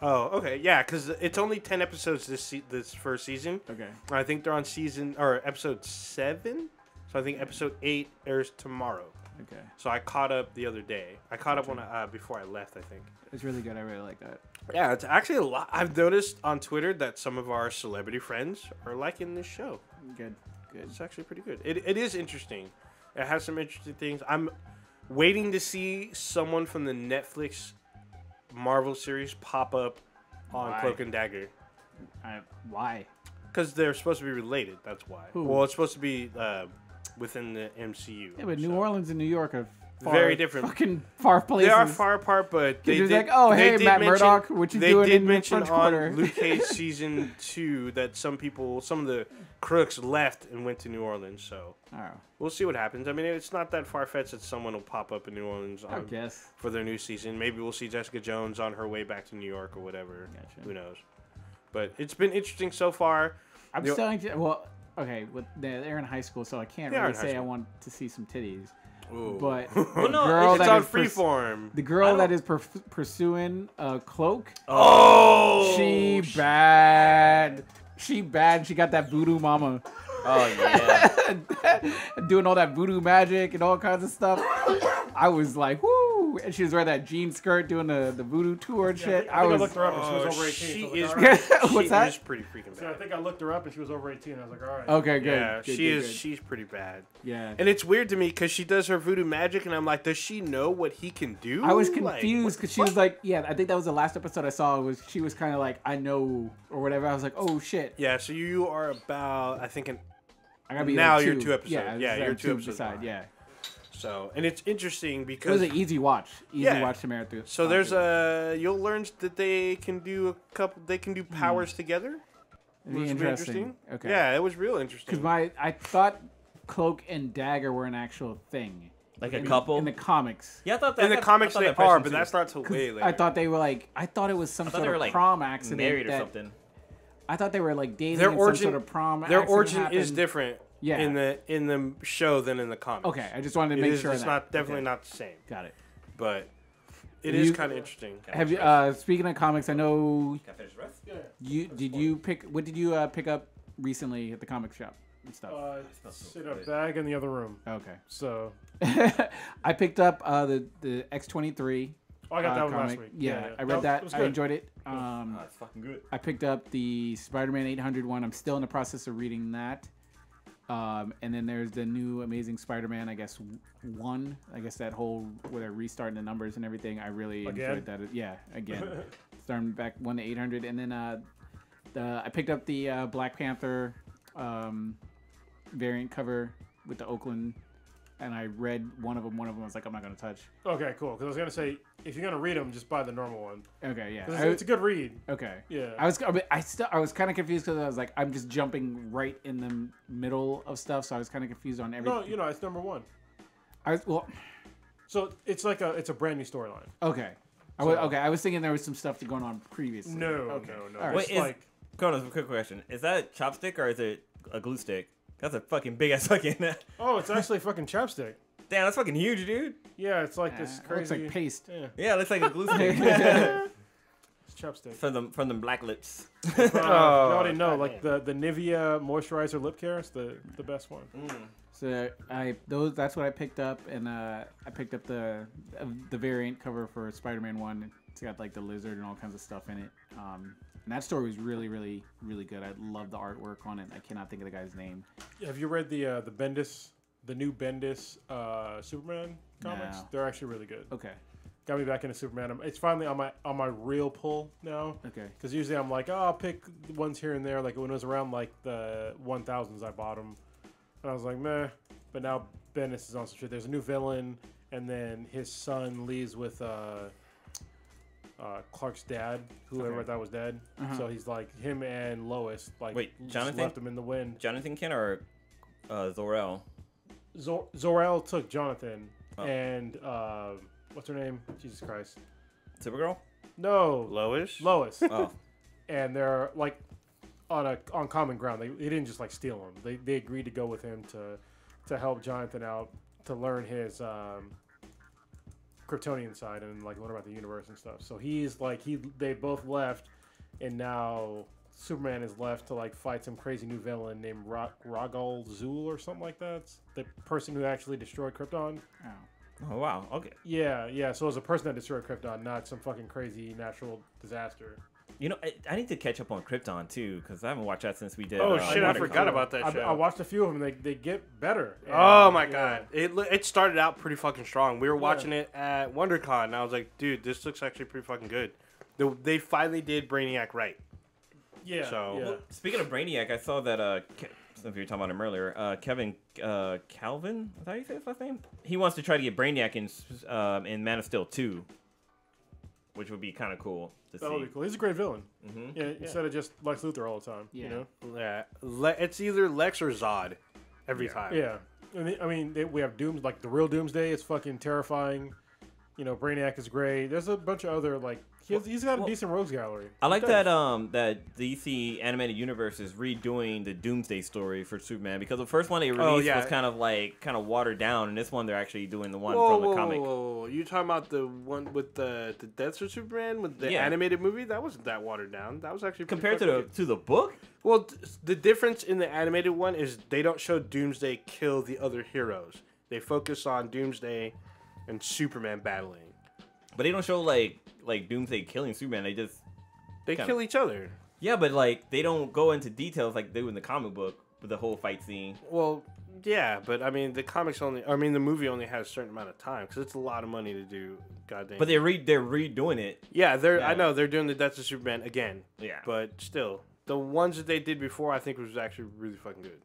Oh, okay, yeah, because it's only 10 episodes this first season. Okay. I think they're on episode 7. So I think episode 8 airs tomorrow. Okay. So I caught up the other day. I caught up when before I left, I think. It's really good. I really like that. Yeah, it's actually a lot. I've noticed on Twitter that some of our celebrity friends are liking this show. Good. Good. It's actually pretty good. It is interesting. It has some interesting things. I'm waiting to see someone from the Netflix Marvel series pop up on Why? Cloak and Dagger. Why? Because they're supposed to be related. That's why. Who? Well, it's supposed to be within the MCU. Yeah, but New so. Orleans and New York are Very different. Fucking far places. They are far apart, but they You're did. like, oh, they hey, did Matt mention- Murdock, what you they doing did in the mention French on Quarter? Luke Cage season 2 that some of the crooks left and went to New Orleans. So Oh, we'll see what happens. I mean, it's not that far fetched that someone will pop up in New Orleans I guess. for their new season. Maybe we'll see Jessica Jones on her way back to New York or whatever. Gotcha. Who knows? But it's been interesting so far. I'm You- starting to. Well, okay, they're in high school, so I can't They are really in high say I school. want to see some titties. Ooh. But Well, no, girl it's that on is Freeform. the girl that is pursuing Cloak, Oh, she bad. She bad. She got that voodoo mama. Oh yeah. Doing all that voodoo magic and all kinds of stuff. I was like, woo! And she was wearing that jean skirt doing the voodoo tour and shit. I think I was. looked her up and she was over 18. She so I was is. like, all right. What's that? She is pretty freaking So I bad. think I looked her up and she was over 18. I was like, all right. Okay, good. Yeah, good, she good, is. good. She's pretty bad. Yeah. And it's weird to me because she does her voodoo magic, and I'm like, does she know what he can do? I was Like, confused because she was like, yeah, I think that was the last episode I saw. Was she was kind of like, I know or whatever. I was like, oh shit. Yeah, so you are about, I think, I gotta be Now like you're 2. 2 episodes. Yeah, Yeah, you're 2 episodes beside. behind. Yeah, so, and it's interesting it because was an easy watch. Easy Yeah. watch to marathon. so there's you'll learn that they can do they can do powers together. It'd be interesting. Okay. Yeah, it was real interesting. Because I thought Cloak and Dagger were an actual thing. Like a couple in the comics. Yeah, I thought that in the comics they are, but that's not till way later. I thought they were like. I thought it was some sort of prom accident. Married or something. I thought they were like dating. Their origin, some sort of prom. Their origin happened. is different. Yeah. In the show than in the comics. Okay, I just wanted to make sure. It's definitely not the same. Got it. But it is kind of interesting. Have you? Speaking of comics, I know. Did you pick? What did you pick up recently at the comic shop and stuff? It's in a bag in the other room. Okay. So. I picked up the X-23. Oh, I got that one last week. Yeah, I read that. I enjoyed it. It's fucking good. I picked up the Spider-Man 800 one. I'm still in the process of reading that. And then there's the new Amazing Spider-Man, I guess, 1. I guess that whole where they're restarting the numbers and everything. I really enjoyed that. Yeah, again. Starting back 1 to 800. And then I picked up the Black Panther variant cover with the Oakland. And I read one of them. One of them I was like, I'm not going to touch. Okay, cool. Because I was going to say, if you're going to read them, just buy the normal one. Okay, yeah. It's a good read. Okay. Yeah. I was kind of confused because I was like, I'm just jumping right in the middle of stuff. So I was kind of confused on everything. No, it's number 1. Well. So it's like it's a brand new storyline. Okay. I was thinking there was some stuff going on previously. No. Okay. No. Right. Wait, Cronus, a quick question. Is that a chopstick or is it a glue stick? That's a fucking big ass fucking. Oh, it's actually fucking chapstick. Damn, that's fucking huge, dude. Yeah, it's like this crazy. It looks like paste. Yeah, it looks like a glue stick. It's chapstick. From them black lips. You already know, like the Nivea moisturizer lip care is the best one. So that's what I picked up, and I picked up the variant cover for Spider-Man 1. It's got like the lizard and all kinds of stuff in it. And that story was really, really, really good. I love the artwork on it. I cannot think of the guy's name. Have you read the new Bendis Superman comics? No. They're actually really good. Okay. Got me back into Superman. It's finally on my real pull now. Okay. Because usually I'm like, I'll pick ones here and there. Like when it was around like the 1000s, I bought them, and I was like, meh. But now Bendis is on some shit. There's a new villain, and then his son leaves with Clark's dad, who everyone thought was dead. So he's like him and Lois. Like, wait, just Jonathan left him in the wind. Jonathan Kent or Zor-El? Zor-El took Jonathan, and what's her name? Jesus Christ. Supergirl? No, Lois. Oh. And they're like on common ground. They didn't just like steal him. They agreed to go with him to help Jonathan out to learn his Kryptonian side and like learn about the universe and stuff. So he's like they both left, and now Superman is left to like fight some crazy new villain named Ragal Zul or something like that. It's the person who actually destroyed Krypton. Oh wow. Okay. Yeah. So it was a person that destroyed Krypton, not some fucking crazy natural disaster. You know, I need to catch up on Krypton too because I haven't watched that since we did. Oh shit! I forgot about that show. I watched a few of them. They get better. Oh my god! It started out pretty fucking strong. We were watching it at WonderCon, and I was like, dude, this looks actually pretty fucking good. They finally did Brainiac right. Yeah. So yeah. Speaking of Brainiac, I saw that. If you were talking about him earlier, Kevin Calvin. Is that how you say his last name? He wants to try to get Brainiac in Man of Steel 2, which would be kind of cool to see. That would be cool. He's a great villain. Yeah, instead of just Lex Luthor all the time. Yeah. You know? yeah, it's either Lex or Zod every time. Yeah. I mean, we have Dooms, like the real Doomsday is fucking terrifying. You know, Brainiac is great. There's a bunch of other like he's got a decent rogues gallery. I like that that DC animated universe is redoing the Doomsday story for Superman because the first one they released was kind of watered down, and this one they're actually doing the one from the comic. Whoa. You talking about the one with the Deaths of Superman with the animated movie? That wasn't that watered down. That was actually compared to the book. Well, the difference in the animated one is they don't show Doomsday kill the other heroes. They focus on Doomsday and Superman battling. But they don't show like Doomsday killing Superman. They kill each other. Yeah, but like they don't go into details like they do in the comic book with the whole fight scene. Well, yeah, but I mean the movie only has a certain amount of time because it's a lot of money to do. Goddamn. But they're redoing it. Yeah, I know they're doing the Deaths of Superman again. Yeah. But still, the ones that they did before I think was actually really fucking good.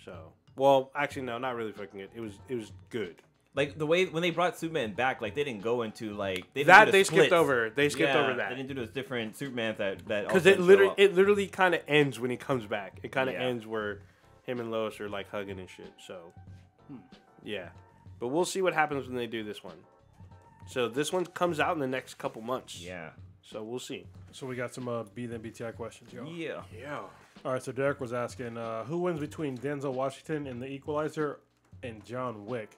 So, well, actually no, not really fucking good. It was good. Like the way when they brought Superman back, like they didn't go into like They splits. skipped over. They skipped over that. They didn't do those different Supermans that because also it literally kind of ends when he comes back. It kind of Yeah. ends where him and Lois are like hugging and shit. So yeah, but we'll see what happens when they do this one. So this one comes out in the next couple months. Yeah. So we'll see. So we got some B then BTI questions, y'all. Yeah. Yeah. All right, so Derek was asking, who wins between Denzel Washington in The Equalizer and John Wick?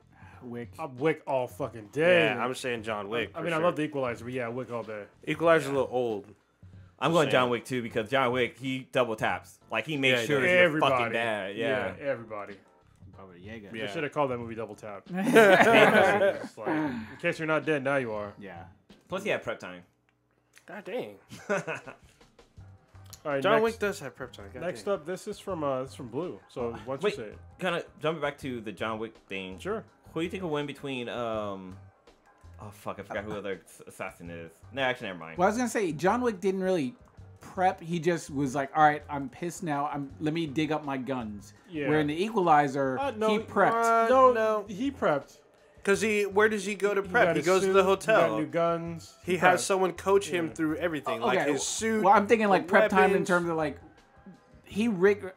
Wick. I'm Wick all fucking day. Yeah, I'm saying John Wick. I mean, I love The Equalizer, but yeah, Wick all day. Equalizer's a little old. I'm going Same. John Wick too because John Wick he double taps. Like he makes Yeah, sure he's everybody. your fucking dad. Yeah. everybody. Baba Yaga. They Yeah. should have called that movie Double Tap. It's like, in case you're not dead, now you are. Yeah. Plus he had prep time. God dang. All right, John Wick does have prep time. God Next dang. up, this is from Blue. So why don't Wait. you say it? Kind of jumping back to the John Wick thing. Sure. Who do you think will win between oh fuck, I forgot who the other assassin is. No, actually never mind. Well, I was gonna say John Wick didn't really prep. He just was like, all right, I'm pissed now. Let me dig up my guns. Yeah. Where in the Equalizer, No, he prepped. no, he prepped. Because where does he go to He prep? got He his goes to suit, the He hotel. got new guns. He prepped. has someone coach him through everything, like Okay, his suit. Well, I'm thinking like prep time in weapons. terms of like he Denzel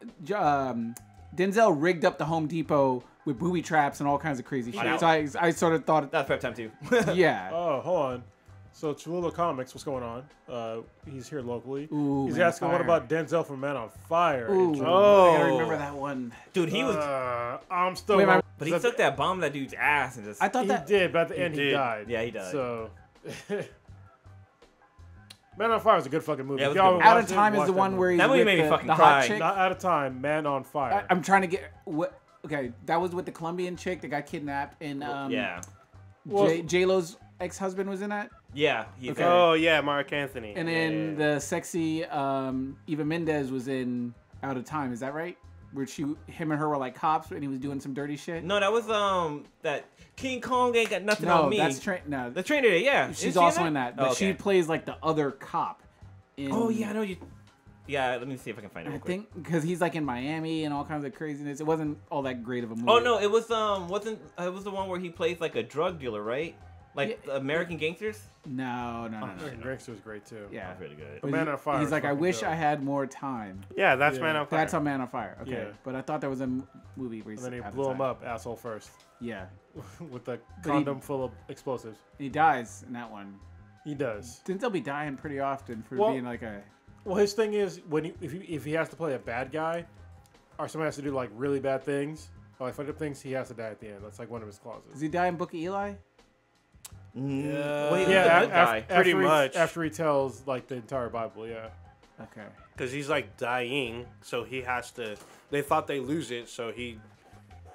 rigged up the Home Depot with booby traps and all kinds of crazy shit. know. So I sort of thought, That's prep time too. yeah. Oh, hold on. So Cholula Comics, what's going on? He's here locally. Ooh, He's Man on asking what Fire. about Denzel from Man on Fire? Ooh, in Cholula? I gotta Oh. remember that one. Dude, he was I'm still. Wait, but he took that bomb in that dude's ass and just I thought He that did, but at the end he did. died. Yeah, he died. So, Man on Fire is a good fucking movie. Yeah, it If was a y'all good haven't Out watched of it, Time is watch the that one where he's That movie with made me the, fucking the cry. hot chick. Not Out of Time, Man on Fire. I'm trying to get what. Okay, that was with the Colombian chick that got kidnapped, and yeah. Well- J Lo's ex-husband was in that, Yeah, he's Okay. Oh yeah, Mark Anthony. and then the sexy Eva Mendes was in Out of Time. Is that right? Where him and her were like cops, and he was doing some dirty shit. No, that was that King Kong ain't got nothing No, on me. that's no. The trainer, yeah. Is She's she also in that, but Oh, she okay. plays like the other cop. In, Oh yeah, I know you. Yeah, let me see if I can find it. I Real quick. think because he's like in Miami and all kinds of craziness. It wasn't all that great of a movie. Oh no, it was wasn't it was the one where he plays like a drug dealer, right? Like Yeah. the American Gangsters. No. American Gangster was great too. Yeah. That's really good. But Man on Fire He's is like, I fucking wish dope. I had more time. Yeah, that's Yeah. Man on Fire. That's on Man on Fire. Okay. Yeah. But I thought there was a movie where And then he out of blew him time. up, asshole first, Yeah. with the But condom full of explosives. He dies in that one. He does. Denzel be dying pretty often for Well- being like a. Well, his thing is if he has to play a bad guy, or somebody has to do like really bad things, or like fucked up things, he has to die at the end. That's like one of his clauses. Does he die in Book of Eli? Yeah. Well, he was Yeah, a good guy. Pretty much. after he tells like the entire Bible. Yeah. Okay. Because he's like dying, so he has to. They thought they lose it, so he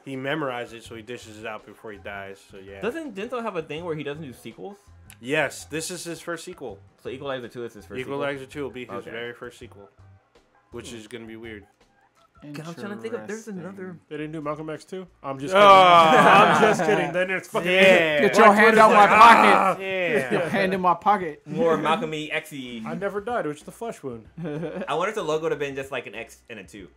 memorized it, so he dishes it out before he dies. So yeah. Doesn't Denzel have a thing where he doesn't do sequels? Yes, this is his first sequel. So Equalizer 2 is his first Equalizer 2 will be his Okay. very first sequel, which is gonna be weird. sequel. I'm trying to think of. There's another. They didn't do Malcolm X too. I'm just Oh. kidding. I'm just kidding. Then it's fucking Get your hand out my pocket. Yeah. Your hand in my pocket. More Malcolm E. X-y. I never died. It was just a flesh wound. I wonder if the logo would have been just like an X and a 2.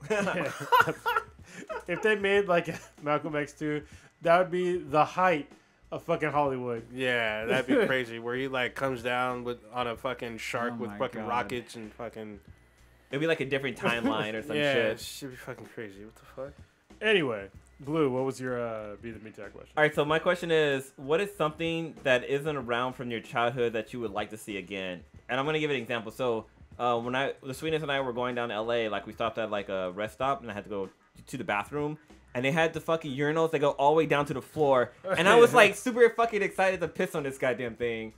If they made like a Malcolm X 2, that would be the height of fucking Hollywood. Yeah, that'd be crazy. Where he like comes down on a fucking shark Oh with my fucking God. rockets and fucking. It'd be like a different timeline or some Yeah, shit. it should be fucking crazy. What the fuck? Anyway, Blue, what was your Be the Meat Tag question? All right, so my question is, what is something that isn't around from your childhood that you would like to see again? And I'm gonna give an example. So when the Sweetness and I were going down to LA, like we stopped at like a rest stop, and I had to go to the bathroom, and they had the fucking urinals that go all the way down to the floor, and I was like super fucking excited to piss on this goddamn thing.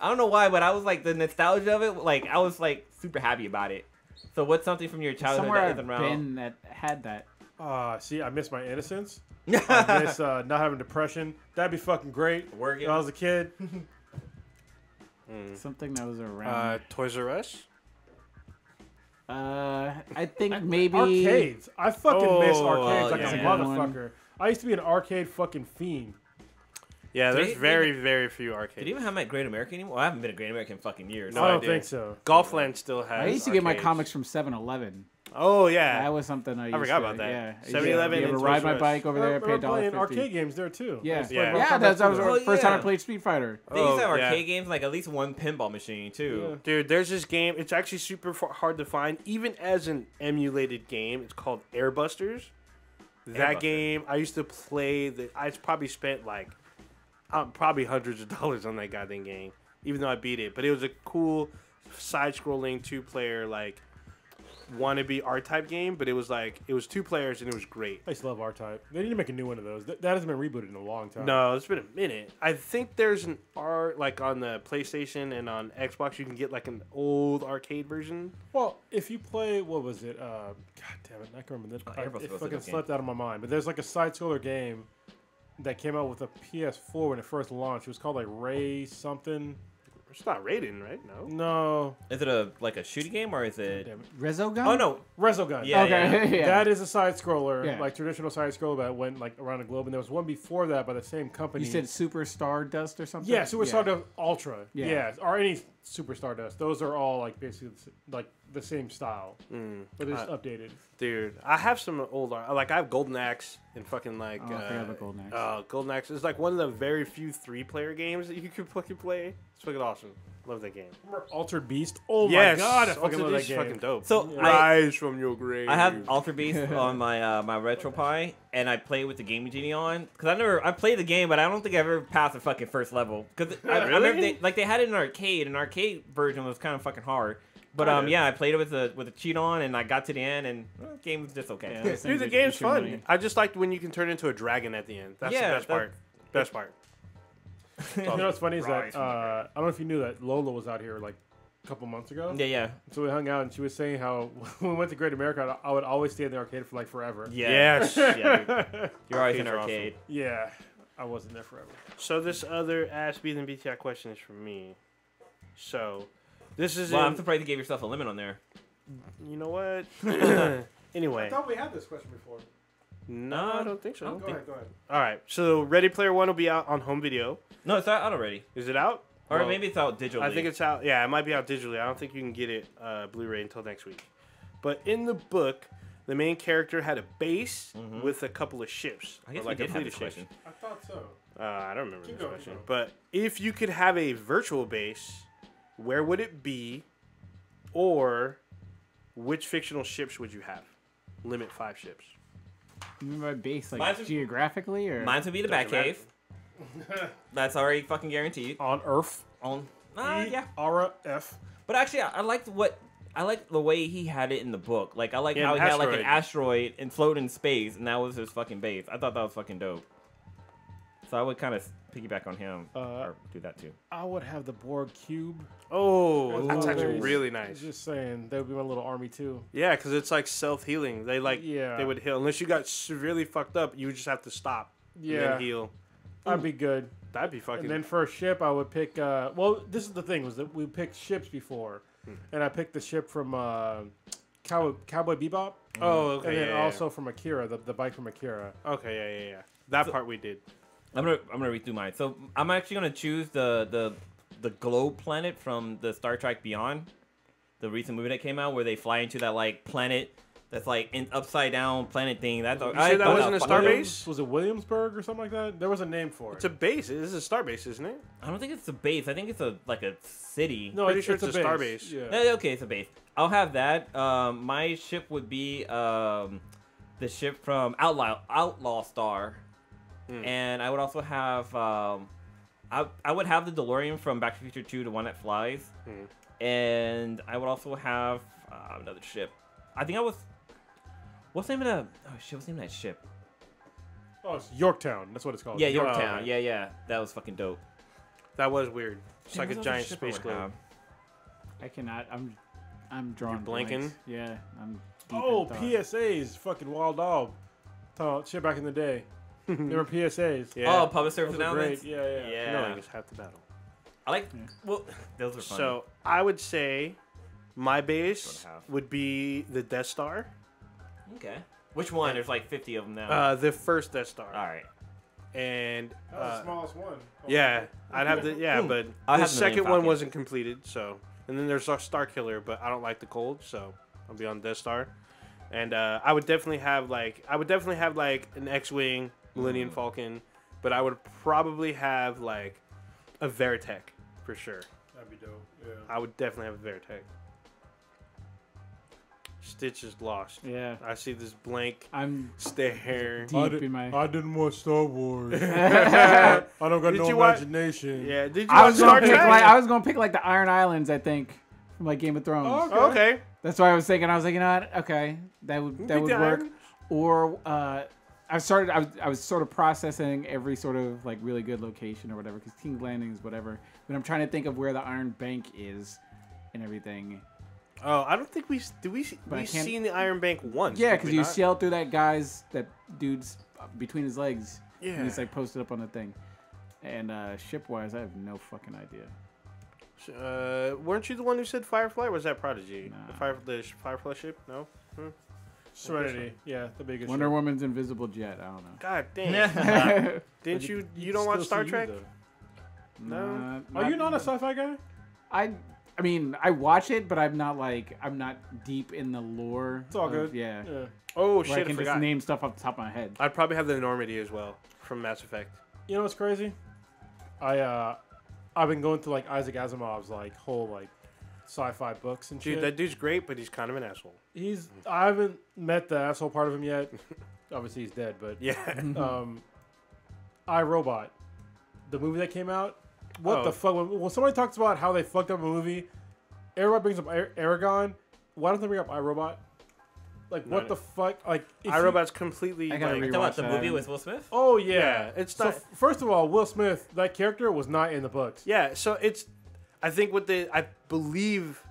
I don't know why, but I was like the nostalgia of it, like I was like super happy about it. So what's something from your childhood Somewhere that I've isn't around? been that had that. See, I miss my innocence. I miss not having depression. That'd be fucking great. Working. When I was a kid. Something that was around. Toys R Us. I think maybe Arcades. I fucking miss Oh, arcades like yeah. a Yeah. motherfucker. I used to be an arcade fucking fiend. Yeah, Did there's they- very, very few arcades. Did you even have my Great American anymore? I haven't been a Great American in fucking years. No I don't idea. think so. Golfland still has. I used to get my arcades. comics from 7-Eleven. Oh yeah, That was something I used forgot to, about that. Yeah. 7-Eleven You and ever ride Toys my R Us. bike over there, pay We're playing $1.50. arcade games there too. Yeah, Yeah. Mortal that was Kombat the 2. first time I yeah. played Street Fighter. They used to have yeah. arcade games, like at least one pinball machine too. Yeah. Dude, there's this game. It's actually super hard to find, even as an emulated game. It's called Airbusters. That Airbusters. game, I used to play. I probably spent like, probably hundreds of dollars on that goddamn game, even though I beat it. But it was a cool, side-scrolling 2-player like wannabe R-Type game. But it was 2 players and it was great. I used to love R-Type. They need to make a new one of those. That hasn't been rebooted in a long time. No, it's been a minute. I think there's an like on the PlayStation and on Xbox, you can get like an old arcade version. Well, if you play, what was it? God damn it, I can remember this. Airbus It was a fucking good slipped game. out of my mind. But there's like a side-scroller game that came out with a PS4 when it first launched. It was called like Ray something. It's not Raiden, right? No. No. Is it a shooting game or is it? Damn it. Resogun? Oh no, Resogun. Yeah, Okay. Yeah. That is a side-scroller, Yeah. like traditional side-scroller that went like around the globe. And there was one before that by the same company. You said Super Stardust or something? Yeah, Super Stardust Ultra. Yeah. Yeah, or any Super Stardust. Those are all like basically like the same style, but it's updated. Dude, I have some old art. Like I have Golden Axe and fucking like. Oh, I forgot about Golden Axe. Golden Axe is like one of the very few 3-player games that you can fucking play. It's fucking awesome. Love that game. Remember Altered Beast? Oh Yes, my god, I fucking Altered love that Beast is game. fucking dope. So Rise from your grave. I have Alter Beast on my my RetroPie, and I play with the Gaming Genie on because I played the game, but I don't think I ever passed the fucking first level because I remember they had it in arcade. An arcade version was kind of fucking hard. But yeah, I played it with a cheat on, and I got to the end, and the game was just okay. Yeah. Dude, the game's fun. I just like when you can turn into a dragon at the end. That's Yeah, the best part. Best part. You know what's funny is that I don't know if you knew that Lola was out here like a couple months ago. Yeah. So we hung out, and she was saying how when we went to Great America, I would always stay in the arcade for like forever. Yes. Yeah, dude. You're always in Arcades are arcade. Yeah, I wasn't there forever. So this other Ask Beat and BTI question is from me. So this is Well, I'm surprised you gave yourself a limit on there. You know what? Anyway. I thought we had this question before. No, I don't think so. Go ahead. All right. So Ready Player One will be out on home video. No, it's out already. Is it out? Or Well, maybe it's out digitally. I think it's out. Yeah, it might be out digitally. I don't think you can get it Blu-ray until next week. But in the book, the main character had a base with a couple of ships. I guess or like we a did fleet have of this ships. question. I thought so. I don't remember Keep this going, question. keep going. But if you could have a virtual base, where would it be? Or which fictional ships would you have? Limit 5 ships. You mean by base, like Mine's- geographically, or? Mine would be the Doesn't Batcave. That's already fucking guaranteed. On Earth. On yeah. Aura F. But actually, I liked the way he had it in the book. Like I like Yeah, how an he had like an asteroid. asteroid and float in space, and that was his fucking base. I thought that was fucking dope. So I would kind of piggyback on him or do that too. I would have the Borg cube. Oh, that's Ooh. actually really nice. Just saying, that would be my little army too. Yeah, because it's like self-healing. They Yeah. would heal. Unless you got severely fucked up, you would just have to stop and Yeah, then heal. I'd be good. That'd be fucking... And then for a ship, I would pick. Well, this is the thing was that we picked ships before, and I picked the ship from Cowboy Bebop. Oh, okay. And then yeah, also from Akira, the bike from Akira. yeah. Okay, yeah. That part we did. I'm gonna read through mine. So I'm actually gonna choose the globe planet from the Star Trek Beyond, the recent movie that came out where they fly into that like planet that's like an upside down planet thing. That's You said that wasn't a star base? Was it Williamsburg or something like that? There was a name for it. It's a base. This is a star base, isn't it? I don't think it's a base. I think it's a city. no, pretty sure it's a star base. base. Yeah. Okay, it's a base. I'll have that. My ship would be the ship from Outlaw Star, and I would also have I would have the DeLorean from Back to the Future 2, the one that flies, and I would also have another ship. I think I was. What's the name of the? Oh shit! What's the name of that ship? Oh, it's Yorktown. That's what it's called. Yeah, Yorktown. right. Yeah. That was fucking dope. That was weird. It's Damn, like a what other giant ship I space would globe. have? I cannot. I'm drawing. You're blanking? blanks. Yeah, I'm. deep Oh, in thought. PSAs, fucking wild dog. Talking shit back in the day. Remember PSAs? Yeah. Oh, public service Those are great. announcements. Yeah. Yeah. Knowing is half the battle. I like. Well, those are fun. So I would say my base Sort of half. would be the Death Star. Okay. Which one? There's like 50 of them now. The first Death Star. All right. And That was the smallest one. yeah, I'd have the but I the have the second Millennium one Falcon. wasn't completed. So and then there's a Star Killer, but I don't like the cold, so I'll be on Death Star. And I would definitely have like an X-wing, Millennium Falcon, but I would probably have like a Veritech for sure. That'd be dope. Yeah. I would definitely have a Veritech. Stitch is lost. Yeah. I see this blank I'm stare. deep in my. I didn't watch Star Wars. I don't got Did no you watch- imagination. Yeah, did you I watch was Star gonna pick Trek? I was gonna pick like the Iron Islands, I think, from like Game of Thrones. Oh, Okay. That's why I was thinking. I was like, you know what? Okay, that would pick work. the Iron- Or I was sort of processing every sort of like really good location or whatever, because King's Landing is whatever. But I'm trying to think of where the Iron Bank is and everything. Oh, I don't think we But I can't- seen the Iron Bank once. Yeah, did because we you not? shelled through that dude's between his legs. Yeah. And he's like posted up on the thing. And ship-wise, I have no fucking idea. Weren't you the one who said Firefly? Or was that Prodigy? Nah. The Firefly ship? No. Serenity. Yeah, the biggest. Wonder shit. Woman's invisible jet. I don't know. God damn. Yeah. Didn't But you don't watch still Star see Trek? though. No. Are you not a sci-fi guy? I mean, I watch it, but I'm not deep in the lore. It's all of- good. Yeah. Yeah. Oh Where I shit! I can just forgot. name stuff off the top of my head. I'd probably have the Normandy as well from Mass Effect. You know what's crazy? I've been going through like Isaac Asimov's like whole like sci-fi books and Dude, shit. that dude's great, but he's kind of an asshole. I haven't met the asshole part of him yet. Obviously he's dead, but Yeah. iRobot, the movie that came out. What Oh. the fuck? When somebody talks about how they fucked up a movie, everybody brings up Aragon. Why don't they bring up iRobot? Like what the fuck? Like if iRobot's completely I gotta like, rewatch Talking about the that. movie with Will Smith? Oh yeah, Yeah, it's so not- first of all, Will Smith, that character was not in the books. Yeah, so it's. I think I believe.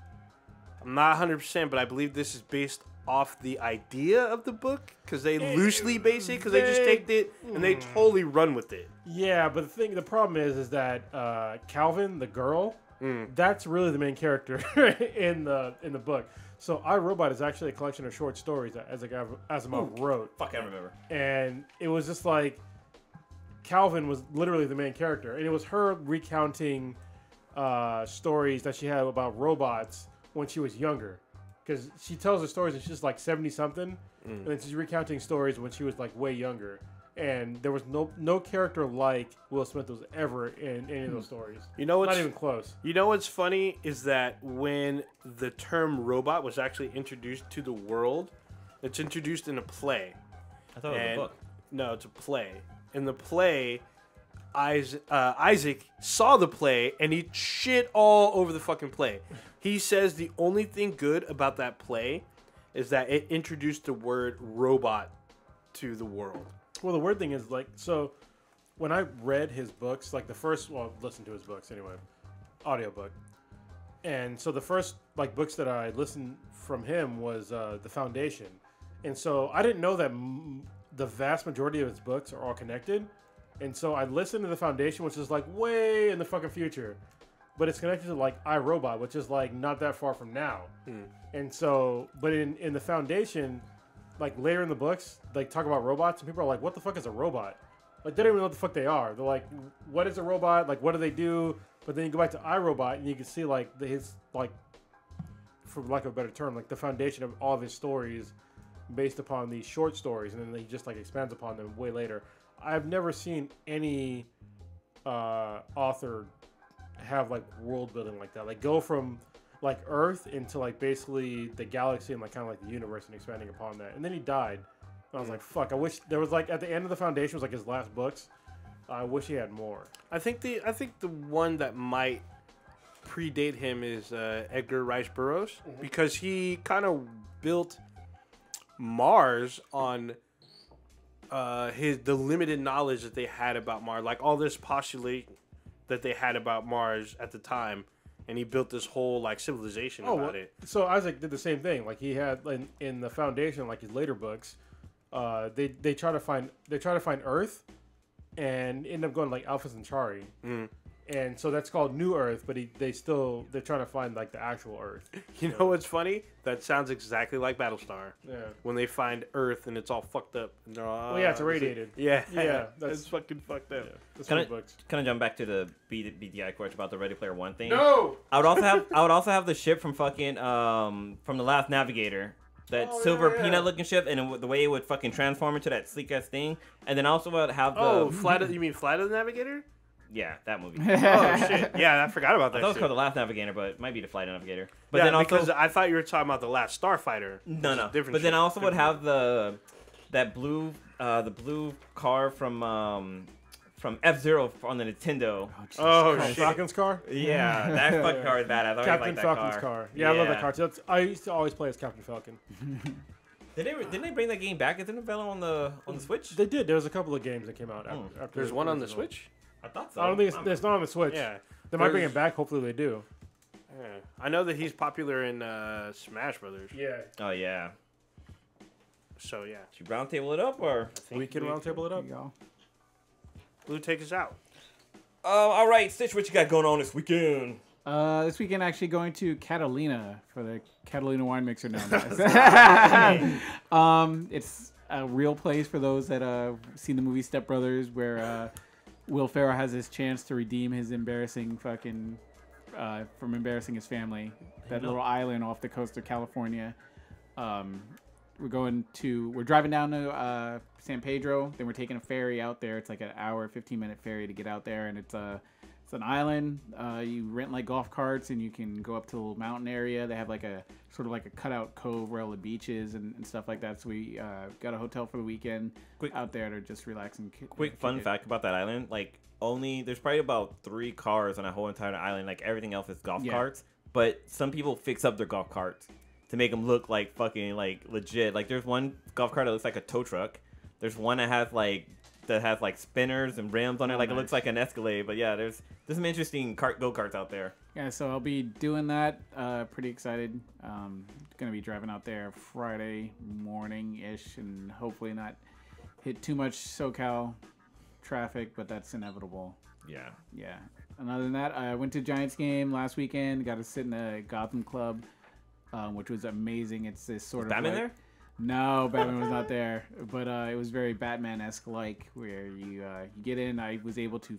I'm not 100%, but I believe this is based off the idea of the book because they loosely base it because they just take it and they totally run with it. Yeah, but the problem is that Calvin, the girl, that's really the main character in the book. So iRobot is actually a collection of short stories that Asimov wrote. Fuck, I remember. And it was just like Calvin was literally the main character, and it was her recounting stories that she had about robots when she was younger, because she tells her stories and she's like 70 something, and then she's recounting stories when she was like way younger. And there was no character like Will Smith was ever in any of those stories. You know what's Not even close. You know what's funny is that when the term robot was actually introduced to the world, it's introduced in a play. I thought it was a book. No, it's a play. In the play, Isaac saw the play and he shit all over the fucking play. He says the only thing good about that play is that it introduced the word robot to the world. Well, the weird thing is, like, so when I read his books, like listened to his books anyway, audiobook. And so the first, like, books that I listened from him was The Foundation. And so I didn't know that the vast majority of his books are all connected. And so I listened to The Foundation, which is, like, way in the fucking future. But it's connected to, like, iRobot, which is, like, not that far from now. And so, but in The Foundation, like, later in the books, like, talk about robots, and people are like, what the fuck is a robot? Like, they don't even know what the fuck they are. They're like, what is a robot? Like, what do they do? But then you go back to iRobot, and you can see, like, his, like, for lack of a better term, like, the foundation of all of his stories based upon these short stories, and then he just, like, expands upon them way later. I've never seen any author have, like, world building like that. Like, go from, like, Earth into, like, basically the galaxy and, like, kind of like the universe and expanding upon that. And then he died. And I was like, fuck, I wish there was, like, at the end of The Foundation was, like, his last books. I wish he had more. I think the one that might predate him is Edgar Rice Burroughs because he kind of built Mars on the limited knowledge that they had about Mars, like all this postulate that they had about Mars at the time, and he built this whole like civilization about it. So Isaac did the same thing. Like he had in The Foundation, like his later books, they try to find Earth, and end up going like Alpha Centauri. And so that's called New Earth, but they're trying to find like the actual Earth. You know what's funny? That sounds exactly like Battlestar. Yeah. When they find Earth and it's all fucked up. And they're all, Well, yeah, it's irradiated. Yeah, Yeah, that's fucking fucked up. Yeah, that's Can one I, of the books. can I jump back to the BDI question about the Ready Player One thing? No. I would also have the ship from fucking from The Last Navigator. silver peanut looking ship, and the way it would fucking transform into that sleek ass thing, and then also would have the You mean Flight of the Navigator? Yeah, that movie. Oh shit! Yeah, I forgot about that. I thought it was shit. called The Last Navigator, but it might be The Flight Navigator. But Yeah, then also, because I thought you were talking about The Last Starfighter. No. Different. But then shit. I also would have the blue car from F-Zero on the Nintendo. Oh shit! Falcon's car. Yeah, that fucking car is badass. I always Captain liked that Falcon's car. Yeah, I love that car too. I used to always play as Captain Falcon. Didn't they bring that game back? Isn't it available on the Switch? They did. There was a couple of games that came out after. There's one on the Switch. I thought so. I don't think it's not on the Switch. Yeah, they might bring it back. Hopefully they do. Yeah. I know that he's popular in Smash Brothers. Yeah. Oh yeah. So yeah, Should you round table it up or? We can roundtable it up. There you go. Blue takes us out. All right, Stitch, what you got going on this weekend? This weekend, actually going to Catalina for the Catalina wine mixer now. It's a real place for those that seen the movie Step Brothers, where Will Ferrell has his chance to redeem his embarrassing from embarrassing his family. That little island off the coast of California. We're driving down to San Pedro. Then we're taking a ferry out there. It's like an hour, 15-minute ferry to get out there, and it's an island. You rent like golf carts, and you can go up to a little mountain area. They have like a sort of like a cutout cove where all the beaches and stuff like that. So we got a hotel for the weekend out there to just relax and Quick fun fact about that island: like there's probably about 3 cars on a whole entire island. Like everything else is golf carts, but some people fix up their golf carts to make them look like fucking like legit. Like there's one golf cart that looks like a tow truck. There's one that has like spinners and rims on it. Like nice. It looks like an Escalade. But yeah, there's some interesting go-karts out there. Yeah, so I'll be doing that. Pretty excited. Gonna be driving out there Friday morning-ish and hopefully not hit too much SoCal traffic, but that's inevitable. Yeah. Yeah. And other than that, I went to Giants game last weekend. Got to sit in the Gotham Club, which was amazing. It's this sort of Batman there? No, Batman was not there, but it was very Batman-esque like, where you get in. I was able to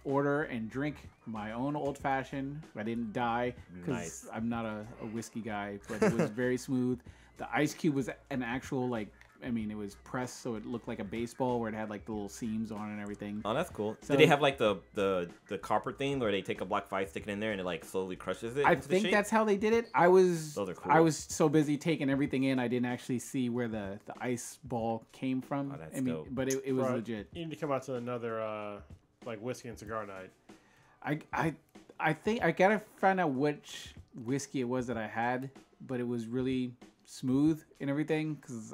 order and drink my own old-fashioned. I didn't die because I'm not a whiskey guy, but it was very smooth. The ice cube was an actual it was pressed so it looked like a baseball where it had like the little seams on it and everything. Oh, that's cool. So, did they have like the copper thing where they take a block 5, stick it in there, and it like slowly crushes it? I think that's how they did it. Those are cool. I was so busy taking everything in, I didn't actually see where the ice ball came from. Oh, that's dope. But it was legit. You need to come out to another whiskey and cigar night. I think I gotta find out which whiskey it was that I had, but it was really smooth and everything, because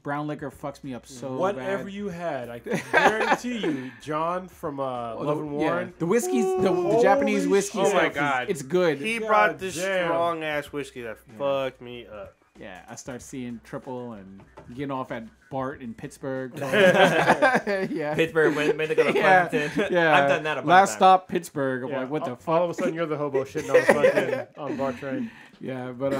brown liquor fucks me up so whatever bad. You had, I guarantee you, John from Love and Warren. Yeah. The whiskeys, the Japanese whiskey. Oh my god, it's good. He brought this strong ass whiskey that fucked me up. Yeah, I start seeing triple and getting off at Bart in Pittsburgh. Yeah, Pittsburgh when they go to Pleasanton. Yeah, I've done that. Last stop Pittsburgh. I'm like, what the fuck? All of a sudden, you're the hobo shitting on fucking on Bart train. Yeah, but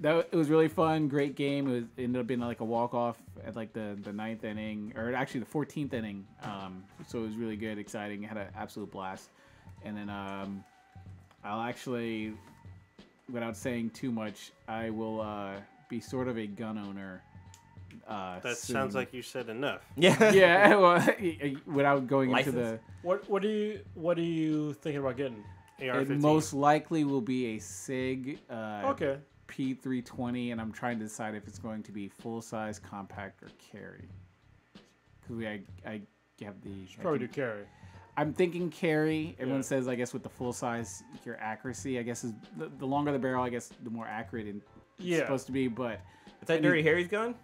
it was really fun. Great game. It ended up being like a walk off at like the 9th inning, or actually the 14th inning. So it was really good, exciting. Had an absolute blast. And then I'll actually, without saying too much, I will be sort of a gun owner. That soon. Sounds like you said enough. Yeah. Yeah. Well, without going License? into the. What are you thinking about getting? It most likely will be a SIG okay. P320, and I'm trying to decide if it's going to be full size, compact, or carry. Because I have the. Should probably do carry. I'm thinking carry. Everyone says, I guess, with the full size, your accuracy, I guess, is the longer the barrel, I guess, the more accurate it's supposed to be. But is that Dirty Harry's gun?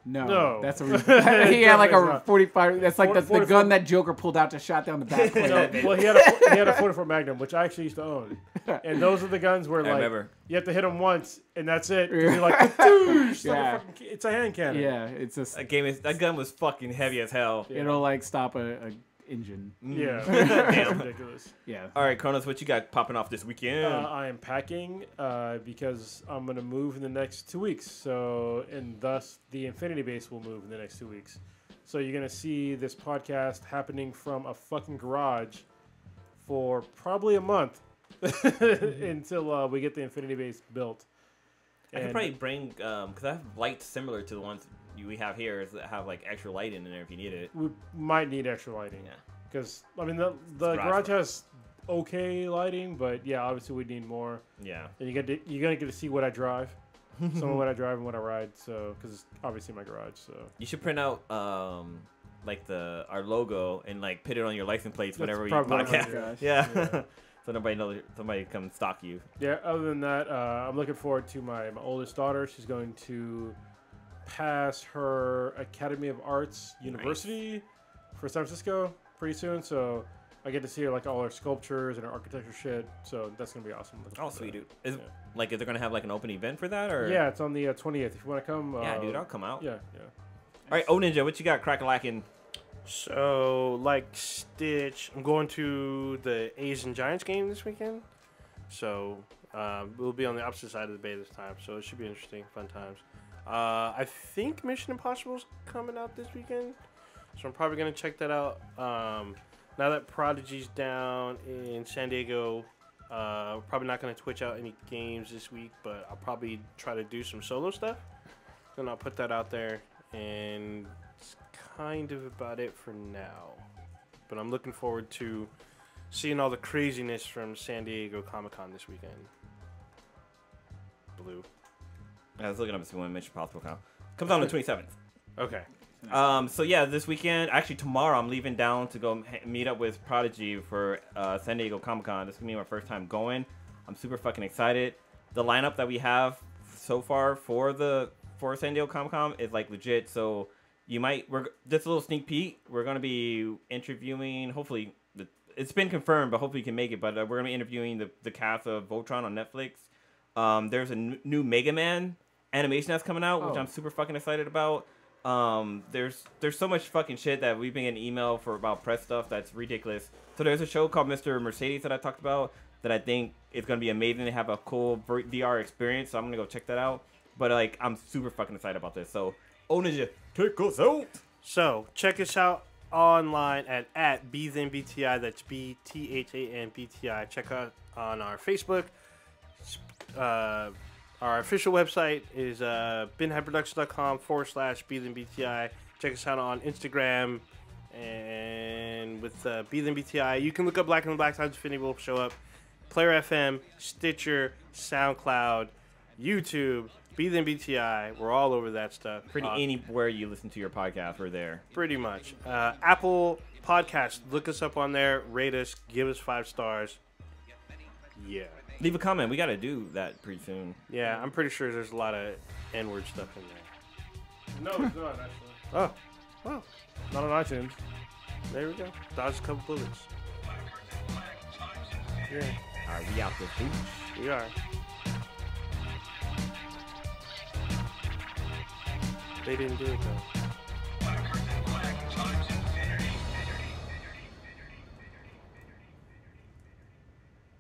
No, that's a he had like a 45. That's like the gun that Joker pulled out to shot down the back. Well, he had a 44 Magnum, which I actually used to own, and those are the guns where you have to hit them once and that's it. You're like, it's a hand cannon. Yeah, it's a that gun was fucking heavy as hell. It'll like stop a engine. Yeah, damn ridiculous. Yeah. All right, Kronos, what you got popping off this weekend? I am packing because I'm gonna move in the next 2 weeks. So, and thus the Infinity Base will move in the next 2 weeks. So you're gonna see this podcast happening from a fucking garage for probably a month until we get the Infinity Base built. I could probably bring because I have lights similar to the ones we have here that have like extra light in there if you need it. We might need extra lighting. Yeah. Because I mean the garage has okay lighting, but yeah, obviously we need more. Yeah. And you're gonna get to see what I drive, some of what I drive and what I ride. So because it's obviously my garage. So you should print out like our logo and like put it on your license plates whenever you probably podcast. Yeah. So somebody come stalk you. Yeah. Other than that, I'm looking forward to my oldest daughter. She's going to pass her Academy of Arts University for San Francisco pretty soon. So I get to see her like all her sculptures and her architecture shit. So that's gonna be awesome. Oh, sweet, dude. Is they gonna have like an open event for that or? Yeah, it's on the 20th. If you want to come. Yeah, dude, I'll come out. Yeah. All right, Ninja, what you got, crack-a-lackin'? So, like Stitch, I'm going to the Asian Giants game this weekend. So, we'll be on the opposite side of the bay this time. So, it should be interesting, fun times. I think Mission Impossible's coming out this weekend. So, I'm probably going to check that out. Now that Prodigy's down in San Diego, probably not going to Twitch out any games this week, but I'll probably try to do some solo stuff. Then I'll put that out there, and it's kind of about it for now. But I'm looking forward to seeing all the craziness from San Diego Comic-Con this weekend. Blue. I was looking up to see when Mission Impossible comes out on the 27th. Okay. So yeah, this weekend, actually tomorrow, I'm leaving down to go meet up with Prodigy for San Diego Comic-Con. This is gonna be my first time going. I'm super fucking excited. The lineup that we have so far for San Diego Comic-Con is like legit. So we're just a little sneak peek. We're gonna be interviewing. Hopefully, it's been confirmed, but hopefully you can make it. But we're gonna be interviewing the cast of Voltron on Netflix. There's a new Mega Man animation that's coming out, which I'm super fucking excited about. There's so much fucking shit that we've been getting email for about press stuff that's ridiculous. So there's a show called Mr. Mercedes that I talked about that I think is gonna be amazing. They have a cool VR experience, so I'm gonna go check that out. But like, I'm super fucking excited about this. So, Ninja, take us out. So check us out online at BThanBTI. That's BTHANBTI. Check out on our Facebook. Our official website is binhighproductions.com/BThanBTI. Check us out on Instagram and with BThanBTI. You can look up Black and Black Times Infinity will show up. Player FM, Stitcher, SoundCloud, YouTube, BThanBTI. We're all over that stuff. Pretty anywhere you listen to your podcast, we're there. Pretty much. Apple Podcasts, look us up on there, rate us, give us 5 stars. Yeah. Leave a comment. We got to do that pretty soon. Yeah, I'm pretty sure there's a lot of N-word stuff in there. No, it's not actually. Oh. Well, Not on iTunes. there we go. Dodged a couple bullets. Yeah, All right, we out this bitch. we are. They didn't do it though.